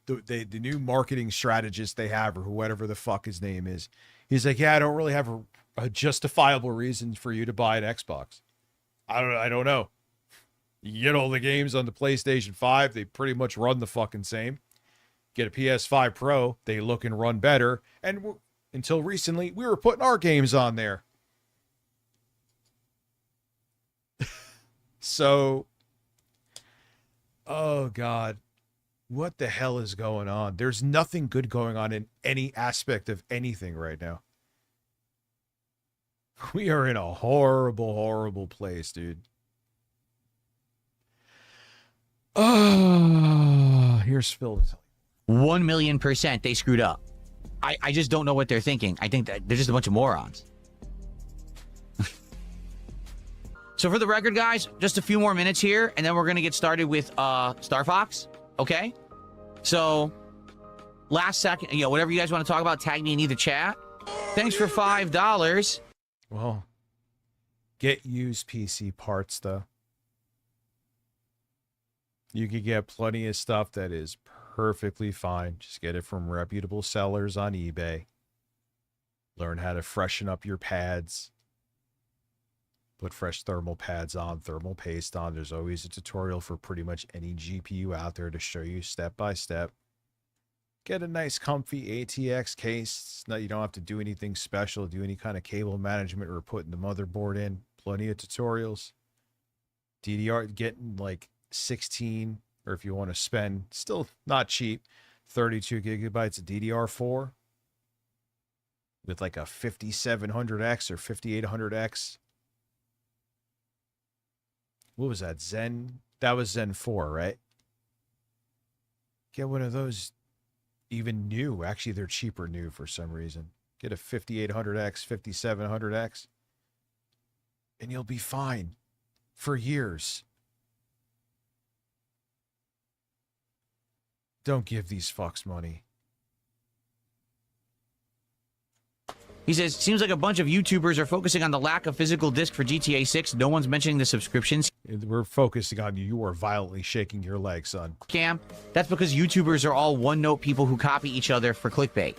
The new marketing strategist they have, or whatever the fuck his name is, he's like, yeah, I don't really have a justifiable reason for you to buy an Xbox. I don't know. You get all the games on the PlayStation 5, they pretty much run the fucking same. Get a PS5 Pro, they look and run better. And until recently, we were putting our games on there. So, oh God. What the hell is going on? There's nothing good going on in any aspect of anything right now. We are in a horrible, horrible place, dude. Oh, here's Phil. 1,000,000% they screwed up. I just don't know what they're thinking. I think that they're just a bunch of morons. So for the record, guys, just a few more minutes here, and then we're going to get started with Star Fox. Okay, so last second, you know, whatever you guys want to talk about, tag me in either chat. Thanks for $5. Well, get used PC parts though. You could get plenty of stuff that is perfectly fine. Just get it from reputable sellers on eBay. Learn how to freshen up your pads. Put fresh thermal pads on, thermal paste on. There's always a tutorial for pretty much any GPU out there to show you step by step. Get a nice comfy ATX case. You don't have to do anything special, do any kind of cable management or putting the motherboard in. Plenty of tutorials. DDR, getting like 16, or if you want to spend, still not cheap, 32 gigabytes of DDR4 with like a 5700X or 5800X. What was that? Zen? That was Zen 4, right? Get one of those even new. Actually, they're cheaper new for some reason. Get a 5800X, 5700X, and you'll be fine for years. Don't give these fucks money. He says, seems like a bunch of YouTubers are focusing on the lack of physical disc for GTA 6. No one's mentioning the subscriptions. We're focusing on you. You are violently shaking your leg, son. Scam. That's because YouTubers are all one-note people who copy each other for clickbait.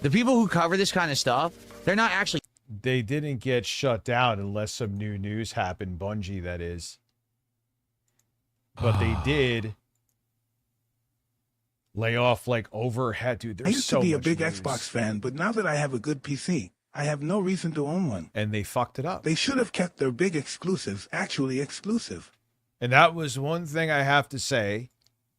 The people who cover this kind of stuff, they're not actually... They didn't get shut down unless some new news happened. Bungie, that is. But they did lay off like overhead, dude. I There's used so to be a much big news. Xbox fan, but now that I have a good PC, I have no reason to own one. And they fucked it up. They should have kept their big exclusives actually exclusive. And that was one thing I have to say.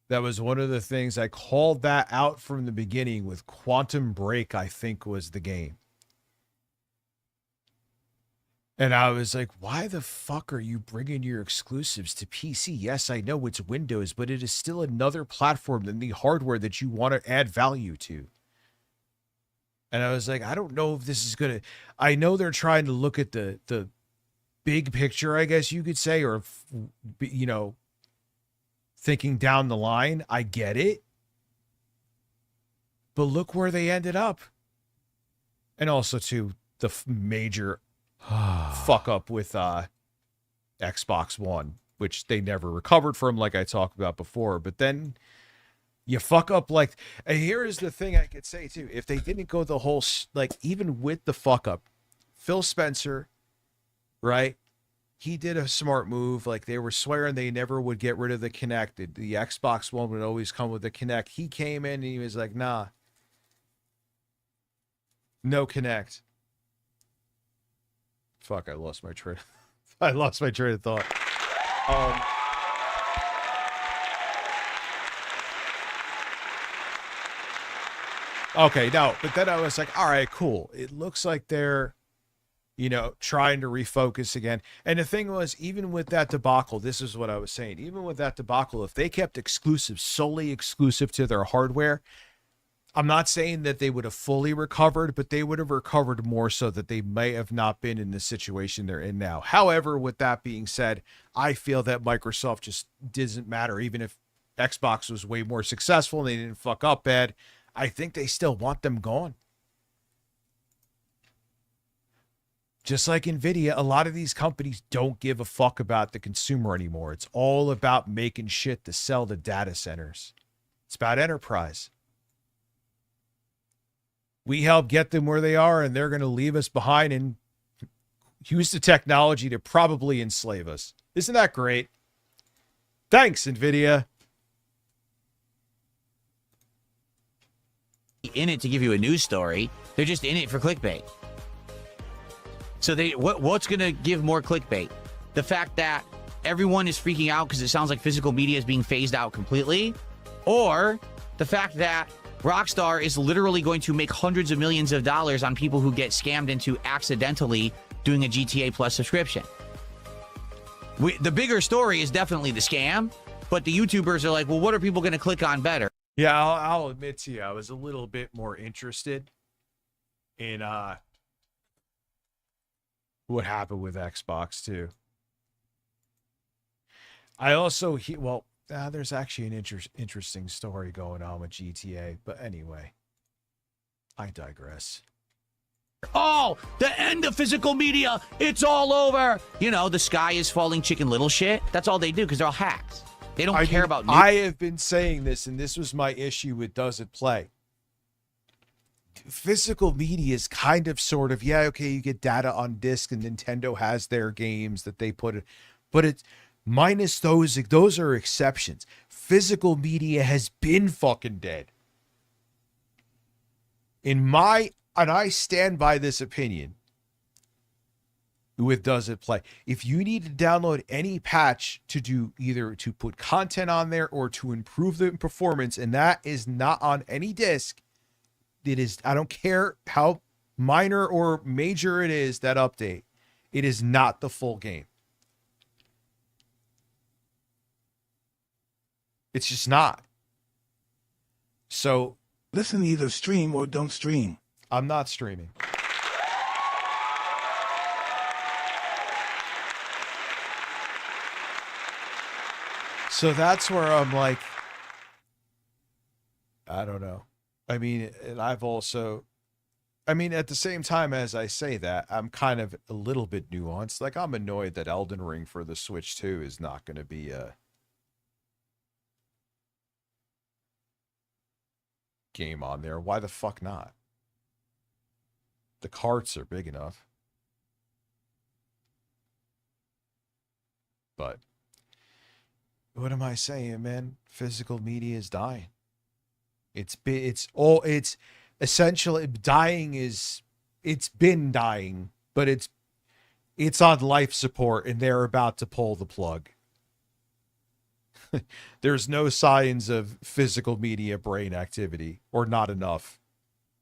That was one of the things I called that out from the beginning with Quantum Break, I think was the game. And I was like, why the fuck are you bringing your exclusives to PC? Yes, I know it's Windows, but it is still another platform than the hardware that you want to add value to. And I was like, I don't know if this is going to... I know they're trying to look at the big picture, I guess you could say, or, you know, thinking down the line. I get it. But look where they ended up. And also, too, the major... fuck up with Xbox One, which they never recovered from, like I talked about before. But then you fuck up like, and here is the thing I could say too: if they didn't go the whole like, even with the fuck up, Phil Spencer, right? He did a smart move. Like, they were swearing they never would get rid of the Kinect. The Xbox One would always come with the Kinect. He came in and he was like, nah, no Kinect. Fuck, I lost my train. I lost my train of thought. Okay, no, but then I was like, all right, cool. It looks like they're, you know, trying to refocus again. And the thing was, even with that debacle, this is what I was saying. Even with that debacle, if they kept exclusive, solely exclusive to their hardware, I'm not saying that they would have fully recovered, but they would have recovered more so that they may have not been in the situation they're in now. However, with that being said, I feel that Microsoft just doesn't matter. Even if Xbox was way more successful and they didn't fuck up bad, I think they still want them gone. Just like Nvidia, a lot of these companies don't give a fuck about the consumer anymore. It's all about making shit to sell the data centers. It's about enterprise. We help get them where they are, and they're going to leave us behind and use the technology to probably enslave us. Isn't that great? Thanks, NVIDIA. In it to give you a news story. They're just in it for clickbait. So what's going to give more clickbait? The fact that everyone is freaking out because it sounds like physical media is being phased out completely? Or the fact that Rockstar is literally going to make hundreds of millions of dollars on people who get scammed into accidentally doing a GTA Plus subscription? The bigger story is definitely the scam, but the YouTubers are like, well, what are people going to click on better? Yeah, I'll admit to you, I was a little bit more interested in what happened with Xbox too. I also there's actually an interesting story going on with GTA, but anyway, I digress. Oh, the end of physical media. It's all over. You know, the sky is falling Chicken Little shit. That's all they do because they're all hacks. They don't care about news. I have been saying this, and this was my issue with Does It Play. Physical media is kind of sort of, yeah, okay, you get data on disc, and Nintendo has their games that they put it, but it's minus those are exceptions. Physical media has been fucking dead. And I stand by this opinion with Does It Play. If you need to download any patch to do either to put content on there or to improve the performance, and that is not on any disc, it is, I don't care how minor or major it is, that update, it is not the full game. It's just not. So listen, either stream or don't stream. I'm not streaming. So that's where I'm like, I don't know. I mean, and I've also, I mean, at the same time as I say that, I'm kind of a little bit nuanced. Like, I'm annoyed that Elden Ring for the Switch 2 is not going to be a game on there. Why the fuck not? The carts are big enough. But what am I saying, man? Physical media is dying. It's essentially dying is, it's been dying, but it's on life support and they're about to pull the plug. There's no signs of physical media brain activity, or not enough.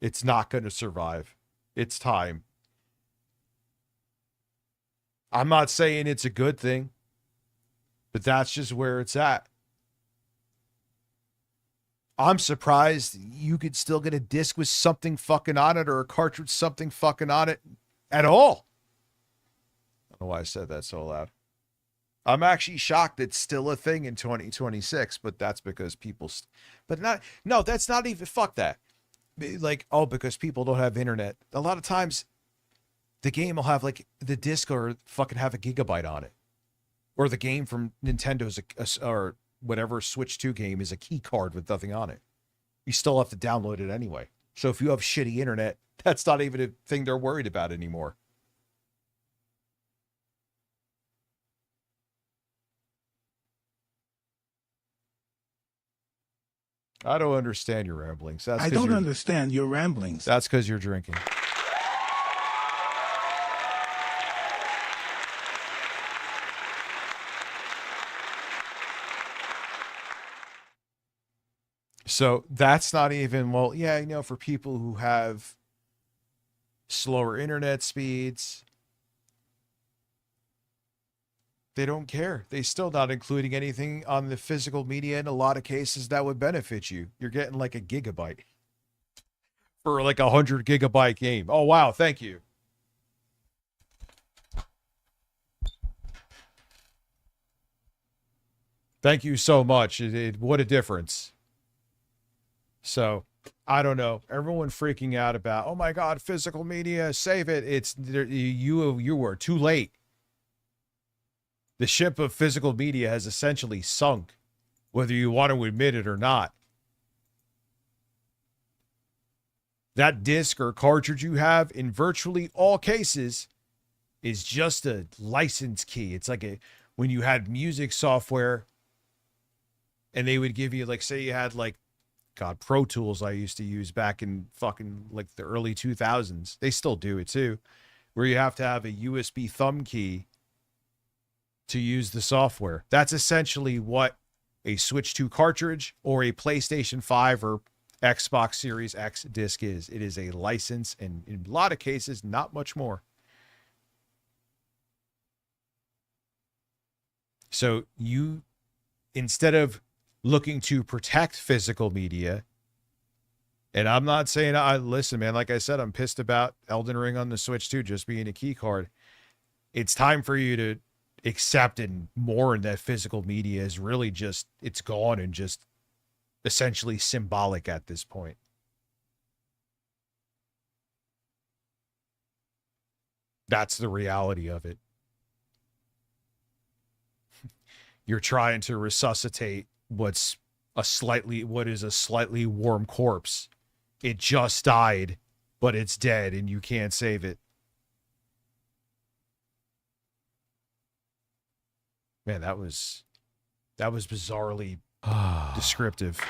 It's not going to survive. It's time. I'm not saying it's a good thing, but that's just where it's at. I'm surprised you could still get a disc with something fucking on it, or a cartridge something fucking on it at all. I don't know why I said that so loud. I'm actually shocked it's still a thing in 2026, but that's because people, no, that's not even, fuck that. Like, oh, because people don't have internet. A lot of times the game will have like the disc or fucking have a gigabyte on it. Or the game from Nintendo's or whatever Switch 2 game is a key card with nothing on it. You still have to download it anyway. So if you have shitty internet, that's not even a thing they're worried about anymore. I don't understand your ramblings. I don't understand your ramblings. That's because you're drinking. So that's not even, well, yeah, you know, for people who have slower internet speeds, they don't care. They still not including anything on the physical media in a lot of cases that would benefit you. You're getting like a gigabyte for like 100 gigabyte game. Oh, wow. Thank you. Thank you so much. What a difference. So I don't know. Everyone freaking out about, oh my God, physical media, save it. It's you were too late. The ship of physical media has essentially sunk, whether you want to admit it or not. That disc or cartridge you have, in virtually all cases, is just a license key. It's like when you had music software and they would give you, like, say you had like, God, Pro Tools I used to use back in fucking like the early 2000s. They still do it too, where you have to have a USB thumb key to use the software. That's essentially what a Switch 2 cartridge or a PlayStation 5 or Xbox Series X disc is. It is a license, and in a lot of cases, not much more. So you, instead of looking to protect physical media, and I'm not saying, listen, man, like I said, I'm pissed about Elden Ring on the Switch 2 just being a key card. It's time for you to accept and mourn that physical media is really just, it's gone and just essentially symbolic at this point. That's the reality of it. You're trying to resuscitate what is a slightly warm corpse. It just died, but it's dead and you can't save it. Man, that was bizarrely descriptive.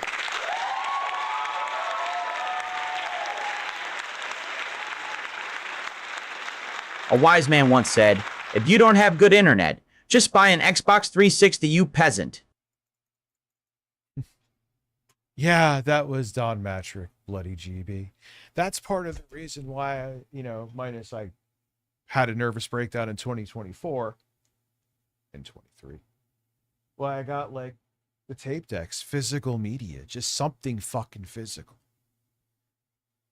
A wise man once said, if you don't have good internet, just buy an Xbox 360, you peasant. Yeah, that was Don Matrick, bloody GB. That's part of the reason why, minus I had a nervous breakdown in 2024 and 23. Well, I got like the tape decks, physical media, just something fucking physical.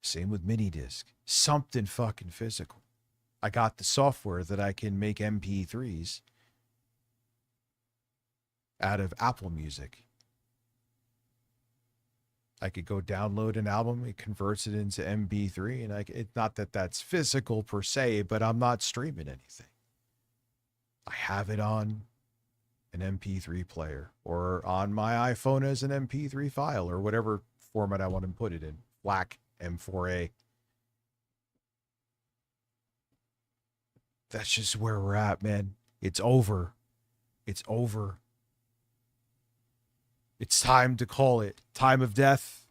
Same with mini disc, something fucking physical. I got the software that I can make MP3s out of Apple Music. I could go download an album, it converts it into MP3, and it's not that that's physical per se, but I'm not streaming anything. I have it on an MP3 player or on my iPhone as an MP3 file or whatever format I want to put it in. FLAC, M4A. That's just where we're at, man. It's over. It's over. It's time to call it. Time of death.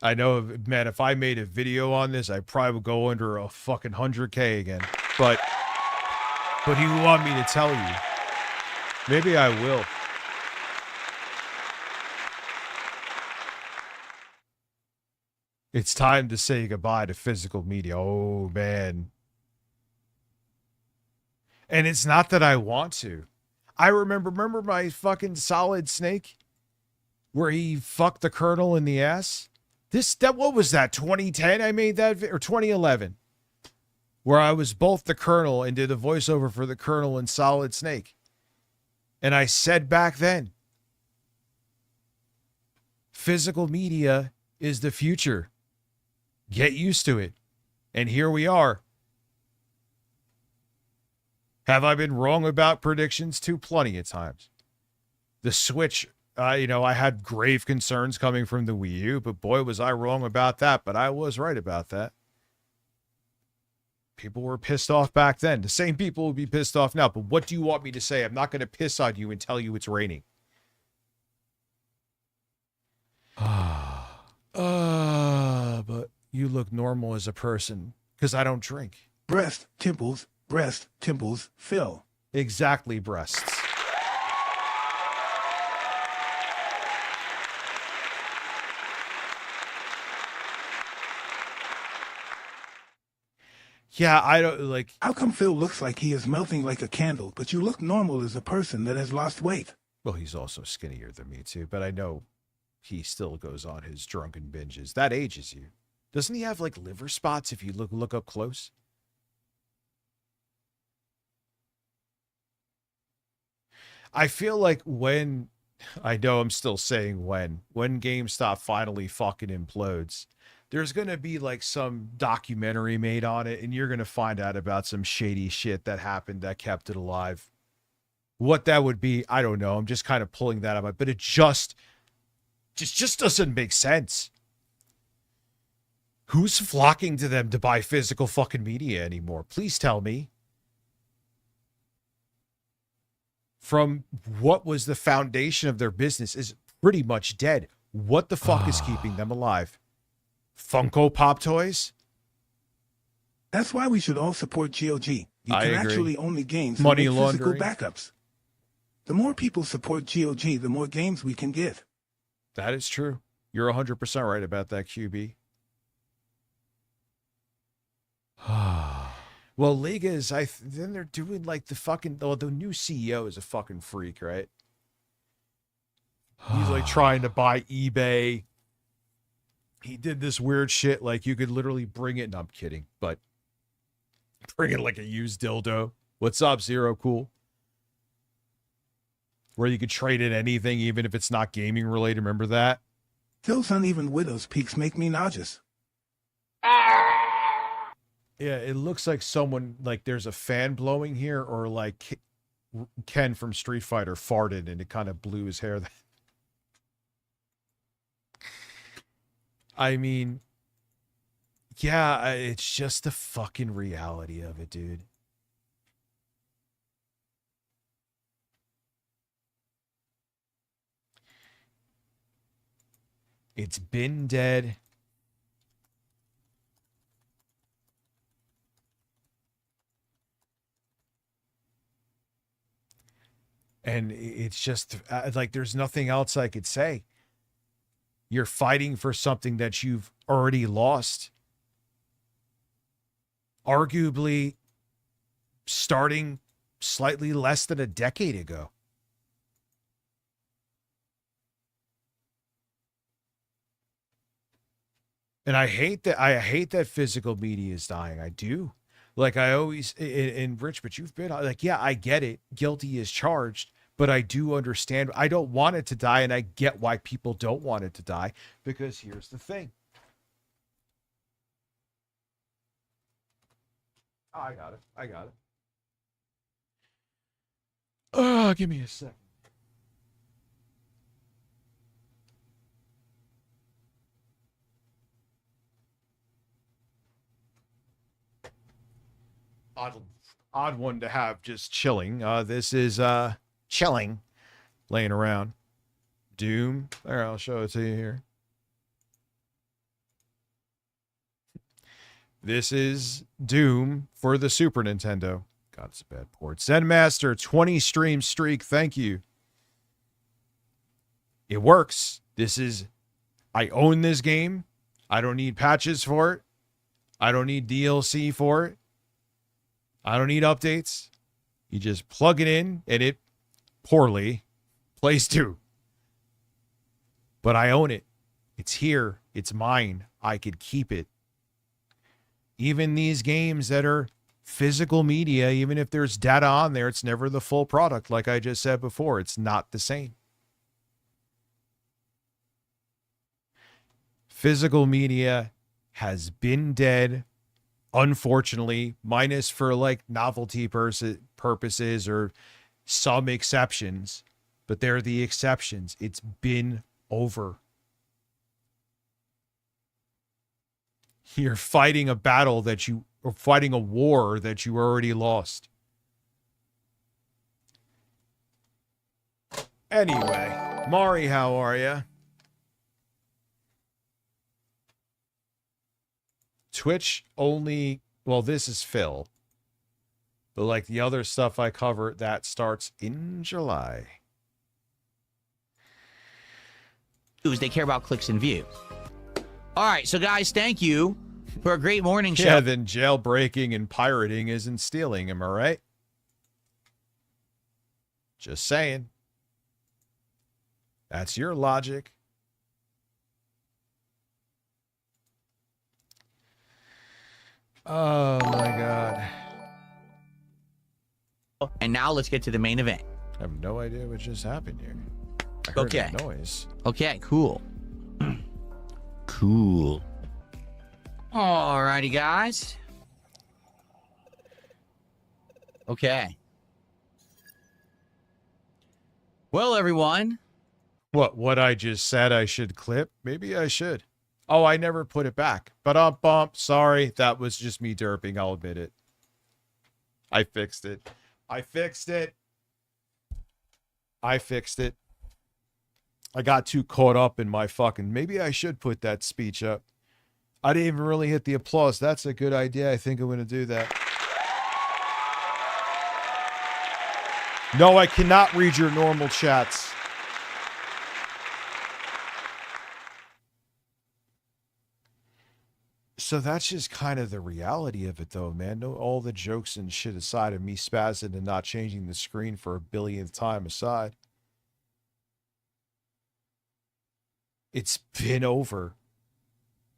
I know, man, if I made a video on this, I probably would go under a fucking 100K again. But you want me to tell you? Maybe I will. It's time to say goodbye to physical media. Oh, man. And it's not that I want to. I remember my fucking Solid Snake where he fucked the Colonel in the ass? What was that, 2010 I made that, or 2011? Where I was both the Colonel and did a voiceover for the Colonel in Solid Snake. And I said back then, physical media is the future. Get used to it. And here we are. Have I been wrong about predictions too? Plenty of times. The Switch, I had grave concerns coming from the Wii U, but boy, was I wrong about that. But I was right about that. People were pissed off back then. The same people will be pissed off now. But what do you want me to say? I'm not going to piss on you and tell you it's raining. But you look normal as a person because I don't drink. Breast, temples, fill. Exactly, breasts. Yeah, I don't like. How come Phil looks like he is melting like a candle, but you look normal as a person that has lost weight? Well, he's also skinnier than me too, but I know he still goes on his drunken binges. That ages you. Doesn't he have like liver spots if you look up close? I feel like I know I'm still saying when GameStop finally fucking implodes, there's going to be like some documentary made on it and you're going to find out about some shady shit that happened that kept it alive. What that would be, I don't know. I'm just kind of pulling that out, but it just doesn't make sense. Who's flocking to them to buy physical fucking media anymore? Please tell me. From what was the foundation of their business is pretty much dead. What the fuck is keeping them alive? Funko Pop toys? That's why we should all support GOG. You I can agree. actually only games Money with physical laundering. backups. The more people support GOG, the more games we can get. That is true. You're 100% right about that, QB. Well, Liga is, then they're doing like the new CEO is a fucking freak, right? He's like trying to buy eBay. He did this weird shit, like you could literally bring it, no, I'm kidding, but bring it like a used dildo. What's up, Zero Cool? Where you could trade in anything, even if it's not gaming related. Remember that? Those uneven widow's peaks make me nauseous. Yeah, it looks like someone, like there's a fan blowing here, or like Ken from Street Fighter farted and it kind of blew his hair. I mean, yeah, it's just the fucking reality of it, dude. It's been dead. And it's just like there's nothing else I could say. You're fighting for something that you've already lost. Arguably starting slightly less than a decade ago. And I hate that physical media is dying. I do. Like I always, in Rich, but you've been like, yeah, I get it. Guilty is charged, But I do understand. I don't want it to die, and I get why people don't want it to die, because here's the thing. Oh, I got it. I got it. Oh, give me a second. Odd one to have just chilling. This is chilling, laying around. Doom. There, I'll show it to you here. This is Doom for the Super Nintendo. God, it's a bad port. Zenmaster, 20 stream streak. Thank you. It works. I own this game. I don't need patches for it. I don't need DLC for it. I don't need updates. You just plug it in and it poorly plays too. But I own it. It's here. It's mine. I could keep it. Even these games that are physical media, even if there's data on there, it's never the full product. Like I just said before, it's not the same. Physical media has been dead, unfortunately, minus for like novelty purposes or some exceptions, but they're the exceptions. It's been over. You're fighting a battle or fighting a war that you already lost. Anyway, Mari, how are ya? Twitch only, well, this is Phil. But like the other stuff I cover, that starts in July. They care about clicks and views. All right, so guys, thank you for a great morning show. Yeah, then jailbreaking and pirating isn't stealing, am I right? Just saying. That's your logic. Oh my God. And now let's get to the main event. I have no idea what just happened here. I heard Okay. a noise. Okay, cool. Cool. Alrighty, guys. Okay. Well, everyone. What I just said I should clip? Maybe I should. Oh, I never put it back. But bump. Sorry, that was just me derping. I'll admit it. I fixed it. I fixed it. I fixed it. I got too caught up in my fucking... Maybe I should put that speech up. I didn't even really hit the applause. That's a good idea. I think I'm going to do that. No, I cannot read your normal chats. So that's just kind of the reality of it, though, man. No, all the jokes and shit aside, and me spazzing and not changing the screen for a billionth time aside. It's been over.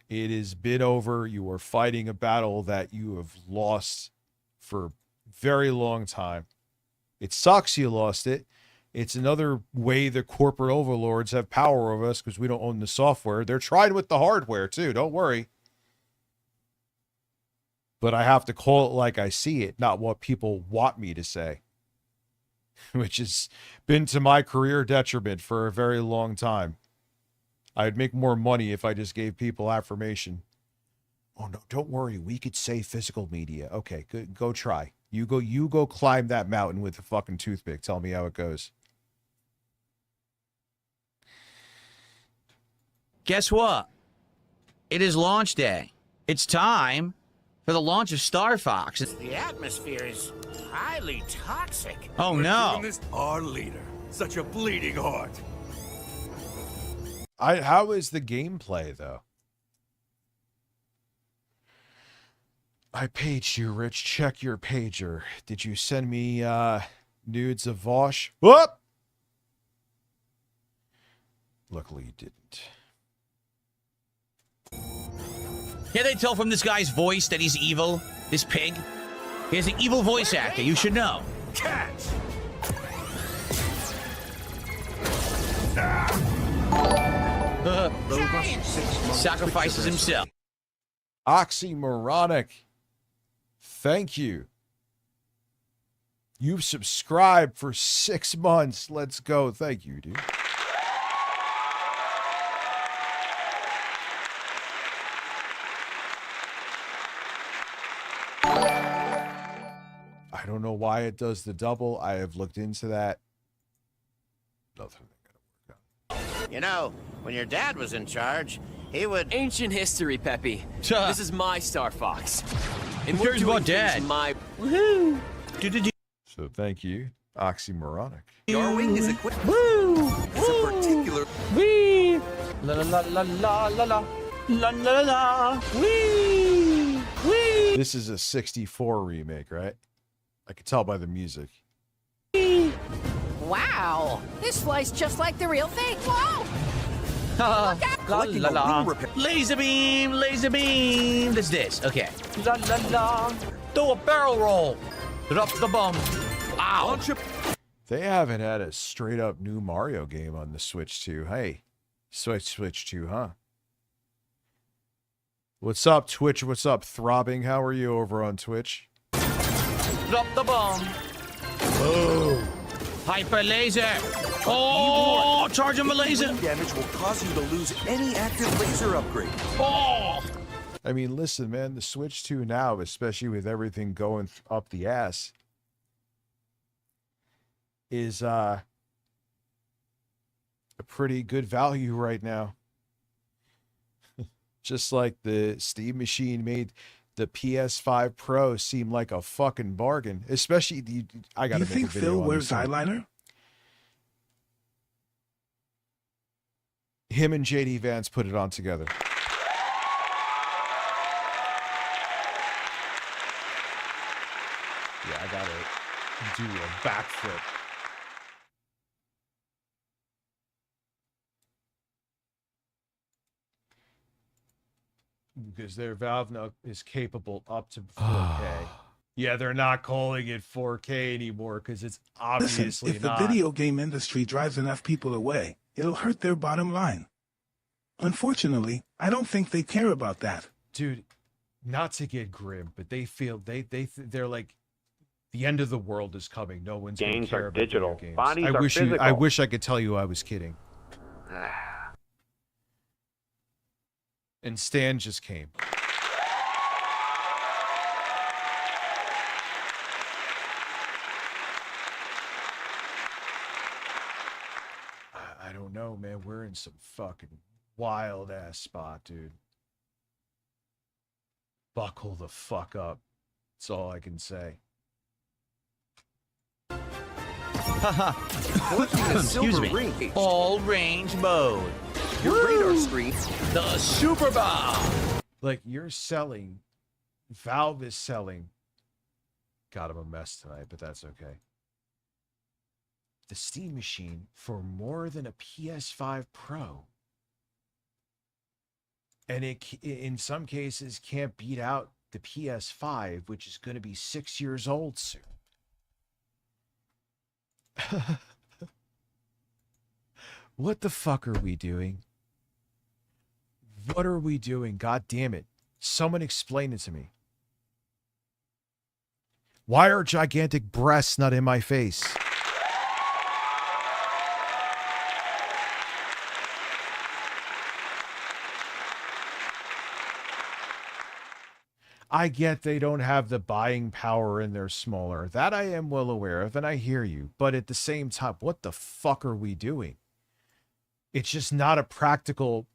It has been over. You are fighting a battle that you have lost for a very long time. It sucks you lost it. It's another way the corporate overlords have power over us because we don't own the software. They're trying with the hardware, too. Don't worry. But I have to call it like I see it, not what people want me to say, which has been to my career detriment for a very long time. I'd make more money if I just gave people affirmation. Oh, no, don't worry. We could say physical media. Okay, good. Go try. You go climb that mountain with a fucking toothpick. Tell me how it goes. Guess what? It is launch day. It's time for the launch of Star Fox. The atmosphere is highly toxic. Oh, no. Our leader, such a bleeding heart. How is the gameplay, though? I paged you, Rich. Check your pager. Did you send me nudes of Vosh? Whoop! Luckily you didn't. Can't they tell from this guy's voice that he's evil? This pig? He has an evil voice actor. You should know. Catch! Sacrifices himself. Oxymoronic. Thank you. You've subscribed for 6 months. Let's go. Thank you, dude. I don't know why it does the double. I have looked into that. Nothing. You know, when your dad was in charge, he would... Ancient history, Peppy. This is my Star Fox. And Who cares about Dad? My... Woohoo! So thank you, Oxymoronic. Your wing is equipped. Woo! It's a particular... Wee! La la la la la la la. La la la. Wee! Wee! This is a 64 remake, right? I can tell by the music. Wow, this flies just like the real thing. Whoa! La Collecting la a la. wing repair. Laser beam, laser beam. That's this. Okay. La la la. Do a barrel roll. Drop the bomb. Ow. They haven't had a straight up new Mario game on the Switch 2. Hey, Switch 2, huh? What's up, Twitch? What's up, Throbbing? How are you over on Twitch? Drop the bomb. Boom. Hyper laser. Oh, charge him a laser. Damage will cause you to lose any active laser upgrade. Oh. I mean, listen, man, the Switch 2 now, especially with everything going up the ass, is a pretty good value right now. Just like the Steam machine made the PS5 Pro seem like a fucking bargain. Especially, I gotta Do make you think a video Phil on wears this one. eyeliner? Him and JD Vance put it on together. Yeah, I gotta do a backflip. Because their Valve now is capable up to 4K. Yeah, they're not calling it 4K anymore because it's obviously Listen, if not. the video game industry drives enough people away, it'll hurt their bottom line. Unfortunately, I don't think they care about that. Dude, not to get grim, but they feel they're like the end of the world is coming. No one's going to Games care are about video digital. games. Bodies I are wish physical. I wish I could tell you I was kidding. And Stan just came. I don't know, man. We're in some fucking wild ass spot, dude. Buckle the fuck up. That's all I can say. Excuse me. All range mode. Your radar screen. The Super Bomb. Like, you're selling, Valve is selling. God, I'm a mess tonight, but that's okay. The Steam machine for more than a PS5 Pro. And it, in some cases, can't beat out the PS5, which is going to be 6 years old soon. What the fuck are we doing? What are we doing? God damn it. Someone explain it to me. Why are gigantic breasts not in my face? I get they don't have the buying power and they're smaller. That I am well aware of, and I hear you. But at the same time, what the fuck are we doing? It's just not a practical...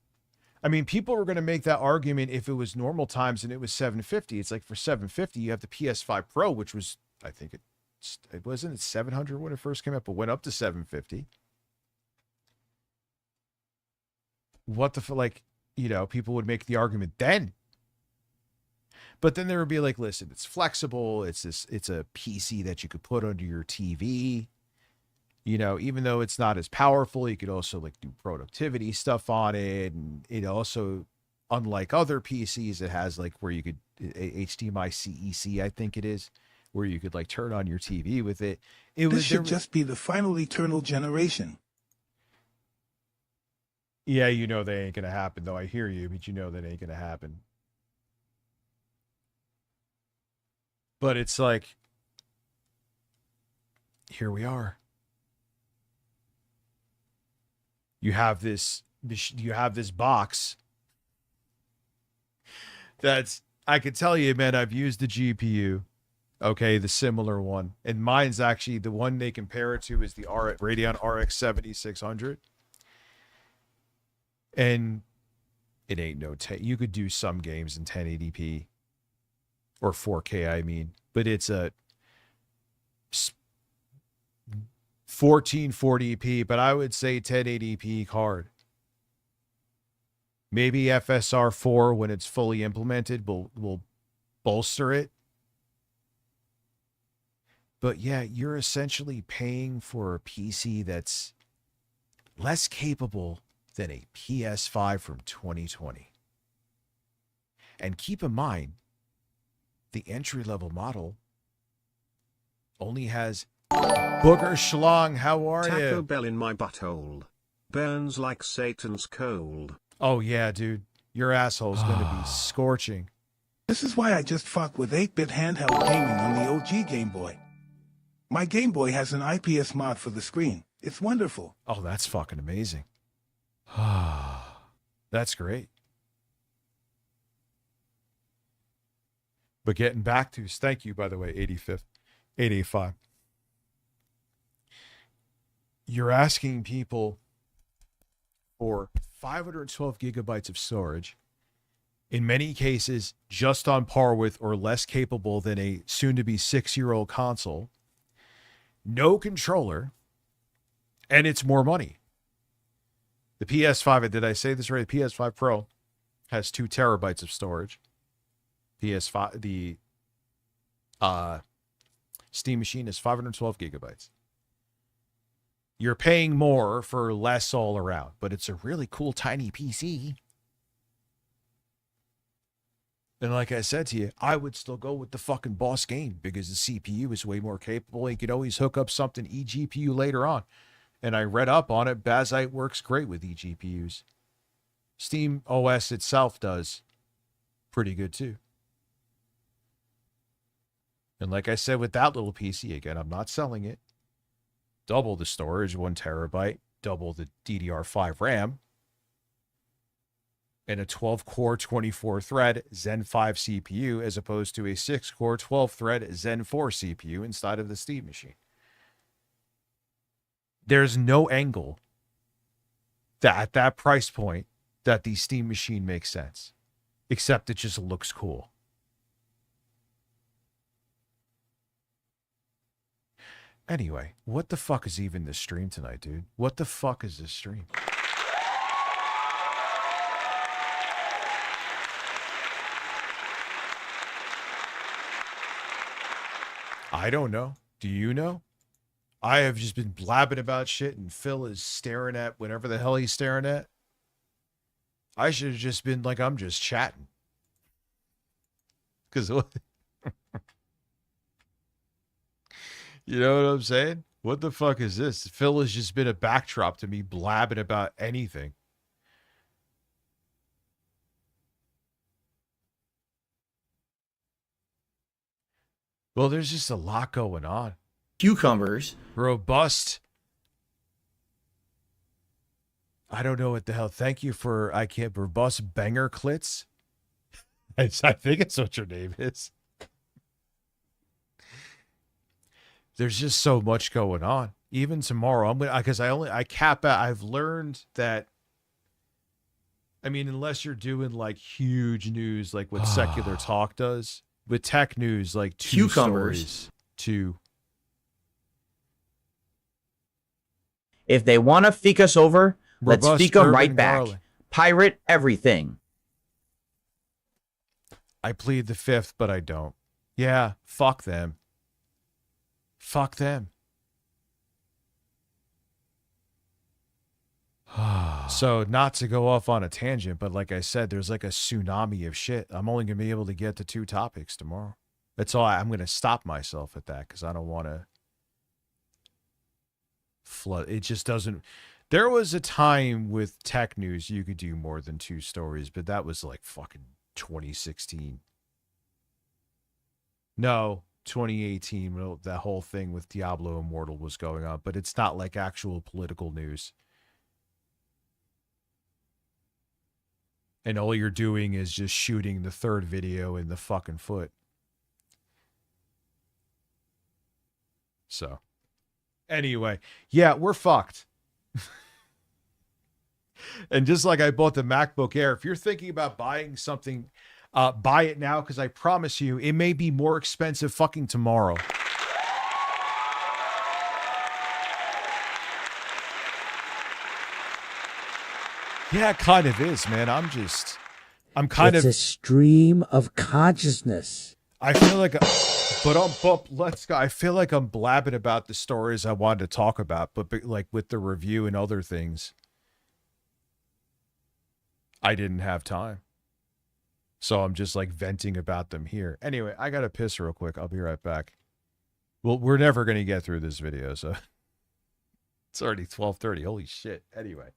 I mean, people were going to make that argument if it was normal times and it was $750. It's like for $750, you have the PS5 Pro, which was, I think it wasn't $700 when it first came out, but went up to $750. What the like, you know, people would make the argument then. But then there would be like, listen, it's flexible. It's a PC that you could put under your TV. You know, even though it's not as powerful, you could also like do productivity stuff on it. And it also, unlike other PCs, it has like where you could HDMI CEC, I think it is, where you could like turn on your TV with it. This should just be the final eternal generation. Yeah, you know they ain't gonna happen, though. I hear you, but you know that ain't gonna happen. But it's like, here we are. You have this box that's, I can tell you, man, I've used the GPU, okay, the similar one, and mine's actually the one they compare it to is the Radeon RX 7600, and it ain't no you could do some games in 1080p or 4K, I mean, but it's a 1440p, but I would say 1080p card. Maybe FSR4 when it's fully implemented will bolster it. But yeah, you're essentially paying for a PC that's less capable than a PS5 from 2020. And keep in mind, the entry-level model only has Booger Schlong. How are you? Taco Bell in my butthole. Burns like Satan's cold. Oh yeah, dude. Your asshole's gonna be scorching. This is why I just fuck with 8-bit handheld gaming on the OG Game Boy. My Game Boy has an IPS mod for the screen. It's wonderful. Oh, that's fucking amazing. That's great. But getting back to, thank you, by the way, 885. You're asking people for 512 gigabytes of storage, in many cases just on par with or less capable than a soon-to-be 6-year-old console, no controller, and it's more money. The PS5, did I say this right? The PS5 Pro has 2 terabytes of storage. PS5, the Steam Machine is 512 gigabytes. You're paying more for less all around, but it's a really cool tiny PC. And like I said to you, I would still go with the fucking Boss Game because the CPU is way more capable. You could always hook up something eGPU later on. And I read up on it. Bazite works great with eGPUs. Steam OS itself does pretty good too. And like I said with that little PC, again, I'm not selling it. Double the storage, 1 terabyte, double the DDR5 RAM, and a 12-core, 24-thread Zen 5 CPU as opposed to a 6-core, 12-thread Zen 4 CPU inside of the Steam Machine. There's no angle that at that price point that the Steam Machine makes sense, except it just looks cool. Anyway, what the fuck is even this stream tonight, dude? What the fuck is this stream? I don't know. Do you know? I have just been blabbing about shit and Phil is staring at whatever the hell he's staring at. I should have just been like, I'm just chatting. Because what? You know what I'm saying? What the fuck is this? Phil has just been a backdrop to me blabbing about anything. Well, there's just a lot going on. Cucumbers. Robust. I don't know what the hell. Thank you for, robust banger clits. I think it's what your name is. There's just so much going on. Even tomorrow, I've learned that, I mean, unless you're doing like huge news, like what Secular Talk does, with tech news, like 2 stories to. If they want to feek us over, let's Robust feek them urban right back. garlic. Pirate everything. I plead the 5th, but I don't. Yeah, fuck them. Fuck them. So not to go off on a tangent, but like I said, there's like a tsunami of shit. I'm only going to be able to get to 2 topics tomorrow. That's all. I'm going to stop myself at that because I don't want to flood. It just doesn't. There was a time with tech news you could do more than 2 stories, but that was like fucking 2016. No, 2018, when that whole thing with Diablo Immortal was going on, but it's not like actual political news. And all you're doing is just shooting the 3rd video in the fucking foot. So, anyway, yeah, we're fucked. And just like I bought the MacBook Air, if you're thinking about buying something, buy it now, because I promise you, it may be more expensive fucking tomorrow. Yeah, it kind of is, man. It's a stream of consciousness. I feel like, let's go. I feel like I'm blabbing about the stories I wanted to talk about, but like with the review and other things, I didn't have time. So I'm just like venting about them here. Anyway, I got to piss real quick. I'll be right back. Well, we're never going to get through this video, so it's already 12:30. Holy shit. Anyway.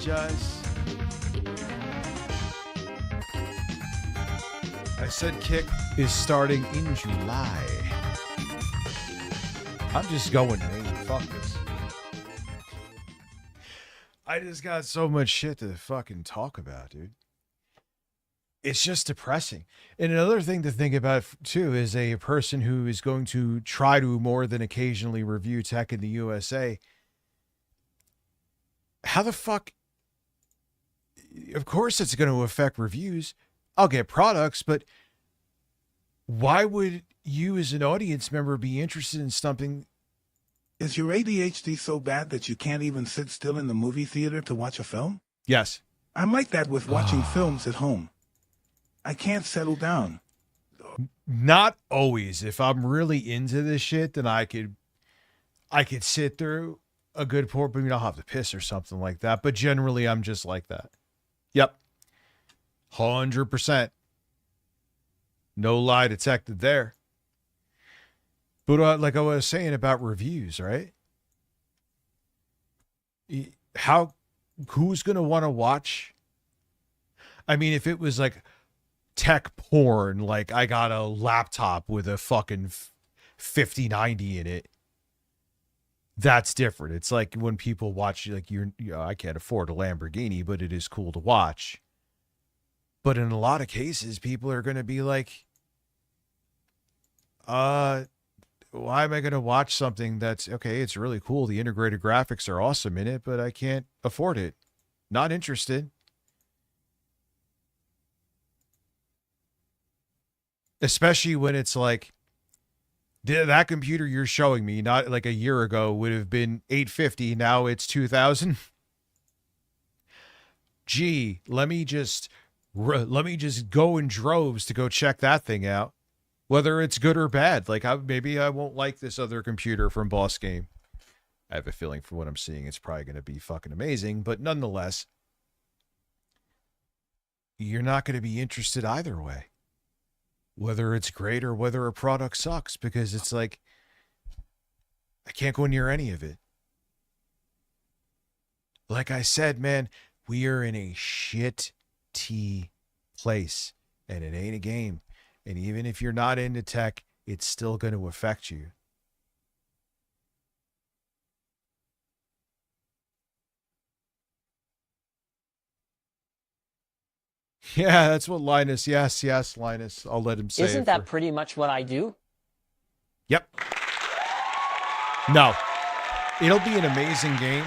apologize. I said Kick is starting in July. I'm just going, man. Fuck this. I just got so much shit to fucking talk about, dude. It's just depressing. And another thing to think about, too, is a person who is going to try to more than occasionally review tech in the USA. How the fuck? Of course it's going to affect reviews. I'll get products, but why would you as an audience member be interested in something? Is your ADHD so bad that you can't even sit still in the movie theater to watch a film? Yes. I'm like that with watching films at home. I can't settle down. Not always. If I'm really into this shit, then I could sit through a good port, but I'll have to piss or something like that. But generally, I'm just like that. Yep. 100%. No lie detected there. But like I was saying about reviews, right? Who's going to want to watch? I mean, if it was like tech porn, like I got a laptop with a fucking 5090 in it, that's different. It's like when people watch, like I can't afford a Lamborghini, but it is cool to watch. But in a lot of cases, people are going to be like, why am I going to watch something that's, okay, it's really cool. The integrated graphics are awesome in it, but I can't afford it. Not interested. Especially when it's like, that computer you're showing me, not like a year ago, would have been $850. Now it's $2,000. Gee, let me just go in droves to go check that thing out, whether it's good or bad. Like maybe I won't like this other computer from Boss Game. I have a feeling from what I'm seeing, it's probably going to be fucking amazing, but nonetheless, you're not going to be interested either way, whether it's great or whether a product sucks, because it's like, I can't go near any of it. Like I said, man, we are in a shit-tea place, and it ain't a game. And even if you're not into tech, it's still going to affect you. Yeah, that's what Linus. Yes, Linus. I'll let him say. Isn't that pretty much what I do? Yep. No. It'll be an amazing game.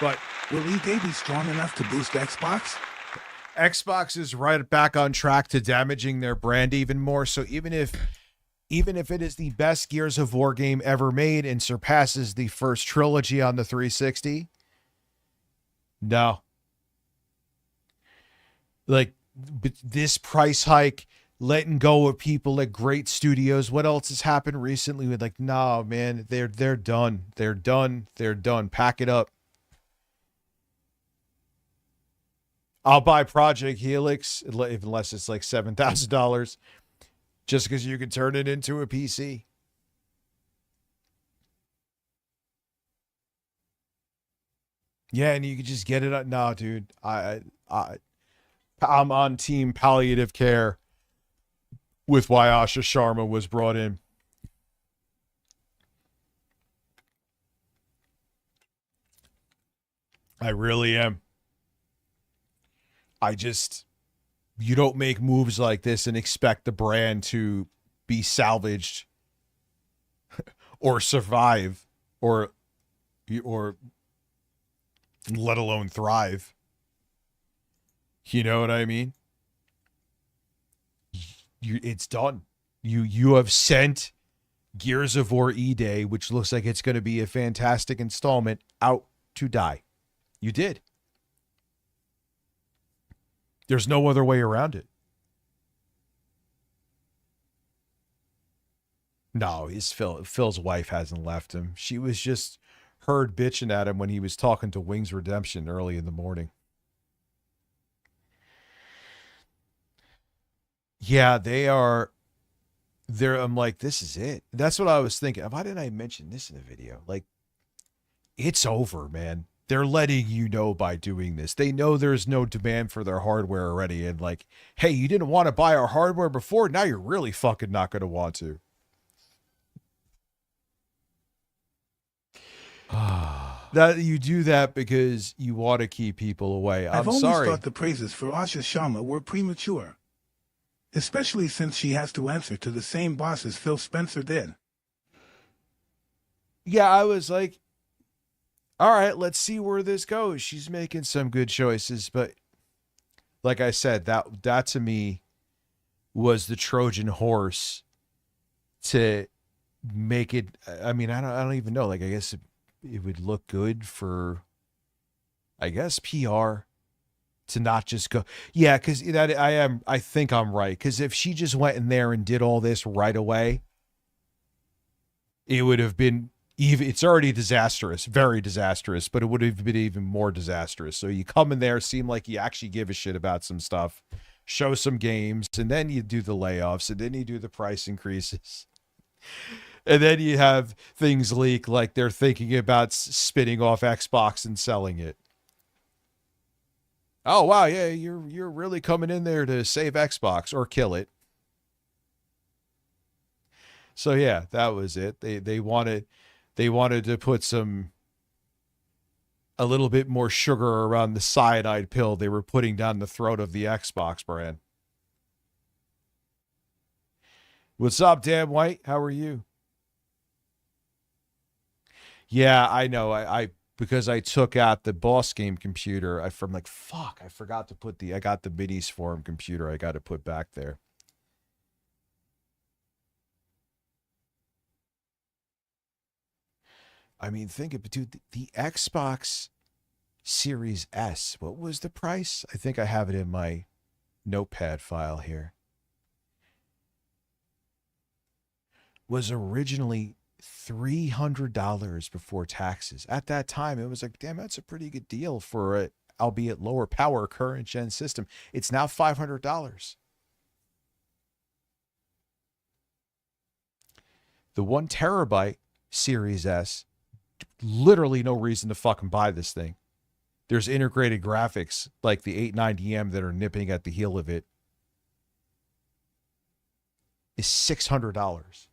But will EA be strong enough to boost Xbox? Xbox is right back on track to damaging their brand even more. So even if it is the best Gears of War game ever made and surpasses the first trilogy on the 360, no. Like this price hike, letting go of people at great studios. What else has happened recently with like, nah, man, they're done. They're done. Pack it up. I'll buy Project Helix unless it's like $7,000 just because you can turn it into a PC. Yeah, and you can just get it. No, dude, I'm on team palliative care with why Asha Sharma was brought in. I really am. You don't make moves like this and expect the brand to be salvaged or survive or let alone thrive. You know what I mean? It's done. You have sent Gears of War E-Day, which looks like it's going to be a fantastic installment, out to die. You did. There's no other way around it. No, Phil's wife hasn't left him. She was just heard bitching at him when he was talking to Wings Redemption early in the morning. Yeah, I'm like, this is it. That's what I was thinking. Why didn't I mention this in the video? Like, it's over, man. They're letting you know by doing this. They know there's no demand for their hardware already. And like, hey, you didn't want to buy our hardware before. Now you're really fucking not going to want to. That you do that because you want to keep people away. I've I'm always sorry. thought the praises for Asha Sharma were premature. Especially since she has to answer to the same boss as Phil Spencer did. Yeah, I was like, all right, let's see where this goes. She's making some good choices, but like I said, that to me was the Trojan horse to make it. I mean, I don't even know. Like, I guess it would look good for, I guess, PR to not just go. Yeah, because I think I'm right. Because if she just went in there and did all this right away, it would have been. It's already disastrous, very disastrous, but it would have been even more disastrous. So you come in there, seem like you actually give a shit about some stuff, show some games, and then you do the layoffs, and then you do the price increases. And then you have things leak like they're thinking about spinning off Xbox and selling it. Oh, wow, yeah, you're really coming in there to save Xbox or kill it. So yeah, that was it. They wanted to put a little bit more sugar around the cyanide pill they were putting down the throat of the Xbox brand. What's up, Dan White? How are you? Yeah, I know. I because I took out the Boss Game computer. I forgot to put I got the Minis Forum computer I got to put back there. I mean, think of it, dude. The Xbox Series S, what was the price? I think I have it in my notepad file here. Was originally $300 before taxes. At that time, it was like, damn, that's a pretty good deal for a, albeit lower power current gen system. It's now $500. The 1 terabyte Series S, literally no reason to fucking buy this thing. There's integrated graphics like the 890M that are nipping at the heel of it. Is $600.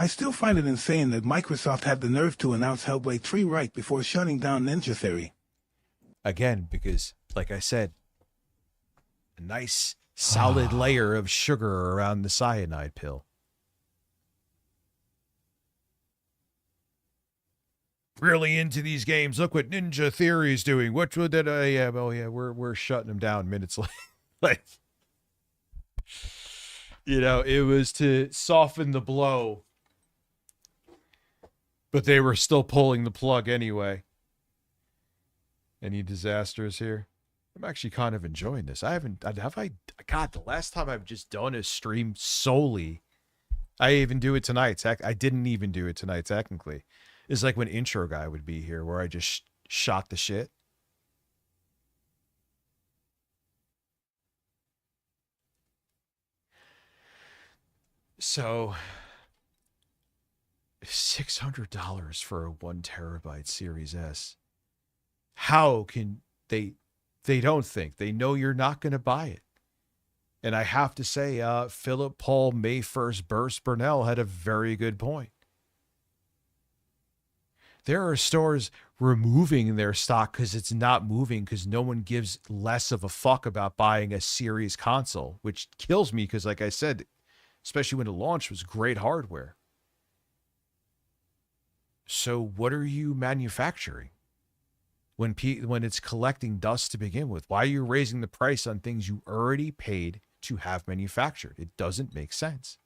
I still find it insane that Microsoft had the nerve to announce Hellblade 3 right before shutting down Ninja Theory. Again, because, like I said, a nice solid layer of sugar around the cyanide pill. Really into these games. Look what Ninja Theory is doing. What would that? Yeah, oh yeah, we're shutting them down minutes later. Like, you know, it was to soften the blow, but they were still pulling the plug anyway. Any disasters here? I'm actually kind of enjoying this. God, the last time I've just done a stream solely, I even do it tonight. I didn't even do it tonight, technically. It's like when Intro Guy would be here, where I just shot the shit. So, $600 for a 1 terabyte Series S. How can they don't think. They know you're not going to buy it. And I have to say, Philip Paul May 1st Burst Burnell had a very good point. There are stores removing their stock because it's not moving, because no one gives less of a fuck about buying a series console, which kills me because, like I said, especially when it launched, was great hardware. So what are you manufacturing when it's collecting dust to begin with? Why are you raising the price on things you already paid to have manufactured? It doesn't make sense.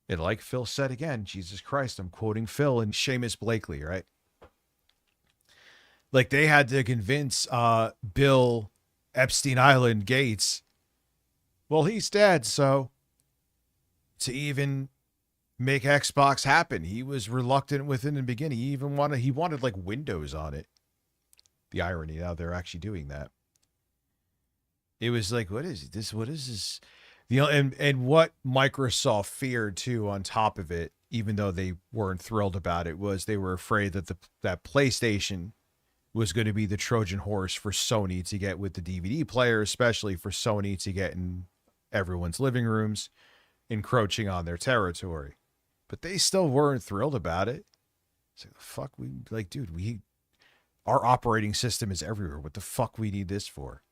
And like Phil said again, Jesus Christ, I'm quoting Phil and Seamus Blakely, right? Like, they had to convince Bill Epstein Island Gates, well, he's dead, so to even make Xbox happen, he was reluctant within the beginning. He wanted like Windows on it. The irony, now they're actually doing that. It was like, what is this? What is this? And what Microsoft feared too, on top of it, even though they weren't thrilled about it, was they were afraid that that PlayStation was going to be the Trojan horse for Sony to get with the DVD player, especially for Sony to get in everyone's living rooms, encroaching on their territory. But they still weren't thrilled about it. It's like, fuck, dude, our operating system is everywhere. What the fuck we need this for?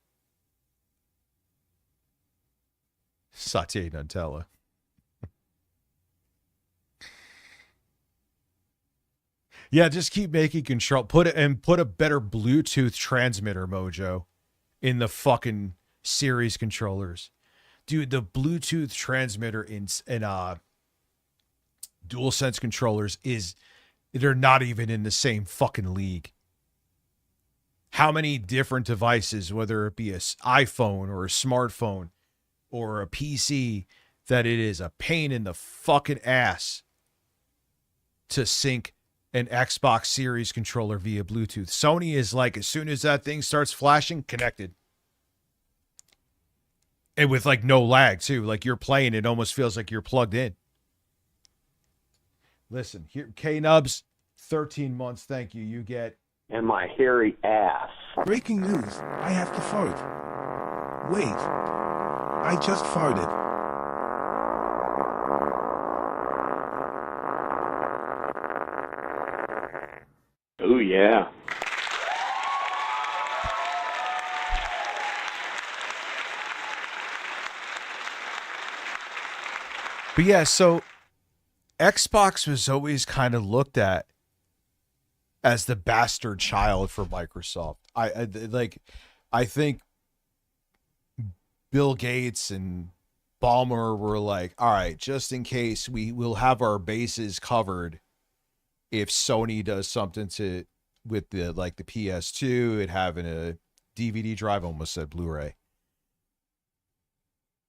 Satya Nutella. Yeah, just keep making control. Put a better Bluetooth transmitter, Mojo, in the fucking series controllers. Dude, the Bluetooth transmitter in DualSense controllers they're not even in the same fucking league. How many different devices, whether it be an iPhone or a smartphone or a PC, that it is a pain in the fucking ass to sync an Xbox Series controller via Bluetooth. Sony is like, as soon as that thing starts flashing, connected. And with like no lag too. Like you're playing, it almost feels like you're plugged in. Listen, here, K-Nubs, 13 months, thank you. You get... And my hairy ass. Breaking news. I have to fart. Wait. I just farted. Oh, yeah. But yeah, so Xbox was always kind of looked at as the bastard child for Microsoft. I think Bill Gates and Ballmer were like, all right, just in case we will have our bases covered if Sony does something with the PS2 and having a DVD drive, almost said Blu-ray.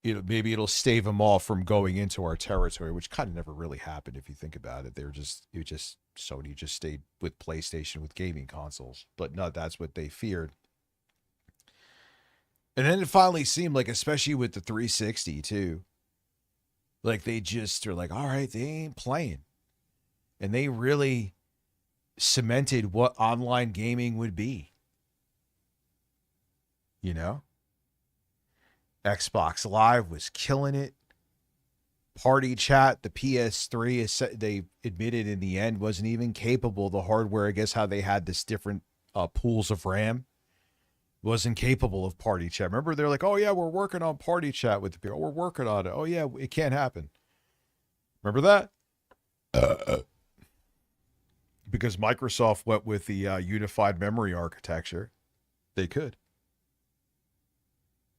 Maybe it'll stave them off from going into our territory, which kind of never really happened if you think about it. Sony just stayed with PlayStation with gaming consoles, but no, that's what they feared. And then it finally seemed like, especially with the 360 too, like they just are like, all right, they ain't playing. And they really cemented what online gaming would be. You know? Xbox Live was killing it. Party chat, the PS3, they admitted in the end, wasn't even capable. The hardware, I guess how they had this different pools of RAM, wasn't capable of party chat. Remember, they're like, oh yeah, we're working on party chat with the people. We're working on it. Oh yeah, it can't happen. Remember that? Because Microsoft went with the unified memory architecture. They could.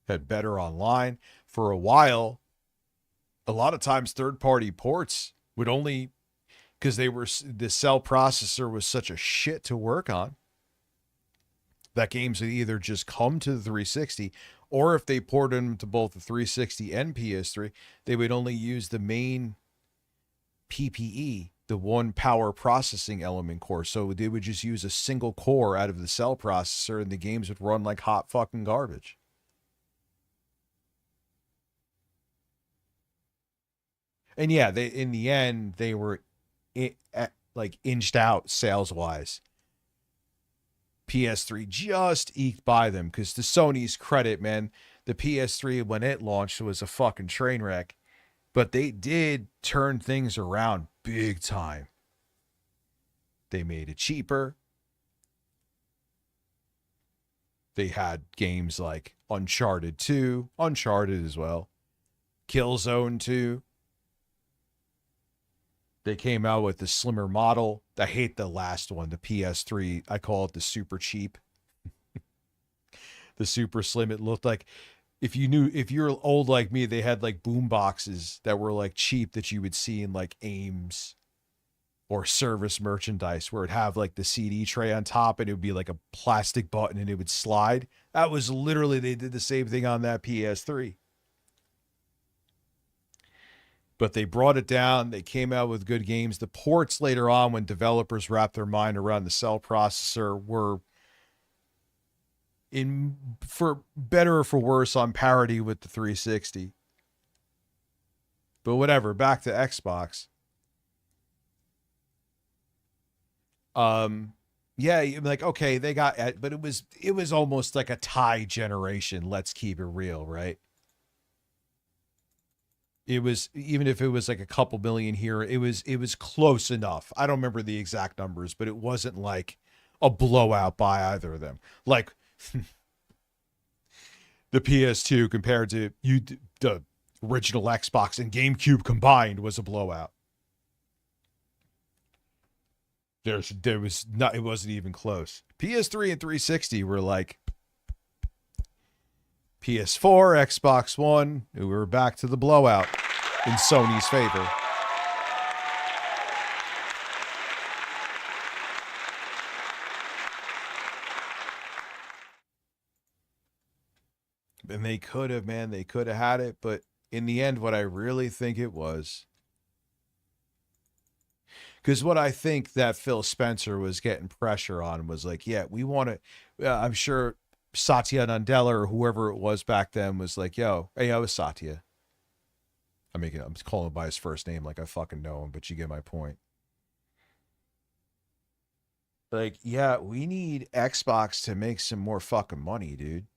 Had better online. For a while, a lot of times third-party ports would only, because the cell processor was such a shit to work on, that games would either just come to the 360, or if they ported them to both the 360 and PS3, they would only use the main PPE, the one power processing element core. So they would just use a single core out of the cell processor, and the games would run like hot fucking garbage. And yeah, in the end, they were inched out sales-wise. PS3 just eked by them, because to Sony's credit, man, the PS3, when it launched, was a fucking train wreck. But they did turn things around big time. They made it cheaper. They had games like Uncharted 2, Uncharted as well, Killzone 2. They came out with the slimmer model. I hate the last one, the PS3. I call it the super cheap. The super slim. It looked like, if you're old like me, they had like boom boxes that were like cheap that you would see in like Ames or Service merchandise, where it'd have like the CD tray on top and it would be like a plastic button and it would slide. That was literally, they did the same thing on that PS3. But they brought it down. They came out with good games. The ports later on, when developers wrapped their mind around the cell processor, were, for better or for worse, on parity with the 360. But whatever, back to Xbox. Yeah, you're like, okay, they got, but it was almost like a tie generation. Let's keep it real, right? It was, even if it was like a couple million here, it was close enough. I don't remember the exact numbers, but it wasn't like a blowout by either of them. Like the PS2 compared to the original Xbox and GameCube combined was a blowout. There was not, it wasn't even close. PS3 and 360 were like PS4, Xbox One. We were back to the blowout in Sony's favor. And they could have, man, they could have had it, but in the end, what I really think it was, because what I think that Phil Spencer was getting pressure on was like, yeah, we want to, I'm sure Satya Nadella or whoever it was back then was like, yo, hey, I was Satya. I'm calling him by his first name like I fucking know him, but you get my point. Like, yeah, we need Xbox to make some more fucking money, dude.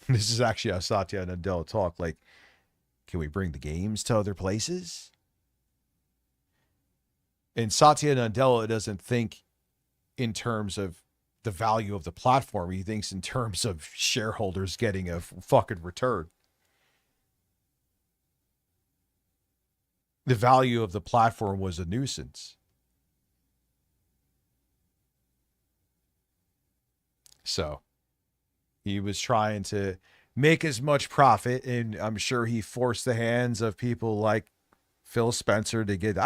This is actually how Satya Nadella talk. Like, can we bring the games to other places? And Satya Nadella doesn't think in terms of the value of the platform. He thinks in terms of shareholders getting a fucking return. The value of the platform was a nuisance. So he was trying to make as much profit, and I'm sure he forced the hands of people like Phil Spencer to get,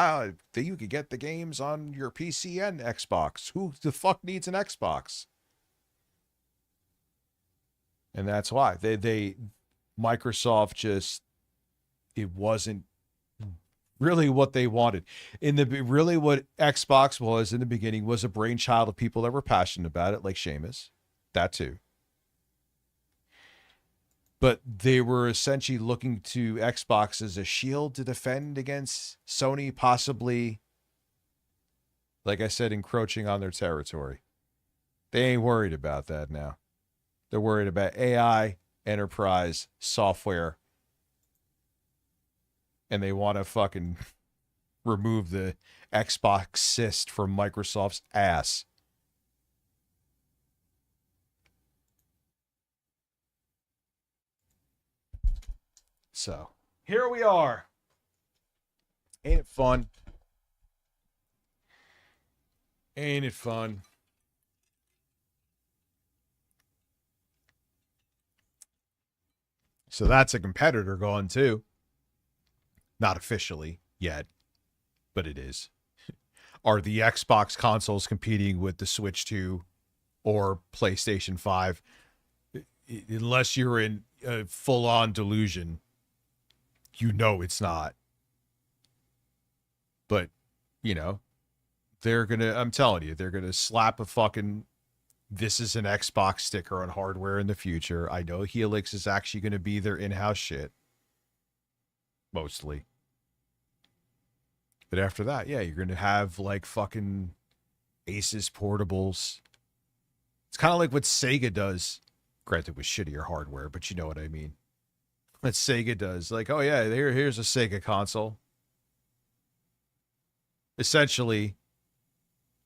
you could get the games on your PC and Xbox. Who the fuck needs an Xbox? And that's why Microsoft just, it wasn't really what they wanted. Really what Xbox was in the beginning was a brainchild of people that were passionate about it, like Seamus. That too. But they were essentially looking to Xbox as a shield to defend against Sony, possibly, like I said, encroaching on their territory. They ain't worried about that now. They're worried about AI, enterprise, software, and they want to fucking remove the Xbox cyst from Microsoft's ass. So, here we are. Ain't it fun? Ain't it fun? So that's a competitor gone too. Not officially yet, but it is. Are the Xbox consoles competing with the Switch 2 or PlayStation 5? Unless you're in a full-on delusion, you know it's not. But, you know, I'm telling you, they're gonna slap a fucking, this is an Xbox sticker on hardware in the future. I know Helix is actually gonna be their in-house shit. Mostly. But after that, yeah, you're gonna have like fucking Asus portables. It's kind of like what Sega does. Granted, with shittier hardware, but you know what I mean. That Sega does. Like, oh yeah, here's a Sega console. Essentially,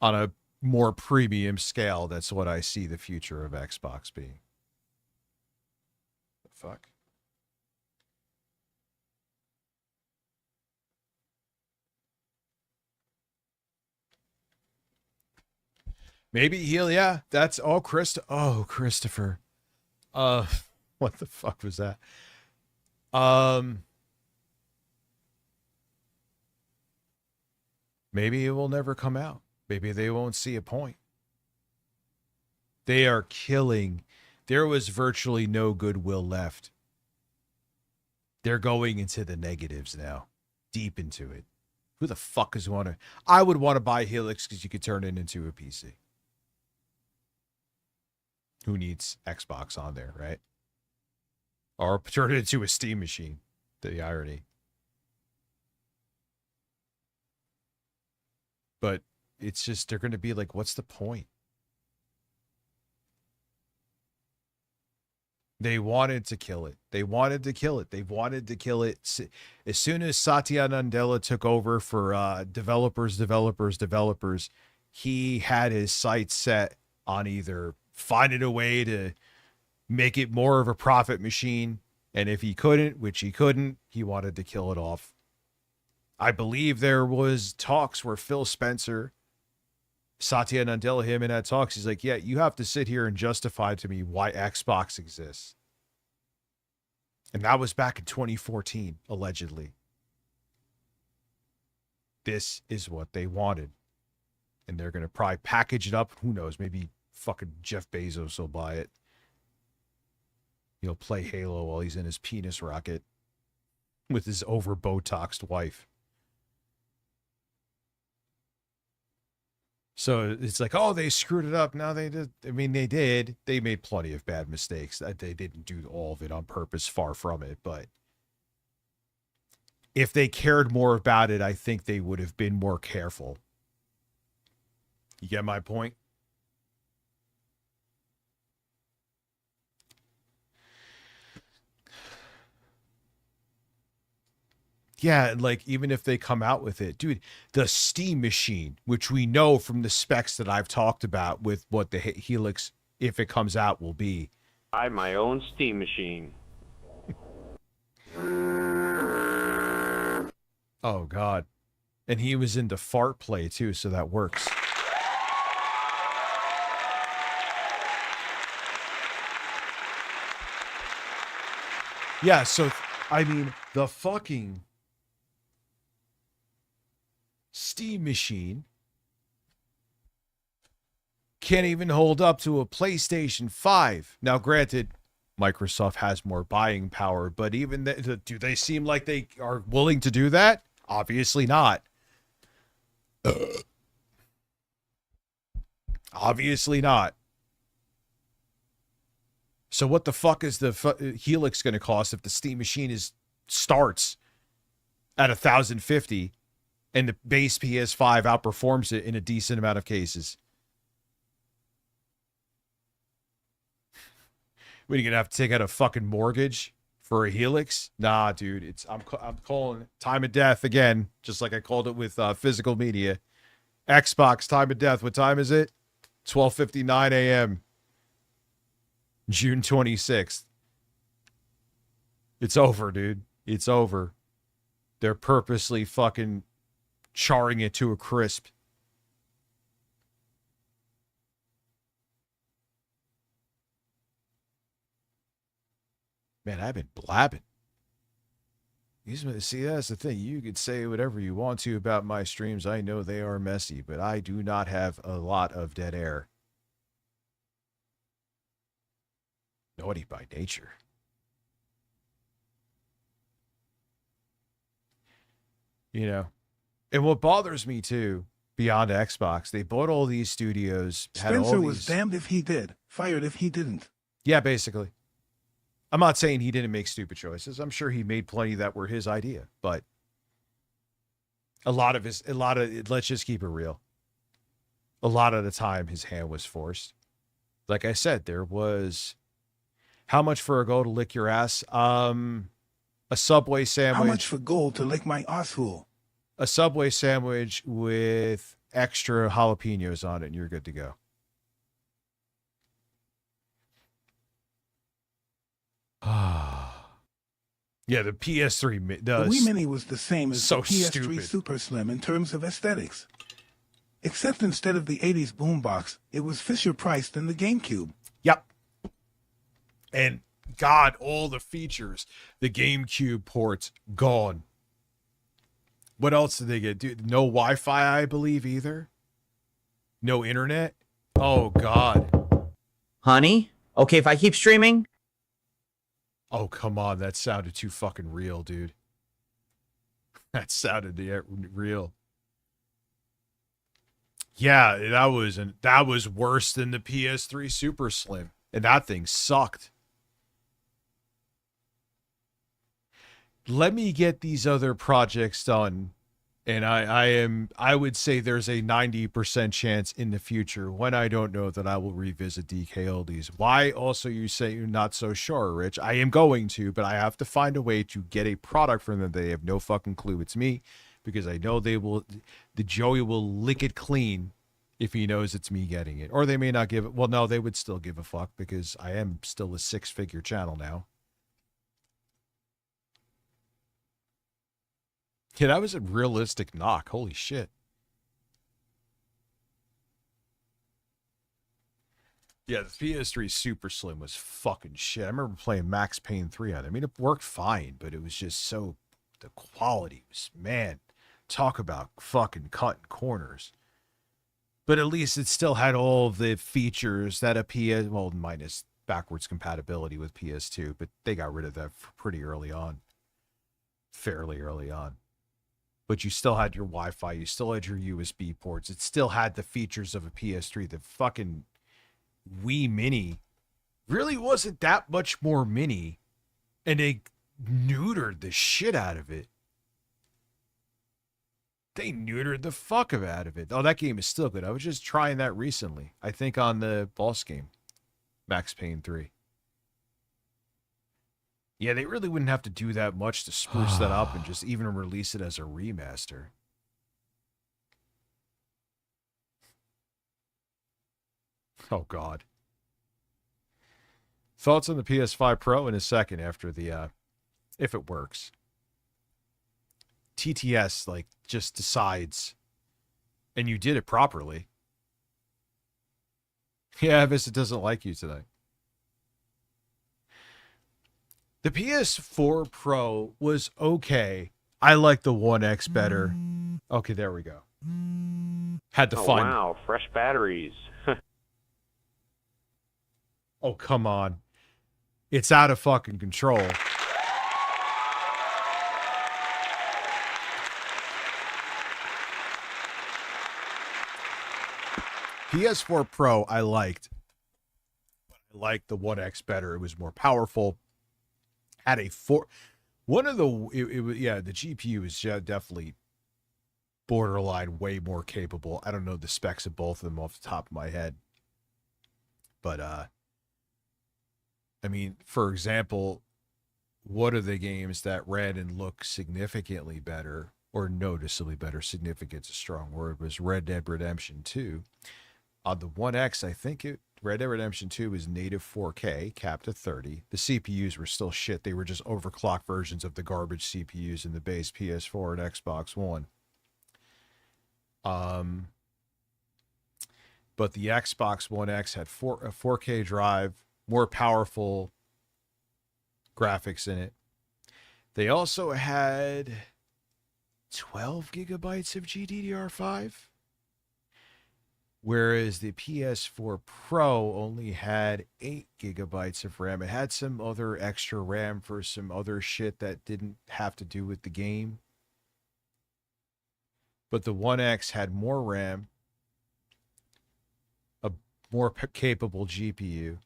on a more premium scale, that's what I see the future of Xbox being. The fuck? Maybe yeah, that's, Christopher. What the fuck was that? Maybe it will never come out. Maybe they won't see a point. They are killing. There was virtually no goodwill left. They're going into the negatives now. Deep into it. Who the fuck is want to? I would want to buy Helix because you could turn it into a PC. Who needs Xbox on there, right? Or turn it into a Steam machine. The irony. But it's just, they're going to be like, what's the point? They wanted to kill it. They wanted to kill it. They wanted to kill it. As soon as Satya Nadella took over for developers, he had his sights set on either finding a way to make it more of a profit machine. And if he couldn't, which he couldn't, he wanted to kill it off. I believe there was talks where Phil Spencer, Satya Nadella, him in that talks, he's like, yeah, you have to sit here and justify to me why Xbox exists. And that was back in 2014, allegedly. This is what they wanted. And they're going to probably package it up. Who knows? Maybe fucking Jeff Bezos will buy it. He'll play Halo while he's in his penis rocket with his over-Botoxed wife. So it's like, oh, they screwed it up. No, they did. I mean, they did. They made plenty of bad mistakes. They didn't do all of it on purpose, far from it. But if they cared more about it, I think they would have been more careful. You get my point? Yeah, like, even if they come out with it, dude, the Steam machine, which we know from the specs that I've talked about with what the Helix, if it comes out, will be. I have my own Steam machine. Oh, God. And he was into fart play, too, so that works. Yeah, so, I mean, the fucking Steam machine can't even hold up to a PlayStation 5. Now, granted, Microsoft has more buying power, but even do they seem like they are willing to do that? Obviously not. Obviously not. So what the fuck is the Helix going to cost if the Steam machine starts at 1,050 and the base PS5 outperforms it in a decent amount of cases? What, are you going to have to take out a fucking mortgage for a Helix? Nah, dude. I'm calling it time of death again, just like I called it with physical media. Xbox, time of death. What time is it? 12:59 a.m. June 26th. It's over, dude. It's over. They're purposely fucking charring it to a crisp. Man, I've been blabbing. See, that's the thing. You could say whatever you want to about my streams. I know they are messy, but I do not have a lot of dead air. Naughty by nature. You know, and what bothers me too, beyond Xbox, they bought all these studios. Spencer was damned if he did, fired if he didn't. Yeah, basically. I'm not saying he didn't make stupid choices. I'm sure he made plenty that were his idea, but let's just keep it real. A lot of the time his hand was forced. Like I said, there was, how much for a goal to lick your ass? A Subway sandwich. How much for gold to lick my asshole? A Subway sandwich with extra jalapenos on it, and you're good to go. Yeah, the PS3 The Wii Mini was the same as so the PS3 stupid. Super Slim in terms of aesthetics. Except instead of the 80s boombox, it was Fisher-priced in the GameCube. Yep. And God, all the features. The GameCube ports, gone. What else did they get? Dude, no Wi-Fi, I believe, either. No internet. Oh, God. Honey? Okay, if I keep streaming? Oh, come on. That sounded too fucking real, dude. That sounded real. Yeah, that was worse than the PS3 Super Slim. And that thing sucked. Let me get these other projects done, And I would say there's a 90% chance in the future, when I don't know, that I will revisit DK Oldies. Why also you say you're not so sure, Rich? I am going to, but I have to find a way to get a product from them. They have no fucking clue it's me, because I know the Joey will lick it clean if he knows it's me getting it. Or they may not give it. Well, no, they would still give a fuck, because I am still a 6-figure channel now. Yeah, that was a realistic knock. Holy shit. Yeah, the PS3 Super Slim was fucking shit. I remember playing Max Payne 3 on it. I mean, it worked fine, but it was just so... The quality was... Man, talk about fucking cutting corners. But at least it still had all of the features that a PS... Well, minus backwards compatibility with PS2, but they got rid of that pretty early on. Fairly early on. But you still had your Wi-Fi, you still had your USB ports. It still had the features of a PS3. The fucking Wii Mini really wasn't that much more mini, and they neutered the shit out of it. They neutered the fuck out of it. Oh, that game is still good. I was just trying that recently. I think on the boss game, Max Payne 3. Yeah, they really wouldn't have to do that much to spruce that up and just even release it as a remaster. Oh, God. Thoughts on the PS5 Pro in a second after the, if it works. TTS, like, just decides, and you did it properly. Yeah, Vista doesn't like you tonight. The PS4 Pro was okay. I like the One X better. Okay, there we go. Had to find... Wow, fresh batteries. Oh, come on. It's out of fucking control. PS4 Pro, I liked. I liked the One X better. It was more powerful. Had a one of the the GPU is definitely borderline way more capable. I don't know the specs of both of them off the top of my head, but I mean, for example, what are the games that ran and look significantly better, or noticeably better? Significant's a strong word. Was Red Dead Redemption 2 on the One X? I think Red Dead Redemption 2 was native 4K, capped at 30. The CPUs were still shit. They were just overclocked versions of the garbage CPUs in the base PS4 and Xbox One. But the Xbox One X had a 4K drive, more powerful graphics in it. They also had 12 gigabytes of GDDR5. Whereas the PS4 Pro only had 8 gigabytes of RAM. It had some other extra RAM for some other shit that didn't have to do with the game. But the One X had more RAM, a more capable GPU.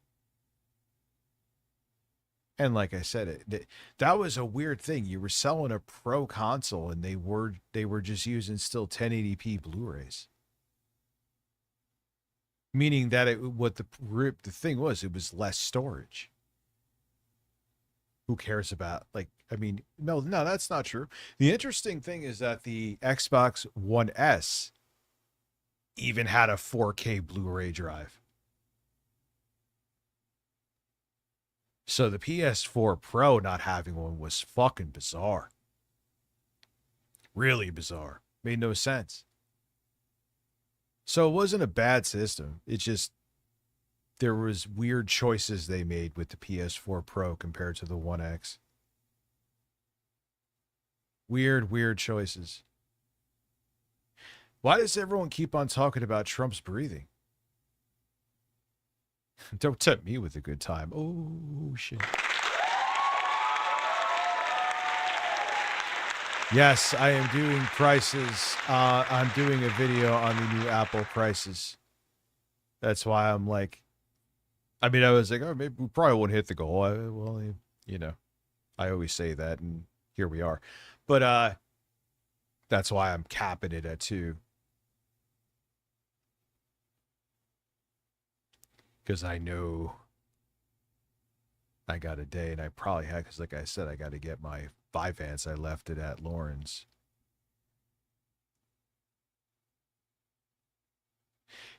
And like I said, that was a weird thing. You were selling a Pro console and they were just using still 1080p Blu-rays. Meaning that the thing was, it was less storage. Who cares about, like, I mean, no, that's not true. The interesting thing is that the Xbox One S even had a 4K Blu-ray drive. So the PS4 Pro not having one was fucking bizarre. Really bizarre. Made no sense. So it wasn't a bad system. It just, there was weird choices they made with the PS4 Pro compared to the One X. Weird choices. Why does everyone keep on talking about Trump's breathing? Don't tempt me with a good time. Oh, shit. Yes, I am doing prices. I'm doing a video on the new Apple prices. That's why I'm like, I mean, I was like, oh, maybe we probably won't hit the goal. Well, you know, I always say that, and here we are. But That's why I'm capping it at 2. Because I know I got a day, and I probably had, because like I said, I got to get my Vyvanse. I left it at Lauren's.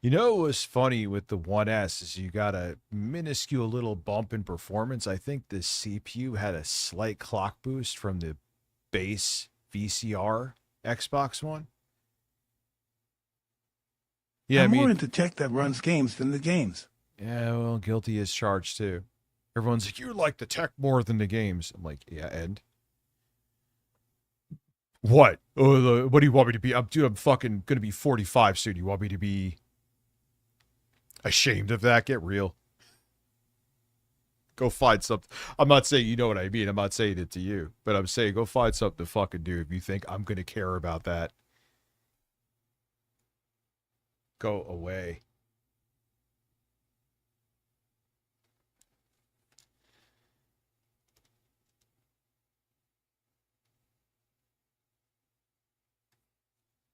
You know what was funny with the 1S is you got a minuscule little bump in performance. I think the CPU had a slight clock boost from the base VCR Xbox One. Yeah, I'm more into tech that runs games than the games. Yeah, well, guilty as charged too. Everyone's like, you like the tech more than the games. I'm like, yeah, and what? Oh, what do you want me to be? I'm fucking gonna be 45 soon. You want me to be ashamed of that? Get real. Go find something. I'm not saying you know what I mean. I'm not saying it to you, but I'm saying go find something to fucking do if you think I'm gonna care about that. Go away.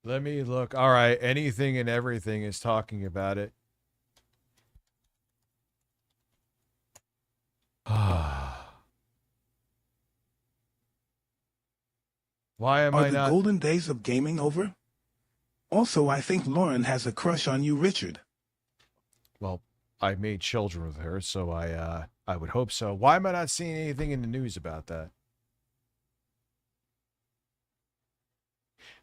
Let me look. All right. Anything and everything is talking about it. Why am Are I the not? golden days of gaming over? Also, I think Lauren has a crush on you, Richard. Well, I made children with her, so I would hope so. Why am I not seeing anything in the news about that?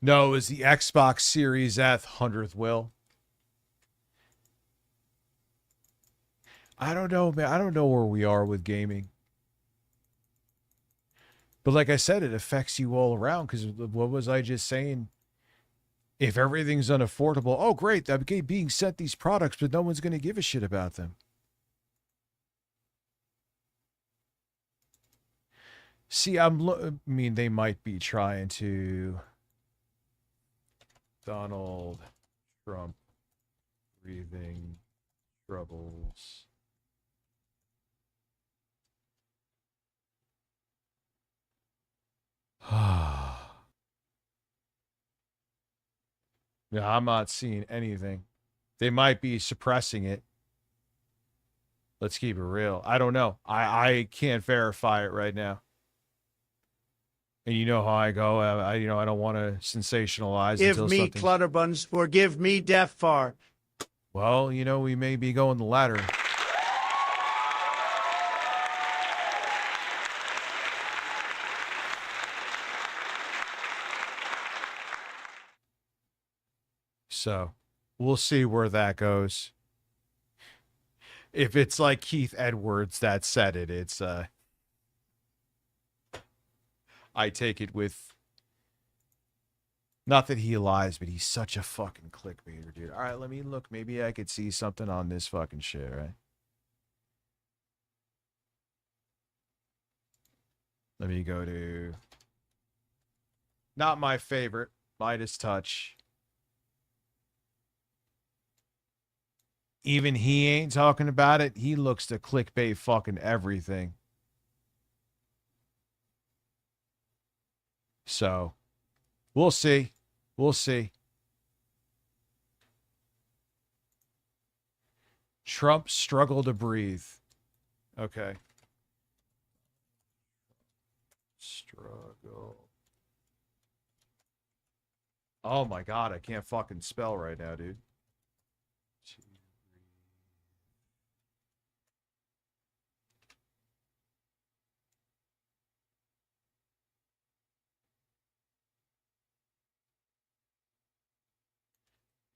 No, it was the Xbox Series F 100th will. I don't know, man. I don't know where we are with gaming. But like I said, it affects you all around because what was I just saying? If everything's unaffordable, oh, great. I'm being sent these products, but no one's going to give a shit about them. See, I mean, they might be trying to... Donald Trump breathing troubles. No, I'm not seeing anything. They might be suppressing it. Let's keep it real. I don't know. I can't verify it right now. And you know how I go. I don't want to sensationalize. Give until me something's... Clutterbuns or give me Death Far. Well, we may be going the latter. So, we'll see where that goes. If it's like Keith Edwards that said it, it's I take it with, not that he lies, but he's such a fucking clickbaiter, dude. All right, let me look. Maybe I could see something on this fucking shit, right? Let me go to, not my favorite, Midas Touch. Even he ain't talking about it. He looks to clickbait fucking everything. So, we'll see. We'll see. Trump struggled to breathe. Okay. Struggle. Oh my God, I can't fucking spell right now, dude.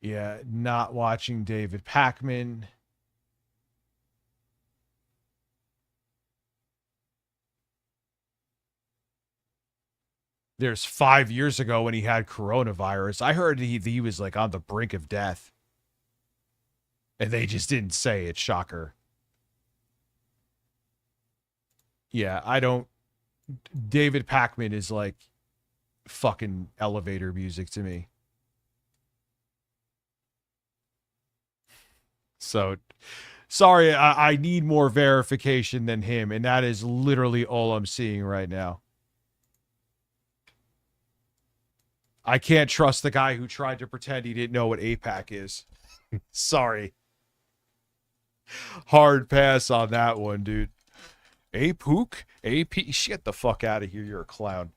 Yeah, not watching David Pakman. There's 5 years ago when he had coronavirus. I heard he was like on the brink of death. And they just didn't say it. Shocker. Yeah, I don't... David Pakman is like fucking elevator music to me. So, sorry, I need more verification than him, and that is literally all I'm seeing right now. I can't trust the guy who tried to pretend he didn't know what APAC is. Sorry. Hard pass on that one, dude. APOOK? AP? Get the fuck out of here. You're a clown.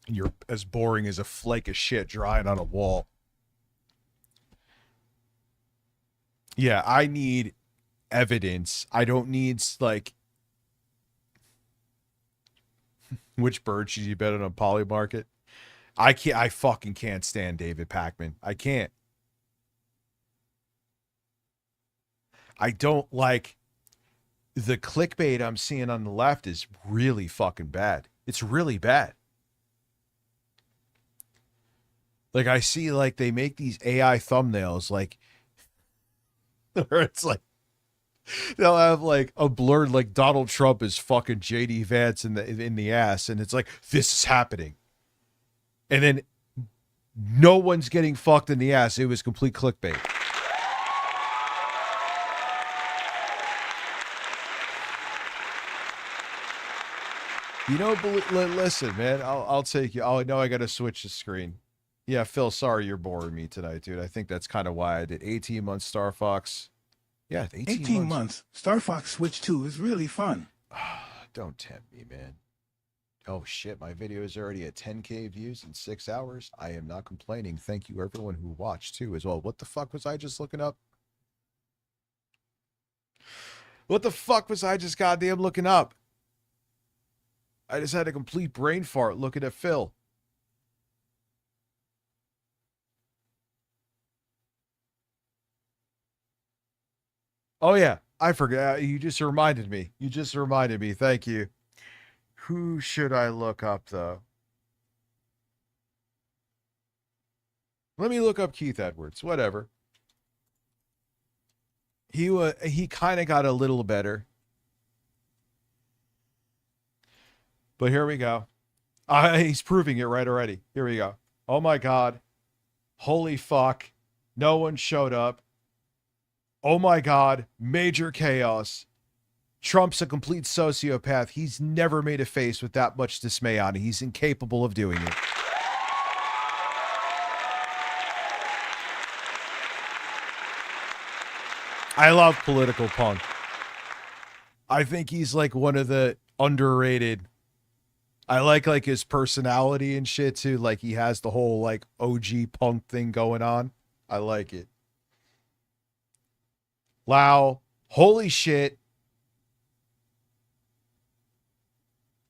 You're as boring as a flake of shit drying on a wall. Yeah, I need evidence. I don't need, like... Which bird should you bet on a poly market? I fucking can't stand David Pakman. I can't. I don't like... The clickbait I'm seeing on the left is really fucking bad. It's really bad. Like, I see, like, they make these AI thumbnails, like, where it's like, they'll have, like, a blurred, like, Donald Trump is fucking JD Vance in the ass, and it's like, this is happening. And then no one's getting fucked in the ass. It was complete clickbait. You know, listen, man, I'll take you. Oh, no, I got to switch the screen. Yeah, Phil, sorry you're boring me tonight, dude. I think that's kind of why I did 18 months Star Fox. Yeah, 18 months. Star Fox Switch 2 is really fun. Don't tempt me, man. Oh, shit, my video is already at 10K views in 6 hours. I am not complaining. Thank you, everyone who watched, too, as well. What the fuck was I just looking up? What the fuck was I just goddamn looking up? I just had a complete brain fart looking at Phil. Oh, yeah. I forgot. You just reminded me. You just reminded me. Thank you. Who should I look up, though? Let me look up Keith Edwards. Whatever. He kind of got a little better. But here we go. He's proving it right already. Here we go. Oh, my God. Holy fuck. No one showed up. Oh my God, major chaos. Trump's a complete sociopath. He's never made a face with that much dismay on it. He's incapable of doing it. I love Political Punk. I think he's like one of the underrated. I like his personality and shit too. Like he has the whole like OG punk thing going on. I like it. Wow. Holy shit.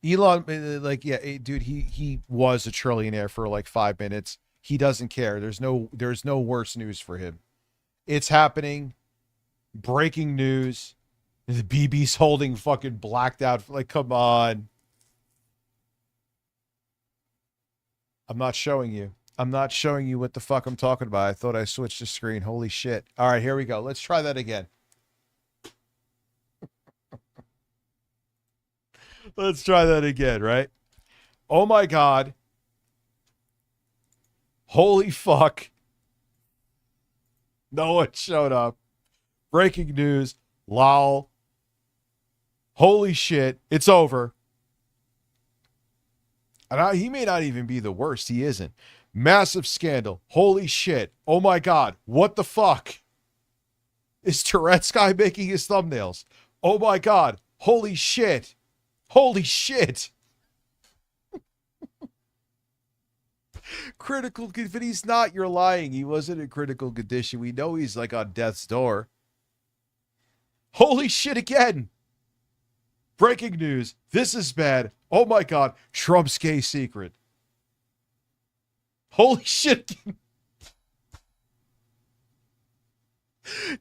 Elon, like, yeah, dude, he was a trillionaire for like 5 minutes. He doesn't care. There's no worse news for him. It's happening. Breaking news. The BB's holding fucking blacked out. Like, come on. I'm not showing you. I'm not showing you what the fuck I'm talking about. I thought I switched the screen. Holy shit. All right, here we go. Let's try that again. Let's try that again, right? Oh my God. Holy fuck. No one showed up. Breaking news. Lol. Holy shit. It's over. And he may not even be the worst. He isn't. Massive scandal. Holy shit. Oh my God. What the fuck? Is Tourette's guy making his thumbnails? Oh my God. Holy shit. Holy shit. Critical, but he's not. You're lying. He wasn't in critical condition. We know he's like on death's door. Holy shit again. Breaking news. This is bad. Oh my God. Trump's gay secret. Holy shit.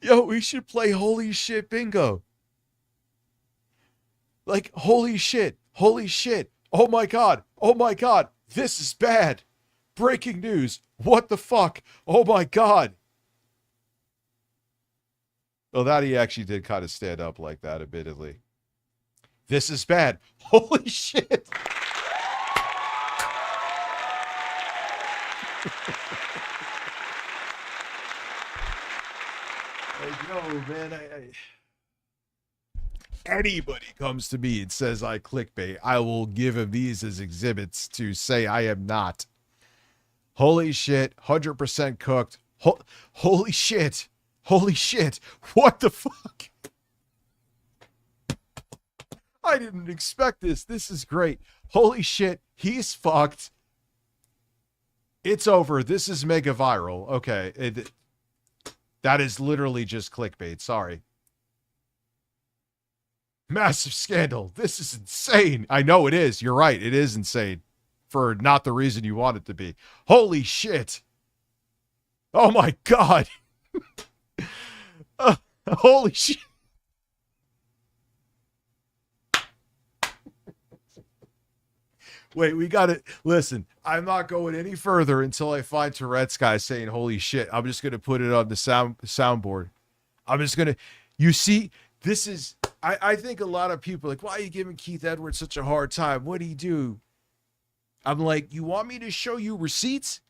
Yo, we should play holy shit bingo. Like, holy shit. Holy shit. Oh my God. Oh my God. This is bad. Breaking news. What the fuck? Oh my God. Well, that he actually did kind of stand up like that, admittedly. This is bad. Holy shit. Like, yo, man, anybody comes to me and says I clickbait, I will give him these as exhibits to say I am not. Holy shit, 100% cooked. Holy shit. Holy shit. What the fuck? I didn't expect this. This is great. Holy shit. He's fucked. It's over. This is mega viral. Okay. That is literally just clickbait. Sorry. Massive scandal. This is insane. I know it is. You're right. It is insane. For not the reason you want it to be. Holy shit. Oh my God. Holy shit. Wait, we got it. Listen, I'm not going any further until I find Tourette's guy saying, holy shit. I'm just going to put it on the soundboard. I'm just going to, you see, this is, I think a lot of people are like, why are you giving Keith Edwards such a hard time? What did he do? I'm like, you want me to show you receipts?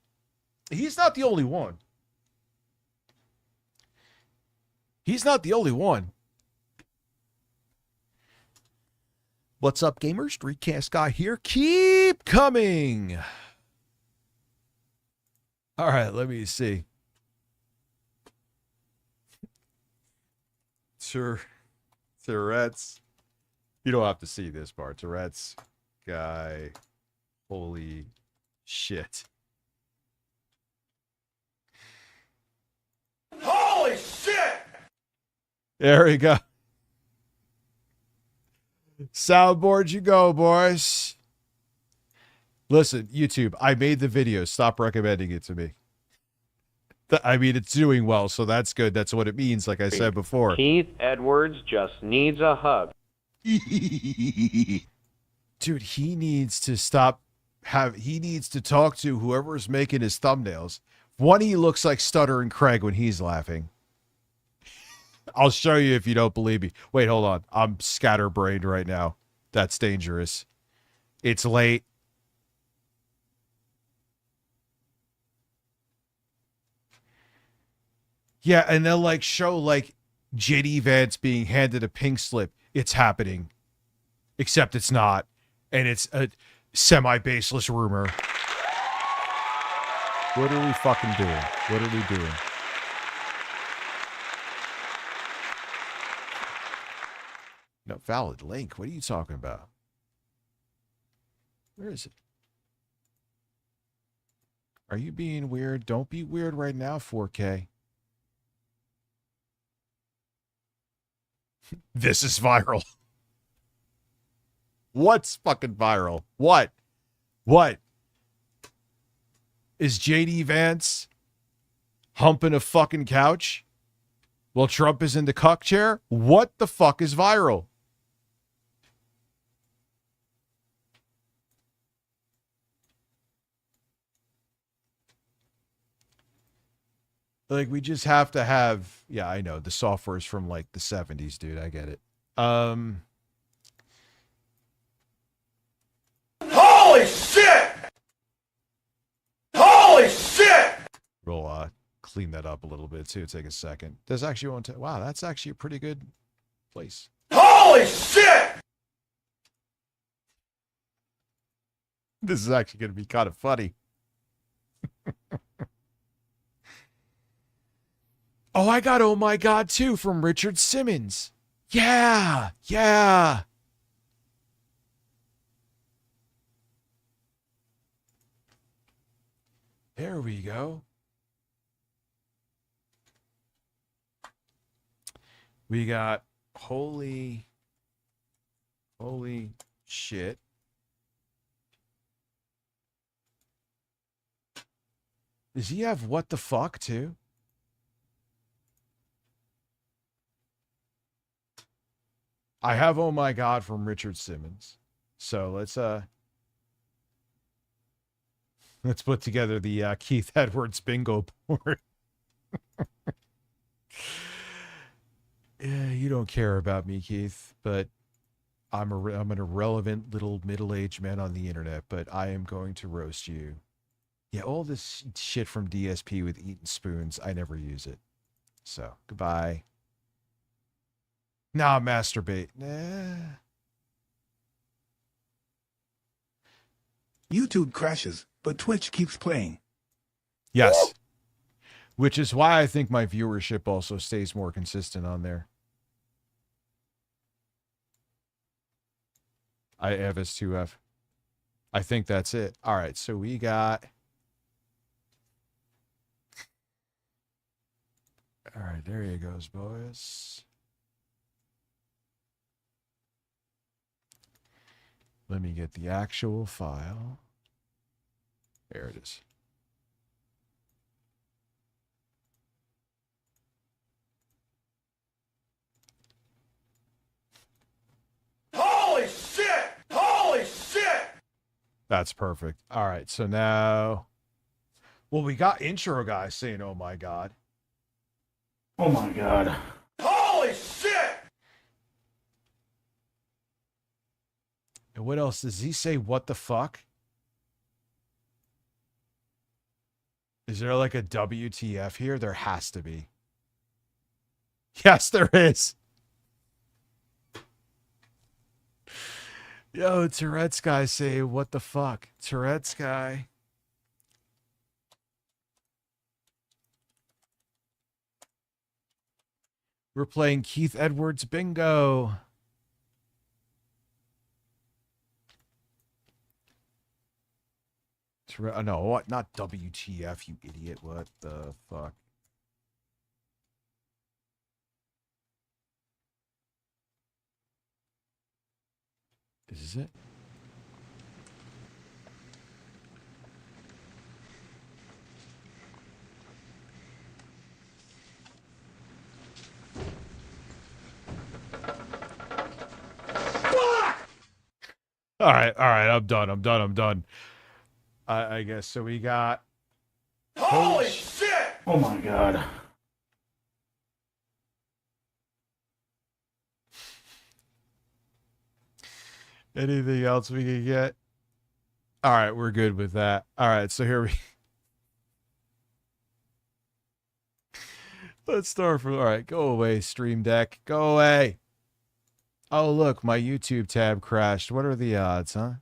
He's not the only one. He's not the only one. What's up, gamers? Streetcast guy here. Keep coming. All right, let me see. Tourette's. You don't have to see this part. Tourette's guy. Holy shit. Holy shit! There we go. Soundboard you go, boys. Listen, YouTube, I made the video. Stop recommending it to me. I mean, it's doing well, so that's good. That's what it means, like I said before. Keith Edwards just needs a hug. Dude, he needs to stop. He needs to talk to whoever is making his thumbnails. One, he looks like Stuttering Craig when he's laughing. I'll show you if you don't believe me. Wait, hold on. I'm scatterbrained right now. That's dangerous. It's late. Yeah, and they'll like show like JD Vance being handed a pink slip. It's happening. Except it's not. And it's a semi-baseless rumor. What are we fucking doing? What are we doing? No, valid link. What are you talking about? Where is it? Are you being weird? Don't be weird right now, 4K. This is viral. What's fucking viral? What? What? Is JD Vance humping a fucking couch while Trump is in the cuck chair? What the fuck is viral? Like, we just have to have, yeah, I know, the software is from like the 70s, dude. I get it. Holy shit! Holy shit! We'll clean that up a little bit too. Take a second. There's actually one. Wow, that's actually a pretty good place. Holy shit! This is actually going to be kind of funny. Oh, I got Oh My God too from Richard Simmons. Yeah, yeah. There we go. We got holy shit. Does he have what the fuck too? I have Oh My God from Richard Simmons. So let's put together the Keith Edwards bingo board. Yeah, you don't care about me, Keith, but I'm an irrelevant little middle-aged man on the internet, but I am going to roast you. Yeah, all this shit from DSP with eating spoons, I never use it. So, goodbye. Nah, masturbate. Nah. YouTube crashes, but Twitch keeps playing. Yes. Which is why I think my viewership also stays more consistent on there. Evis2F. I think that's it. All right, so we got... All right, there he goes, boys. Let me get the actual file. There it is. Holy shit! Holy shit! That's perfect. All right, so now... Well, we got intro guys saying, oh my God. Oh my God. Holy shit! And what else? Does he say what the fuck? Is there like a WTF here? There has to be. Yes, there is. Yo, Tourette's guy say what the fuck? Tourette's guy. We're playing Keith Edwards bingo. No, what? Not WTF, you idiot. What the fuck? This is it. All right, I'm done. I guess so. We got. Holy shit! Oh my God. Anything else we can get? All right, we're good with that. All right, so here we. Let's start from. All right, go away, Stream Deck. Go away. Oh, look, my YouTube tab crashed. What are the odds, huh?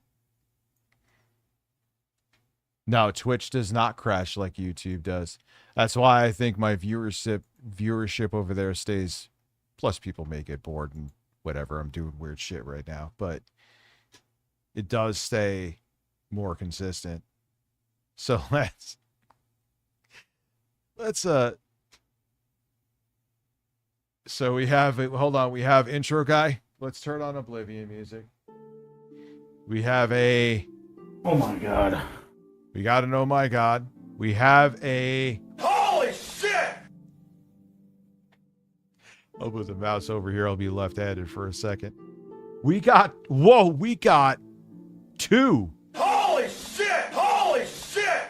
No, Twitch does not crash like YouTube does. That's why I think my viewership over there stays. Plus, people may get bored and whatever. I'm doing weird shit right now, but it does stay more consistent. So let's so we have hold on, we have intro guy. Let's turn on Oblivion music. We have a oh my God. We got an oh my God. We have a holy shit! I'll put the mouse over here. I'll be left-handed for a second. We got we got 2. Holy shit! Holy shit!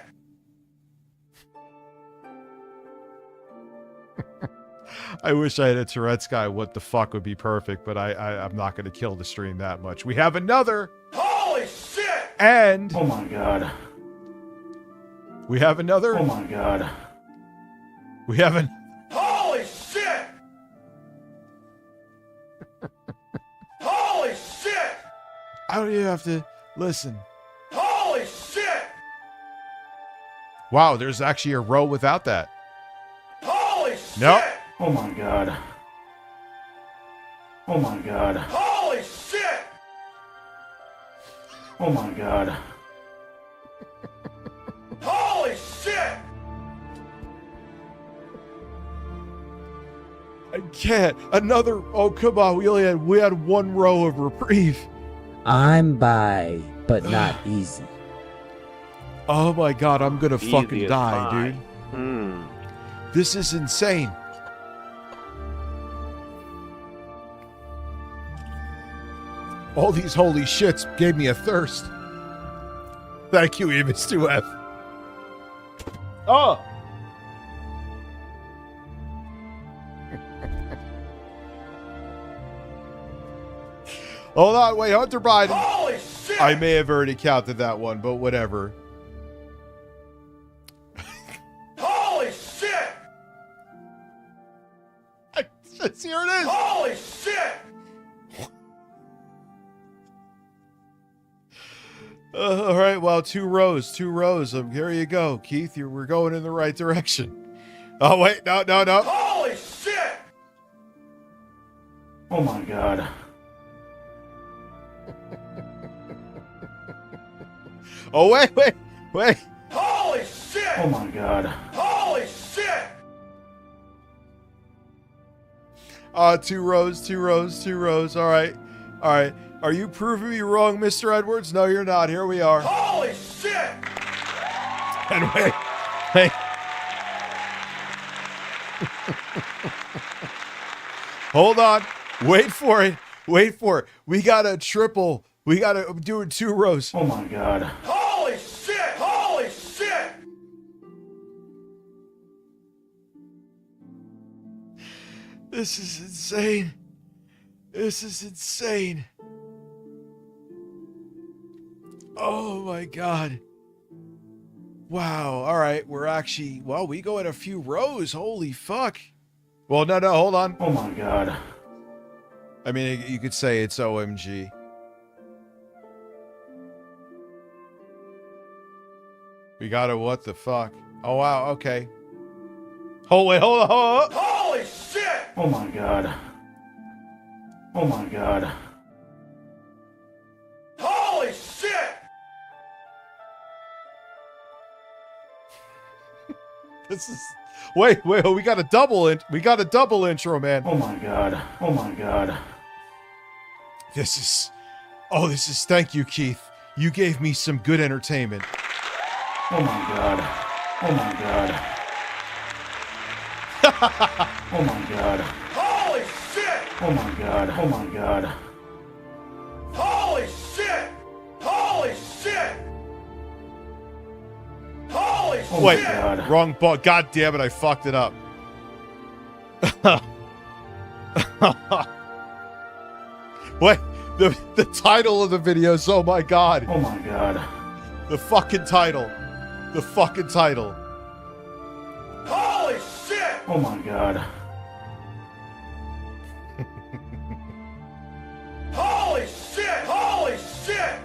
I wish I had a Tourette's guy. What the fuck would be perfect, but I'm not going to kill the stream that much. We have another. Holy shit! And oh my God. We have another. Oh my God. We have an. Holy shit! Holy shit! I don't even have to listen. Holy shit! Wow, there's actually a row without that. Holy shit! Nope. Oh my God. Oh my God. Holy shit! Oh my God. Holy shit! I can't. Another. Oh, come on. We had one row of reprieve. I'm by, but not easy. Oh my God, I'm gonna Easy fucking as die, pie. dude. This is insane. All these holy shits gave me a thirst. Thank you, Evis2F. Oh! Hold on, wait, Hunter Biden. Holy shit! I may have already counted that one, but whatever. Holy shit! Here it is. Holy shit! All right, well, two rows. Here you go, Keith. We're going in the right direction. Oh, wait, no. Holy shit! Oh my God. Oh, wait. Holy shit! Oh my God. Holy shit! Two rows. All right. Are you proving me wrong, Mr. Edwards? No, you're not. Here we are. Holy shit! And wait. Hold on. Wait for it. We got a triple. We got to do it 2 rows. Oh my God. Holy shit! Holy shit! This is insane. Oh my God. Wow. All right. We go in a few rows. Holy fuck. Well, no, hold on. Oh my God. I mean, you could say it's OMG. We got a what the fuck? Oh, wow. Okay. Hold on. Holy shit! Oh my God. Oh my God. Holy shit! This is... Wait, we got a double intro, man. Oh my God. Oh my God. This is thank you, Keith. You gave me some good entertainment. Oh my God. Oh my God. Oh my God. Holy shit! Oh my God. Oh my God. Holy shit! Holy shit! Holy Oh Wait, my God. wrong ball. God damn it, I fucked it up. Wait, the title of the video is, oh my God. Oh my God. The fucking title. Holy shit! Oh my God. Holy shit! Holy shit!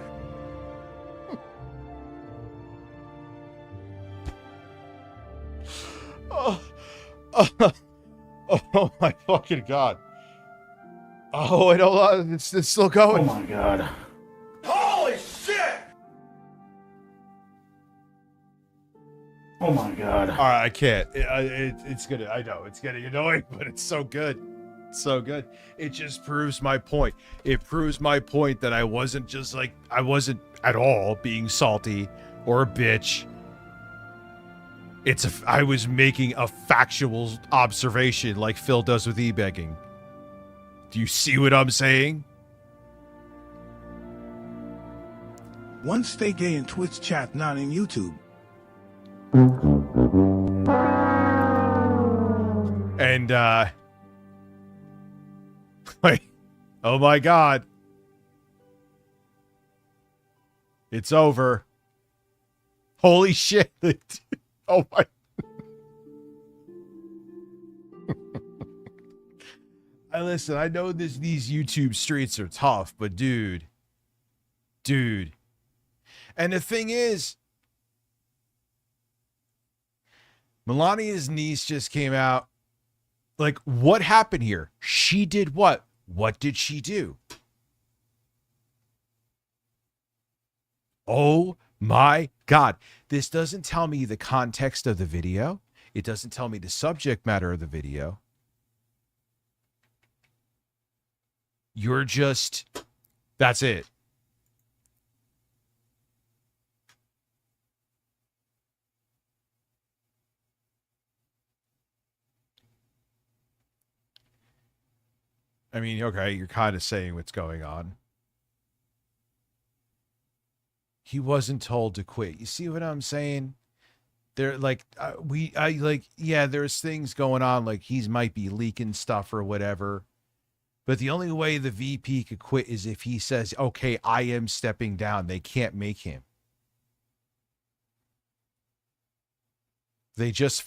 Oh my fucking God. Oh, wait, hold on. It's still Oh going. my God. Holy shit! Oh my God. All right, I can't. It's gonna. I know it's getting annoying, but it's so good. It's so good. It just proves my point. It proves my point that I wasn't at all being salty or a bitch. I was making a factual observation like Phil does with e-begging. Do you see what I'm saying? One stay gay in Twitch chat, not in YouTube. And, wait. Oh my God. It's over. Holy shit. Oh my. Listen, I know these YouTube streets are tough, but dude. And the thing is, Melania's niece just came out. Like, what happened here? She did what? What did she do? Oh my God. This doesn't tell me the context of the video. It doesn't tell me the subject matter of the video. You're just, that's it. I mean, okay, you're kind of saying what's going on. He wasn't told to quit. You see what I'm saying? There, like, yeah, there's things going on, like he's might be leaking stuff or whatever. But the only way the VP could quit is if he says, okay, I am stepping down. They can't make him. They just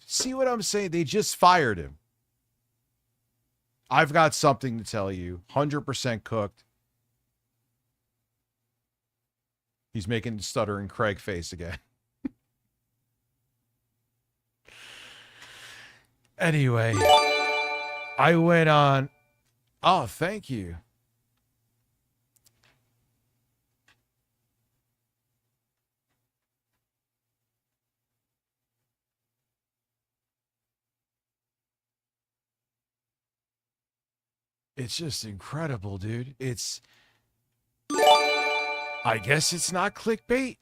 see what I'm saying? They just fired him. I've got something to tell you. 100% cooked. He's making the stuttering Craig face again. Anyway, I went on. Oh, thank you. It's just incredible, dude. I guess it's not clickbait.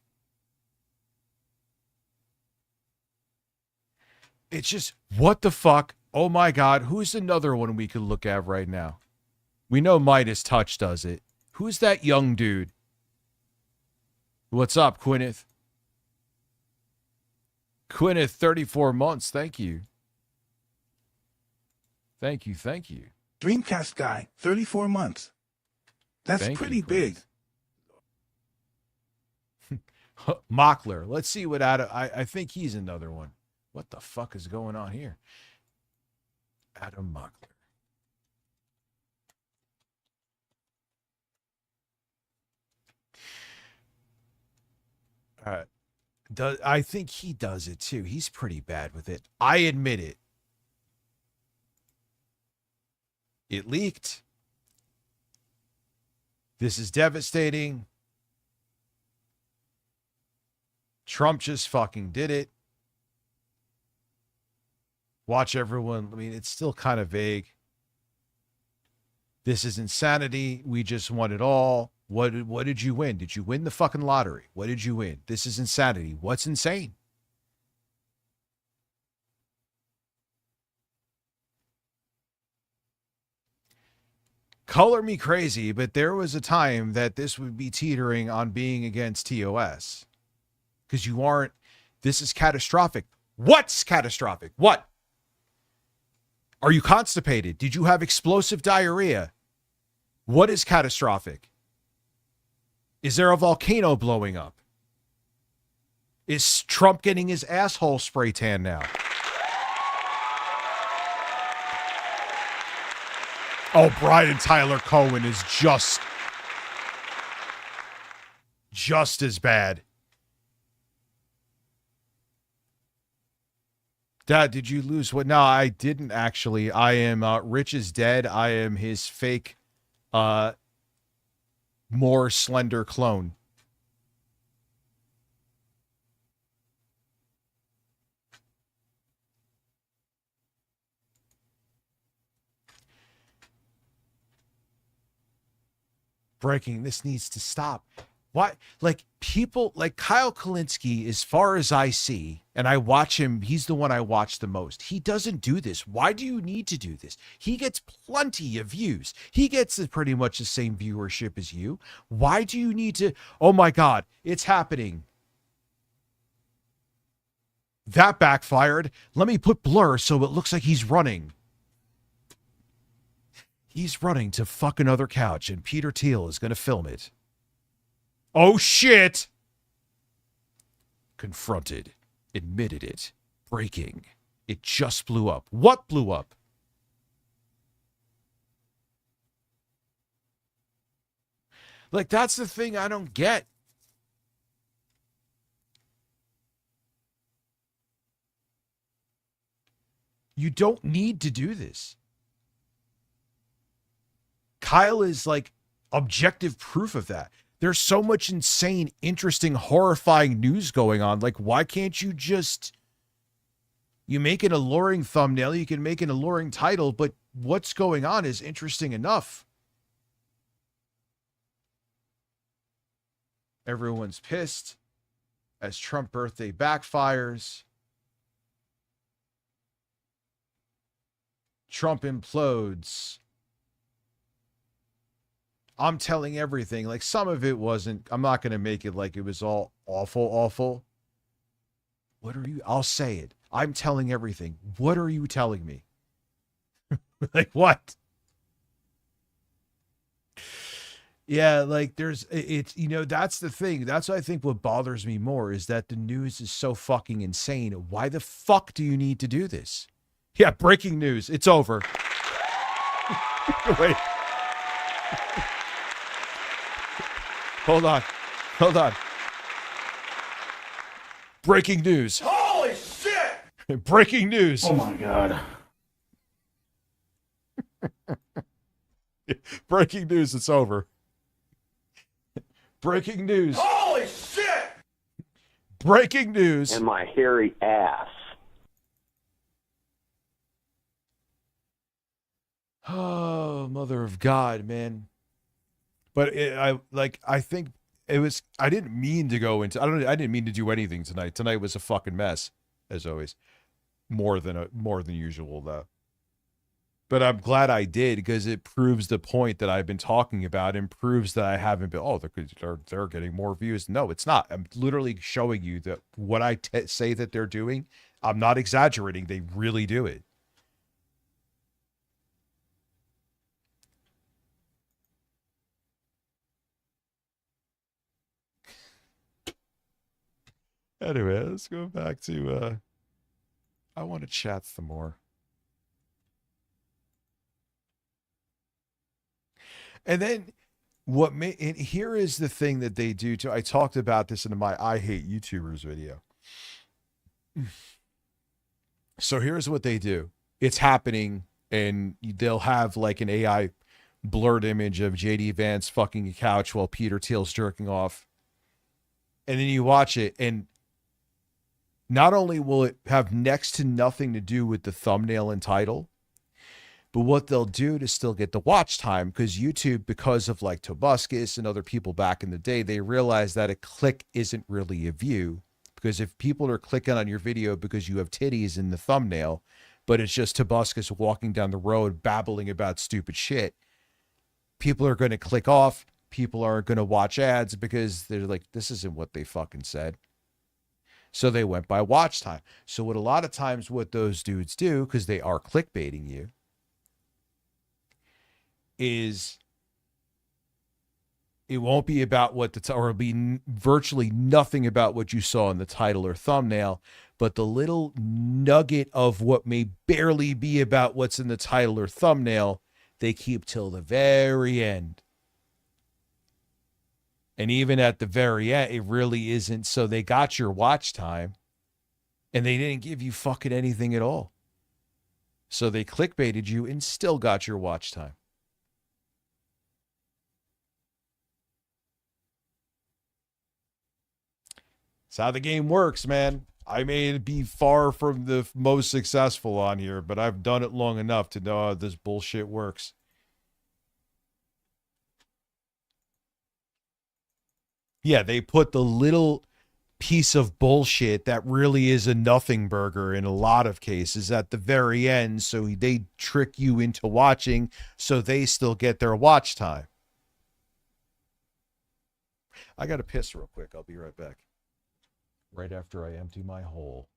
It's just, what the fuck? Oh my God, who's another one we could look at right now? We know Midas Touch does it. Who's that young dude? What's up, Quineth? Quineth, 34 months. Thank you. Thank you. Dreamcast guy, 34 months. That's pretty big. Mockler. Let's see what Adam... I think he's another one. What the fuck is going on here? Adam Mockler. I think he does it too. He's pretty bad with it. I admit it. It leaked. This is devastating. Trump just fucking did it. Watch everyone. I mean, it's still kind of vague. This is insanity. We just won it all. What did you win? Did you win the fucking lottery? What did you win? This is insanity. What's insane? Color me crazy, but there was a time that this would be teetering on being against TOS. Because you aren't, this is catastrophic. What's catastrophic? What? Are you constipated? Did you have explosive diarrhea? What is catastrophic? Is there a volcano blowing up? Is Trump getting his asshole spray tan now? Oh, Brian Tyler Cohen is just as bad. Dad, did you lose what? No, I didn't actually. I am Rich is dead. I am his fake, more slender clone. Breaking. This needs to stop. Why? Like, people like Kyle Kalinske, as far as I see, and I watch him, he's the one I watch the most. He doesn't do this. Why do you need to do this? He gets plenty of views. He gets pretty much the same viewership as you. Why do you need to? Oh my God, it's happening. That backfired. Let me put blur so it looks like he's running. He's running to fuck another couch, and Peter Thiel is going to film it. Oh, shit. Confronted. Admitted it. Breaking. It just blew up. What blew up? Like, that's the thing I don't get. You don't need to do this. Kyle is like objective proof of that. There's so much insane, interesting, horrifying news going on. Like, why can't you just... You make an alluring thumbnail, you can make an alluring title, but what's going on is interesting enough. Everyone's pissed as Trump birthday backfires. Trump implodes. I'm telling everything. Like, some of it wasn't. I'm not going to make it like it was all awful. What are you? I'll say it. I'm telling everything. What are you telling me? Like, what? Yeah, like, it's, you know, that's the thing. That's, I think, what bothers me more is that the news is so fucking insane. Why the fuck do you need to do this? Yeah, breaking news. It's over. Wait. Hold on. Hold on. Breaking news. Holy shit! Breaking news. Oh my god. Breaking news. It's over. Breaking news. Holy shit! Breaking news. And my hairy ass. Oh, mother of God, man. But I think it was, I didn't mean to go into, I didn't mean to do anything tonight. Tonight was a fucking mess, as always. More than usual, though. But I'm glad I did, because it proves the point that I've been talking about, and proves that I haven't been, they're getting more views. No, it's not. I'm literally showing you that what I say that they're doing, I'm not exaggerating. They really do it. Anyway, let's go back to, I want to chat some more. And then and here is the thing that they do too. I talked about this in my I Hate YouTubers video. So here's what they do. It's happening, and they'll have like an AI blurred image of JD Vance fucking a couch while Peter Thiel's jerking off. And then you watch it, and not only will it have next to nothing to do with the thumbnail and title, but what they'll do to still get the watch time, because YouTube, because of like Tobuscus and other people back in the day, they realize that a click isn't really a view. Because if people are clicking on your video because you have titties in the thumbnail, but it's just Tobuscus walking down the road babbling about stupid shit, people are going to click off. People aren't going to watch ads because they're like, this isn't what they fucking said. So they went by watch time. So what a lot of times what those dudes do, because they are clickbaiting you, is it won't be about what or it'll be virtually nothing about what you saw in the title or thumbnail, but the little nugget of what may barely be about what's in the title or thumbnail, they keep till the very end. And even at the very end, it really isn't. So they got your watch time, and they didn't give you fucking anything at all. So they clickbaited you and still got your watch time. That's how the game works, man. I may be far from the most successful on here, but I've done it long enough to know how this bullshit works. Yeah, they put the little piece of bullshit that really is a nothing burger in a lot of cases at the very end, so they trick you into watching so they still get their watch time. I gotta piss real quick. I'll be right back. Right after I empty my hole.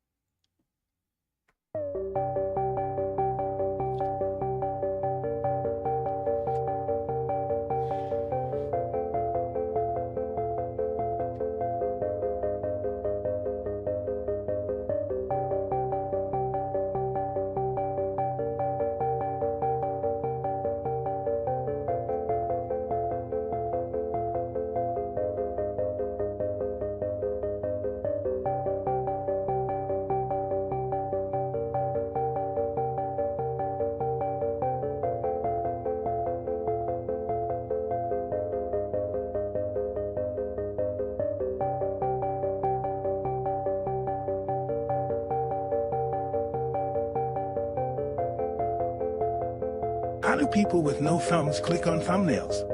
How do people with no thumbs click on thumbnails?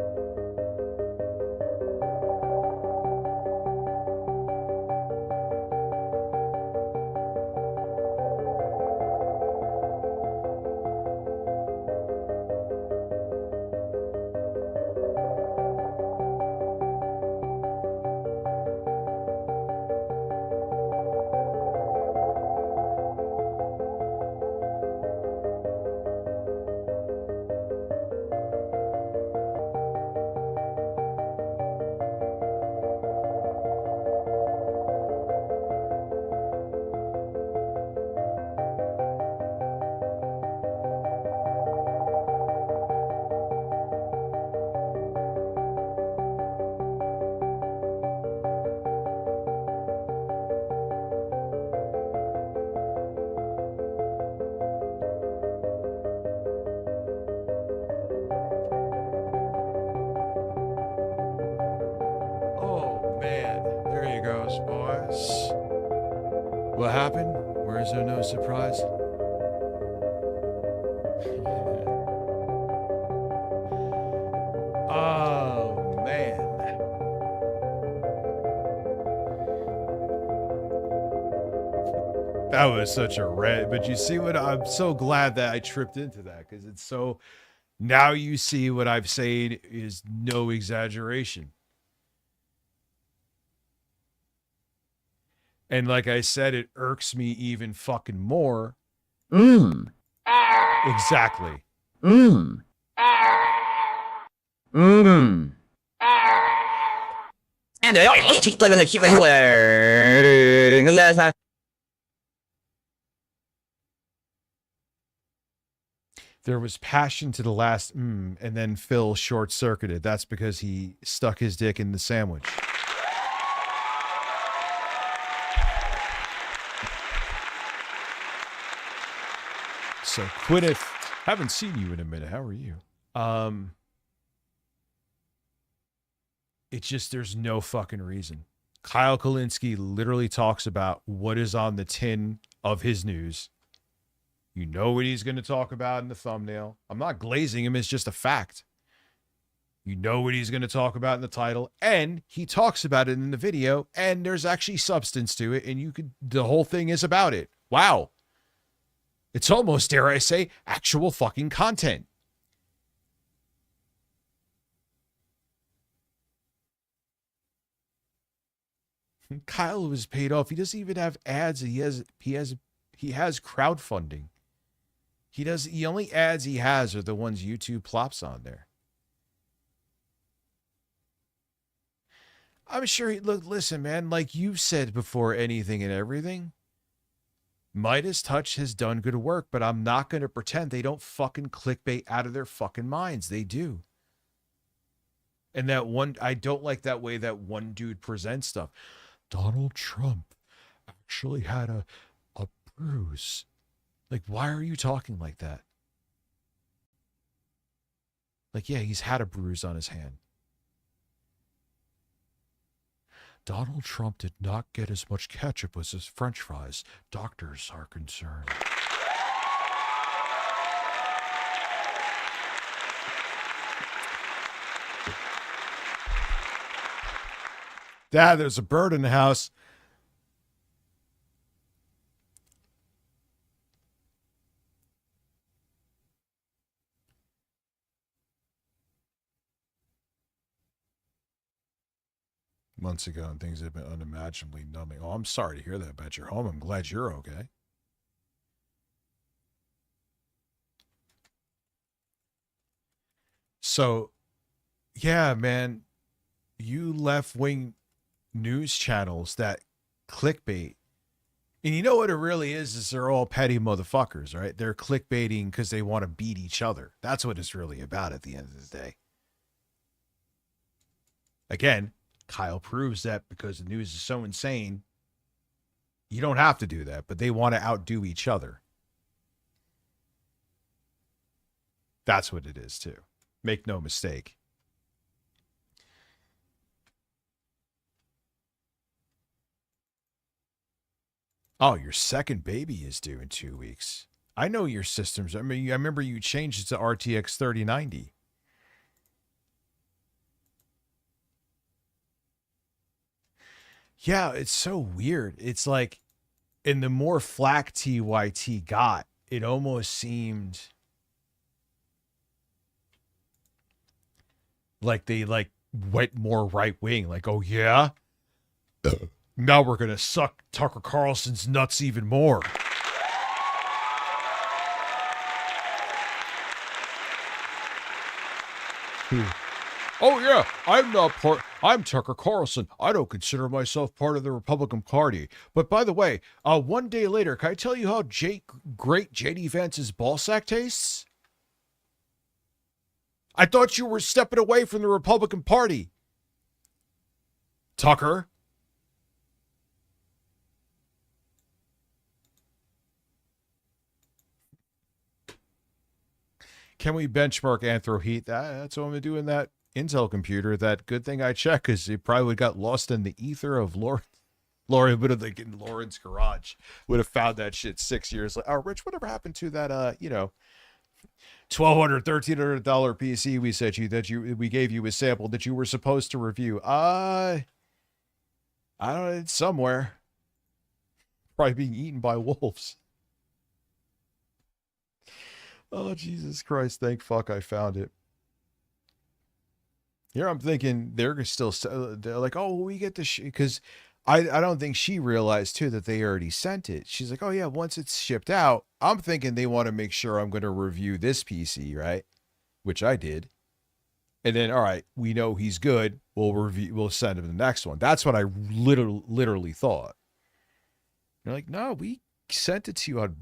surprise? What happened? Where is there no surprise? Oh, man. That was such a red, but you see what I'm so glad that I tripped into that because it's so now you see what I've said is no exaggeration. And like I said, it irks me even fucking more. Exactly. And there was passion to the last and then Phil short-circuited. That's because he stuck his dick in the sandwich. So Quidith, haven't seen you in a minute. How are you? It's just there's no fucking reason. Kyle Kulinski literally talks about what is on the tin of his news. You know what he's going to talk about in the thumbnail. I'm not glazing him. It's just a fact. You know what he's going to talk about in the title. And he talks about it in the video. And there's actually substance to it. And the whole thing is about it. Wow. It's almost, dare I say, actual fucking content. Kyle was paid off. He doesn't even have ads. He has crowdfunding. The only ads he has are the ones YouTube plops on there. I'm sure listen, man, like you've said before, anything and everything. Midas Touch has done good work, but I'm not going to pretend they don't fucking clickbait out of their fucking minds. They do. And that one, I don't like that way that one dude presents stuff. Donald Trump actually had a bruise. Like, why are you talking like that? Like, yeah, he's had a bruise on his hand. Donald Trump did not get as much ketchup as his French fries. Doctors are concerned. Dad, there's a bird in the house. Months ago, and things have been unimaginably numbing. Oh, I'm sorry to hear that about your home. I'm glad you're okay. So, yeah, man, you left-wing news channels that clickbait. And you know what it really is they're all petty motherfuckers, right? They're clickbaiting because they want to beat each other. That's what it's really about at the end of the day. Again, Kyle proves that because the news is so insane, you don't have to do that, but they want to outdo each other. That's what it is, too. Make no mistake. Oh, your second baby is due in 2 weeks. I know your systems. I mean, I remember you changed it to RTX 3090. Yeah, it's so weird. It's like, in the more flack TYT got, it almost seemed like they went more right wing. Like, oh yeah, now we're gonna suck Tucker Carlson's nuts even more. Oh yeah, I'm Tucker Carlson. I don't consider myself part of the Republican Party. But by the way, 1 day later, can I tell you how great J.D. Vance's ballsack tastes? I thought you were stepping away from the Republican Party, Tucker. Can we benchmark Anthro Heat? That's what I'm going to do in that Intel computer. That good thing I checked, because it probably got lost in the ether of Lauren would have, like, in Lauren's garage, would have found that shit 6 years later. Oh, Rich, whatever happened to that, $1,200, $1,300 PC we said we gave you a sample that you were supposed to review? I don't know, it's somewhere. Probably being eaten by wolves. Oh, Jesus Christ. Thank fuck I found it. Here I'm thinking they're still they're like, oh, we get the because I don't think she realized too that they already sent it. She's like, oh yeah, once it's shipped out, I'm thinking they want to make sure I'm going to review this PC, right? Which I did. And then, all right, we know he's good. We'll send him the next one. That's what I literally thought. You're like, no, we sent it to you on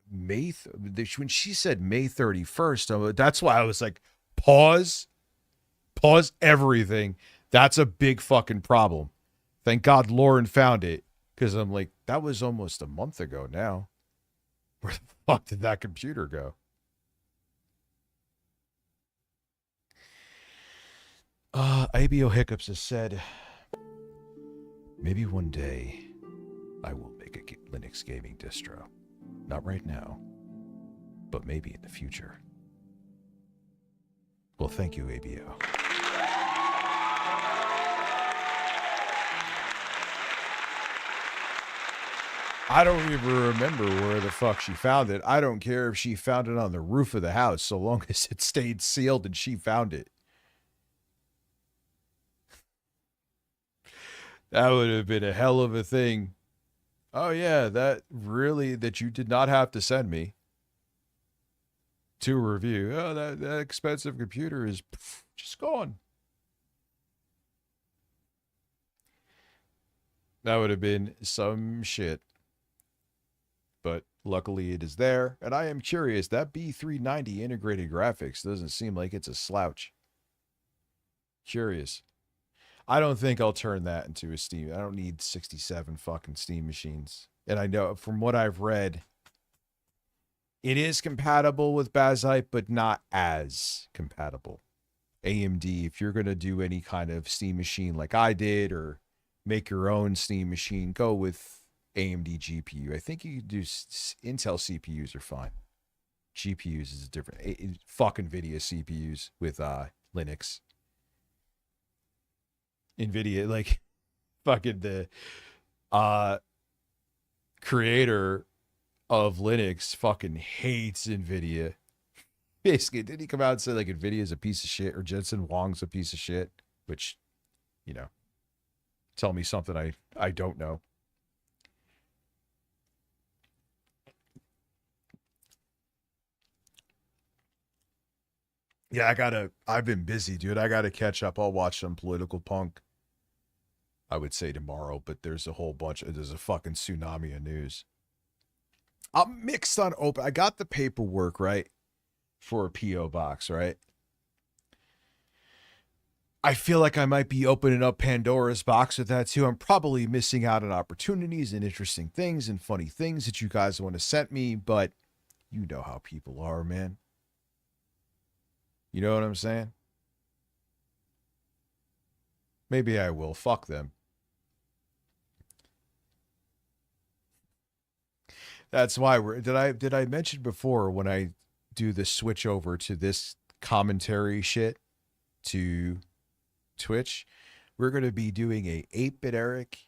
when she said May 31st. That's why I was like, pause everything. That's a big fucking problem. Thank God Lauren found it, because I'm like, that was almost a month ago now. Where the fuck did that computer go? ABO Hiccups has said, maybe one day I will make a Linux gaming distro. Not right now, but maybe in the future. Well, thank you, ABO. I don't even remember where the fuck she found it. I don't care if she found it on the roof of the house, so long as it stayed sealed and she found it. That would have been a hell of a thing. Oh yeah, that you did not have to send me to review. Oh, that expensive computer is just gone. That would have been some shit. But luckily it is there, and I am curious, that B390 integrated graphics doesn't seem like it's a slouch. Curious. I don't think I'll turn that into a Steam. I don't need 67 fucking Steam machines. And I know from what I've read, it is compatible with Bazzite, but not as compatible. AMD, if you're going to do any kind of Steam machine like I did, or make your own Steam machine, go with AMD GPU. I think you can do Intel CPUs are fine. GPUs is different. Fuck NVIDIA CPUs with Linux. NVIDIA, like, fucking the creator of Linux fucking hates NVIDIA. Basically, didn't he come out and say, like, NVIDIA is a piece of shit, or Jensen Huang's a piece of shit? Which, tell me something I don't know. Yeah, I've been busy, dude. I gotta catch up. I'll watch some Political Punk. I would say tomorrow, but there's a fucking tsunami of news. I'm mixed on open. I got the paperwork, right, for a P.O. box, right? I feel like I might be opening up Pandora's box with that too. I'm probably missing out on opportunities and interesting things and funny things that you guys want to send me, but you know how people are, man. You know what I'm saying? Maybe I will. Fuck them. That's why did I mention before, when I do the switch over to this commentary shit to Twitch, we're going to be doing a 8-Bit Eric,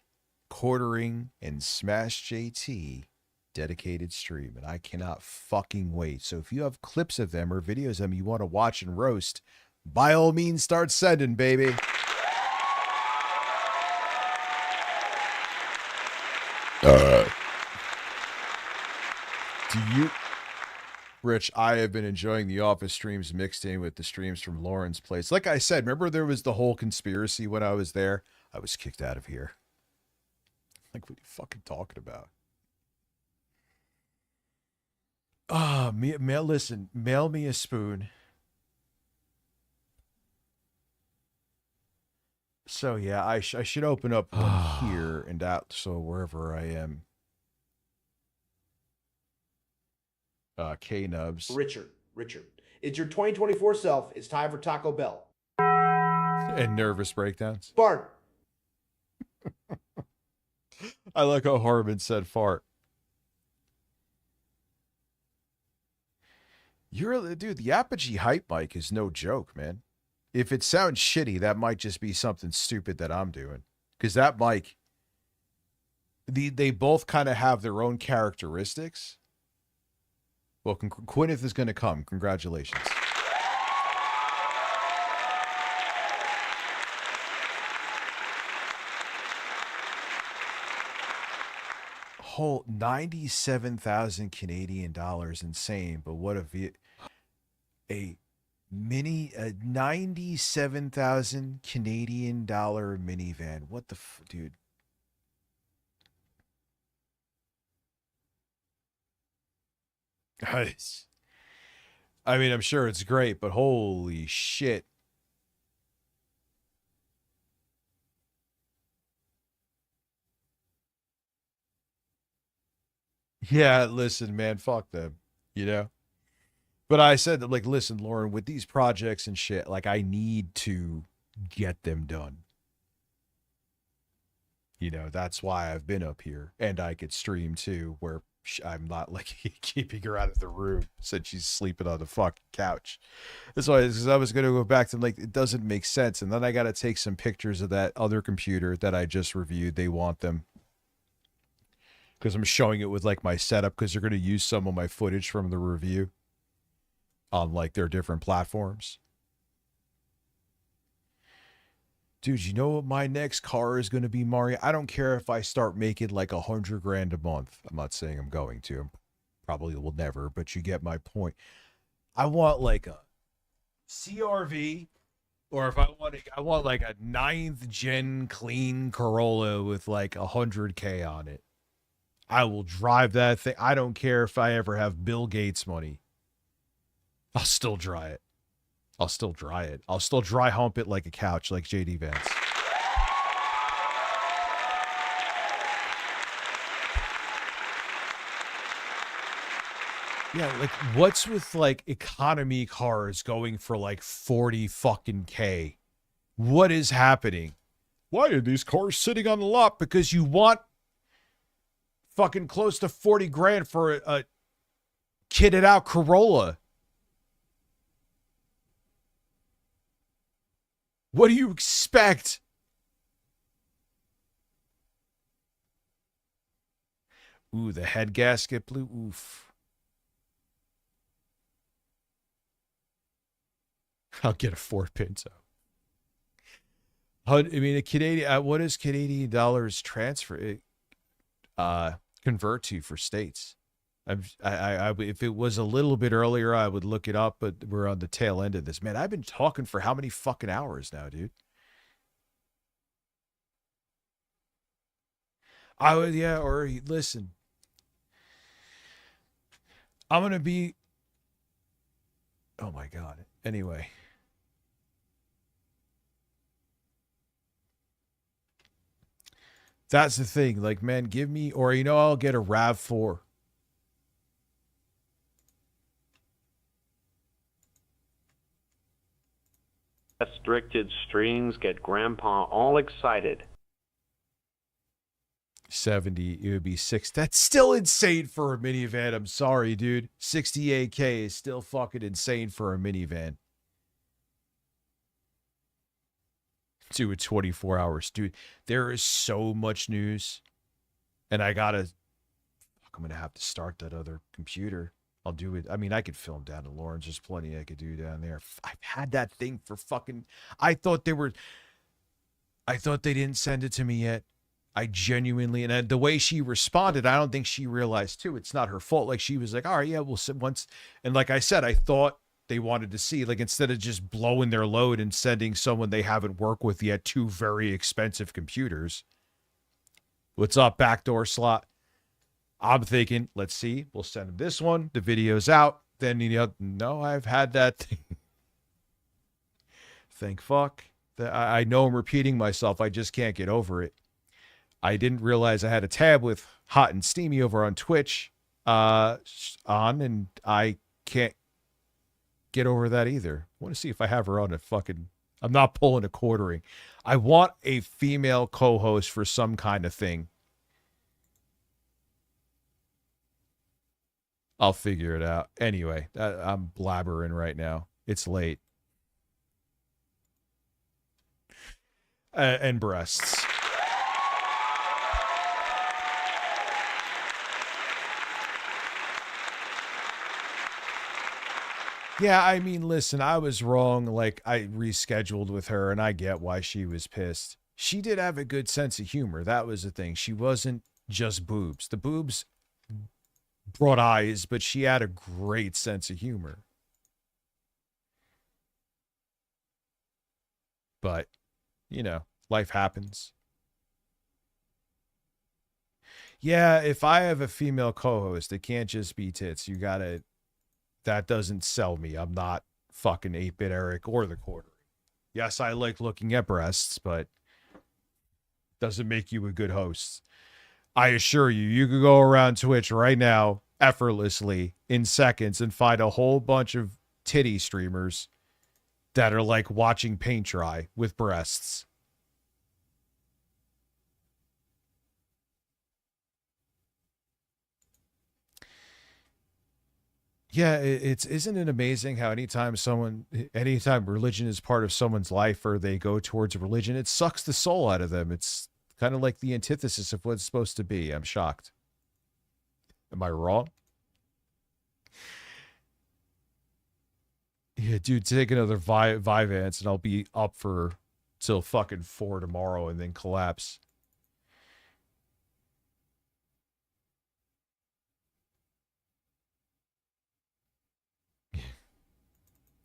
Quartering, and Smash JT dedicated stream, and I cannot fucking wait. So if you have clips of them or videos of them you want to watch and roast, by all means start sending, baby. Rich, I have been enjoying the Office streams mixed in with the streams from Lauren's place. Like I said, remember there was the whole conspiracy when I was there? I was kicked out of here. Like, what are you fucking talking about? Listen, mail me a spoon. So yeah, I should open up one here and out, so wherever I am. K-Nubs. Richard, it's your 2024 self. It's time for Taco Bell. And nervous breakdowns. Bart. I like how Harmon said fart. Dude, the Apogee hype mic is no joke, man. If it sounds shitty, that might just be something stupid that I'm doing. Because that mic, they both kind of have their own characteristics. Well, Gwyneth is going to come. Congratulations. Whole 97,000 Canadian dollars, insane. But what a 97,000 Canadian dollar minivan. What the dude? Guys, I mean, I'm sure it's great, but holy shit. Yeah, listen, man, fuck them, you know? But I said that, like, listen, Lauren, with these projects and shit, like, I need to get them done. You know, that's why I've been up here, and I could stream too, where I'm not, like, keeping her out of the room since she's sleeping on the fucking couch. That's why, because I was going to go back to, like, it doesn't make sense, and then I got to take some pictures of that other computer that I just reviewed. They want them. Because I'm showing it with, like, my setup, because they're going to use some of my footage from the review on, like, their different platforms. Dude, you know what my next car is going to be, Mario? I don't care if I start making, like, $100 grand a month. I'm not saying I'm going to. Probably will never, but you get my point. I want, like, a CRV, or if I want like, a 9th gen clean Corolla with, like, 100K on it. I will drive that thing. I don't care if I ever have Bill Gates money. I'll still dry it. I'll still dry it. I'll still dry hump it like a couch, like JD Vance. Yeah, like, what's with, like, economy cars going for, like, 40 fucking K? What is happening? Why are these cars sitting on the lot? Because you want fucking close to 40 grand for a kitted out Corolla. What do you expect? Ooh, the head gasket blew. Oof. I'll get a Ford Pinto. I mean, a Canadian. What is Canadian dollars transfer? Convert to for states. If it was a little bit earlier, I would look it up, but we're on the tail end of this. Man, I've been talking for how many fucking hours now, dude? I would, yeah, or listen. I'm going to be, oh my God. Anyway. That's the thing. Like, man, give me, or, you know, I'll get a RAV4. Restricted streams get Grandpa all excited. 70, it would be 6. That's still insane for a minivan. I'm sorry, dude. 68K is still fucking insane for a minivan. Do it 24 hours, dude. There is so much news, and I'm gonna have to start that other computer. I'll do it. I mean, I could film down to Lawrence. There's plenty I could do down there. I've had that thing for fucking, I thought they didn't send it to me yet. I genuinely, and the way she responded, I don't think she realized too, it's not her fault. Like, she was like, all right, yeah, we'll sit once. And like I said, I thought they wanted to see, like, instead of just blowing their load and sending someone they haven't worked with yet 2 very expensive computers. What's up, backdoor slot? I'm thinking, let's see, we'll send them this one. The video's out. Then, you know, no, I've had that thing. Thank fuck. I know I'm repeating myself. I just can't get over it. I didn't realize I had a tab with Hot and Steamy over on Twitch on, and I can't get over that either. I want to see if I have her on a fucking, I'm not pulling a quartering. I want a female co-host for some kind of thing. I'll figure it out. Anyway, I'm blabbering right now. It's late. And breasts. Yeah, I mean, listen, I was wrong. Like, I rescheduled with her, and I get why she was pissed. She did have a good sense of humor. That was the thing. She wasn't just boobs. The boobs brought eyes, but she had a great sense of humor. But, you know, life happens. Yeah, if I have a female co-host, it can't just be tits. You gotta... That doesn't sell me. I'm not fucking 8-Bit Eric or the Quarter. Yes, I like looking at breasts, but doesn't make you a good host. I assure you, you could go around Twitch right now effortlessly in seconds and find a whole bunch of titty streamers that are like watching paint dry with breasts. Yeah, isn't it amazing how anytime religion is part of someone's life or they go towards religion, it sucks the soul out of them. It's kind of like the antithesis of what it's supposed to be. I'm shocked. Am I wrong? Yeah, dude, take another Vyvanse and I'll be up for till fucking 4 tomorrow and then collapse.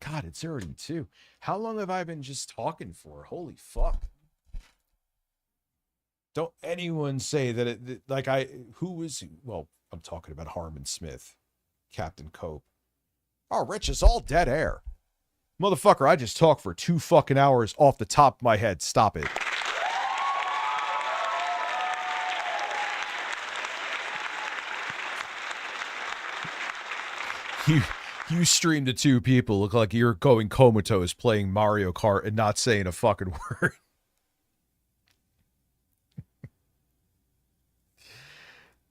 God, it's already 2. How long have I been just talking for? Holy fuck. Don't anyone say that it, like well, I'm talking about Harmon Smith, Captain Cope. Oh, Rich, is all dead air. Motherfucker, I just talked for 2 fucking hours off the top of my head. Stop it. You stream to 2 people, look like you're going comatose playing Mario Kart and not saying a fucking word.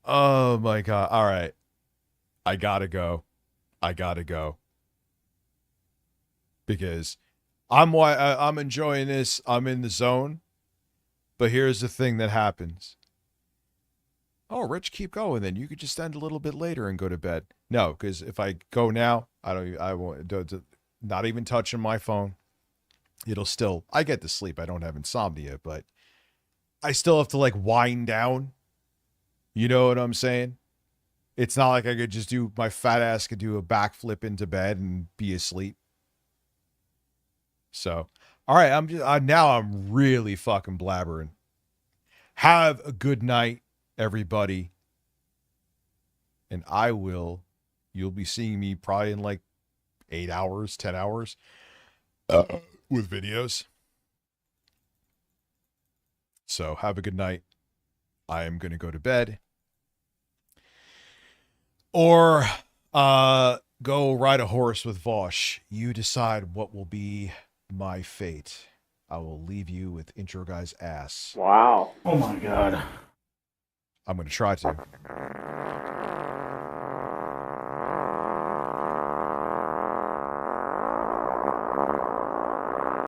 Oh my God. All right. I gotta go. Because I'm enjoying this. I'm in the zone. But here's the thing that happens. Oh, Rich, keep going. Then you could just end a little bit later and go to bed. No, because if I go now, I won't. Not even touching my phone. It'll still. I get to sleep. I don't have insomnia, but I still have to like wind down. You know what I'm saying? It's not like I could just do my fat ass could do a backflip into bed and be asleep. So, all right, I'm really fucking blabbering. Have a good night, everybody. And you'll be seeing me probably in like 8 hours, 10 hours with videos. So have a good night. I am going to go to bed. Or go ride a horse with Vosh. You decide what will be my fate. I will leave you with Intro Guy's ass. Wow. Oh my God. I'm going to try to.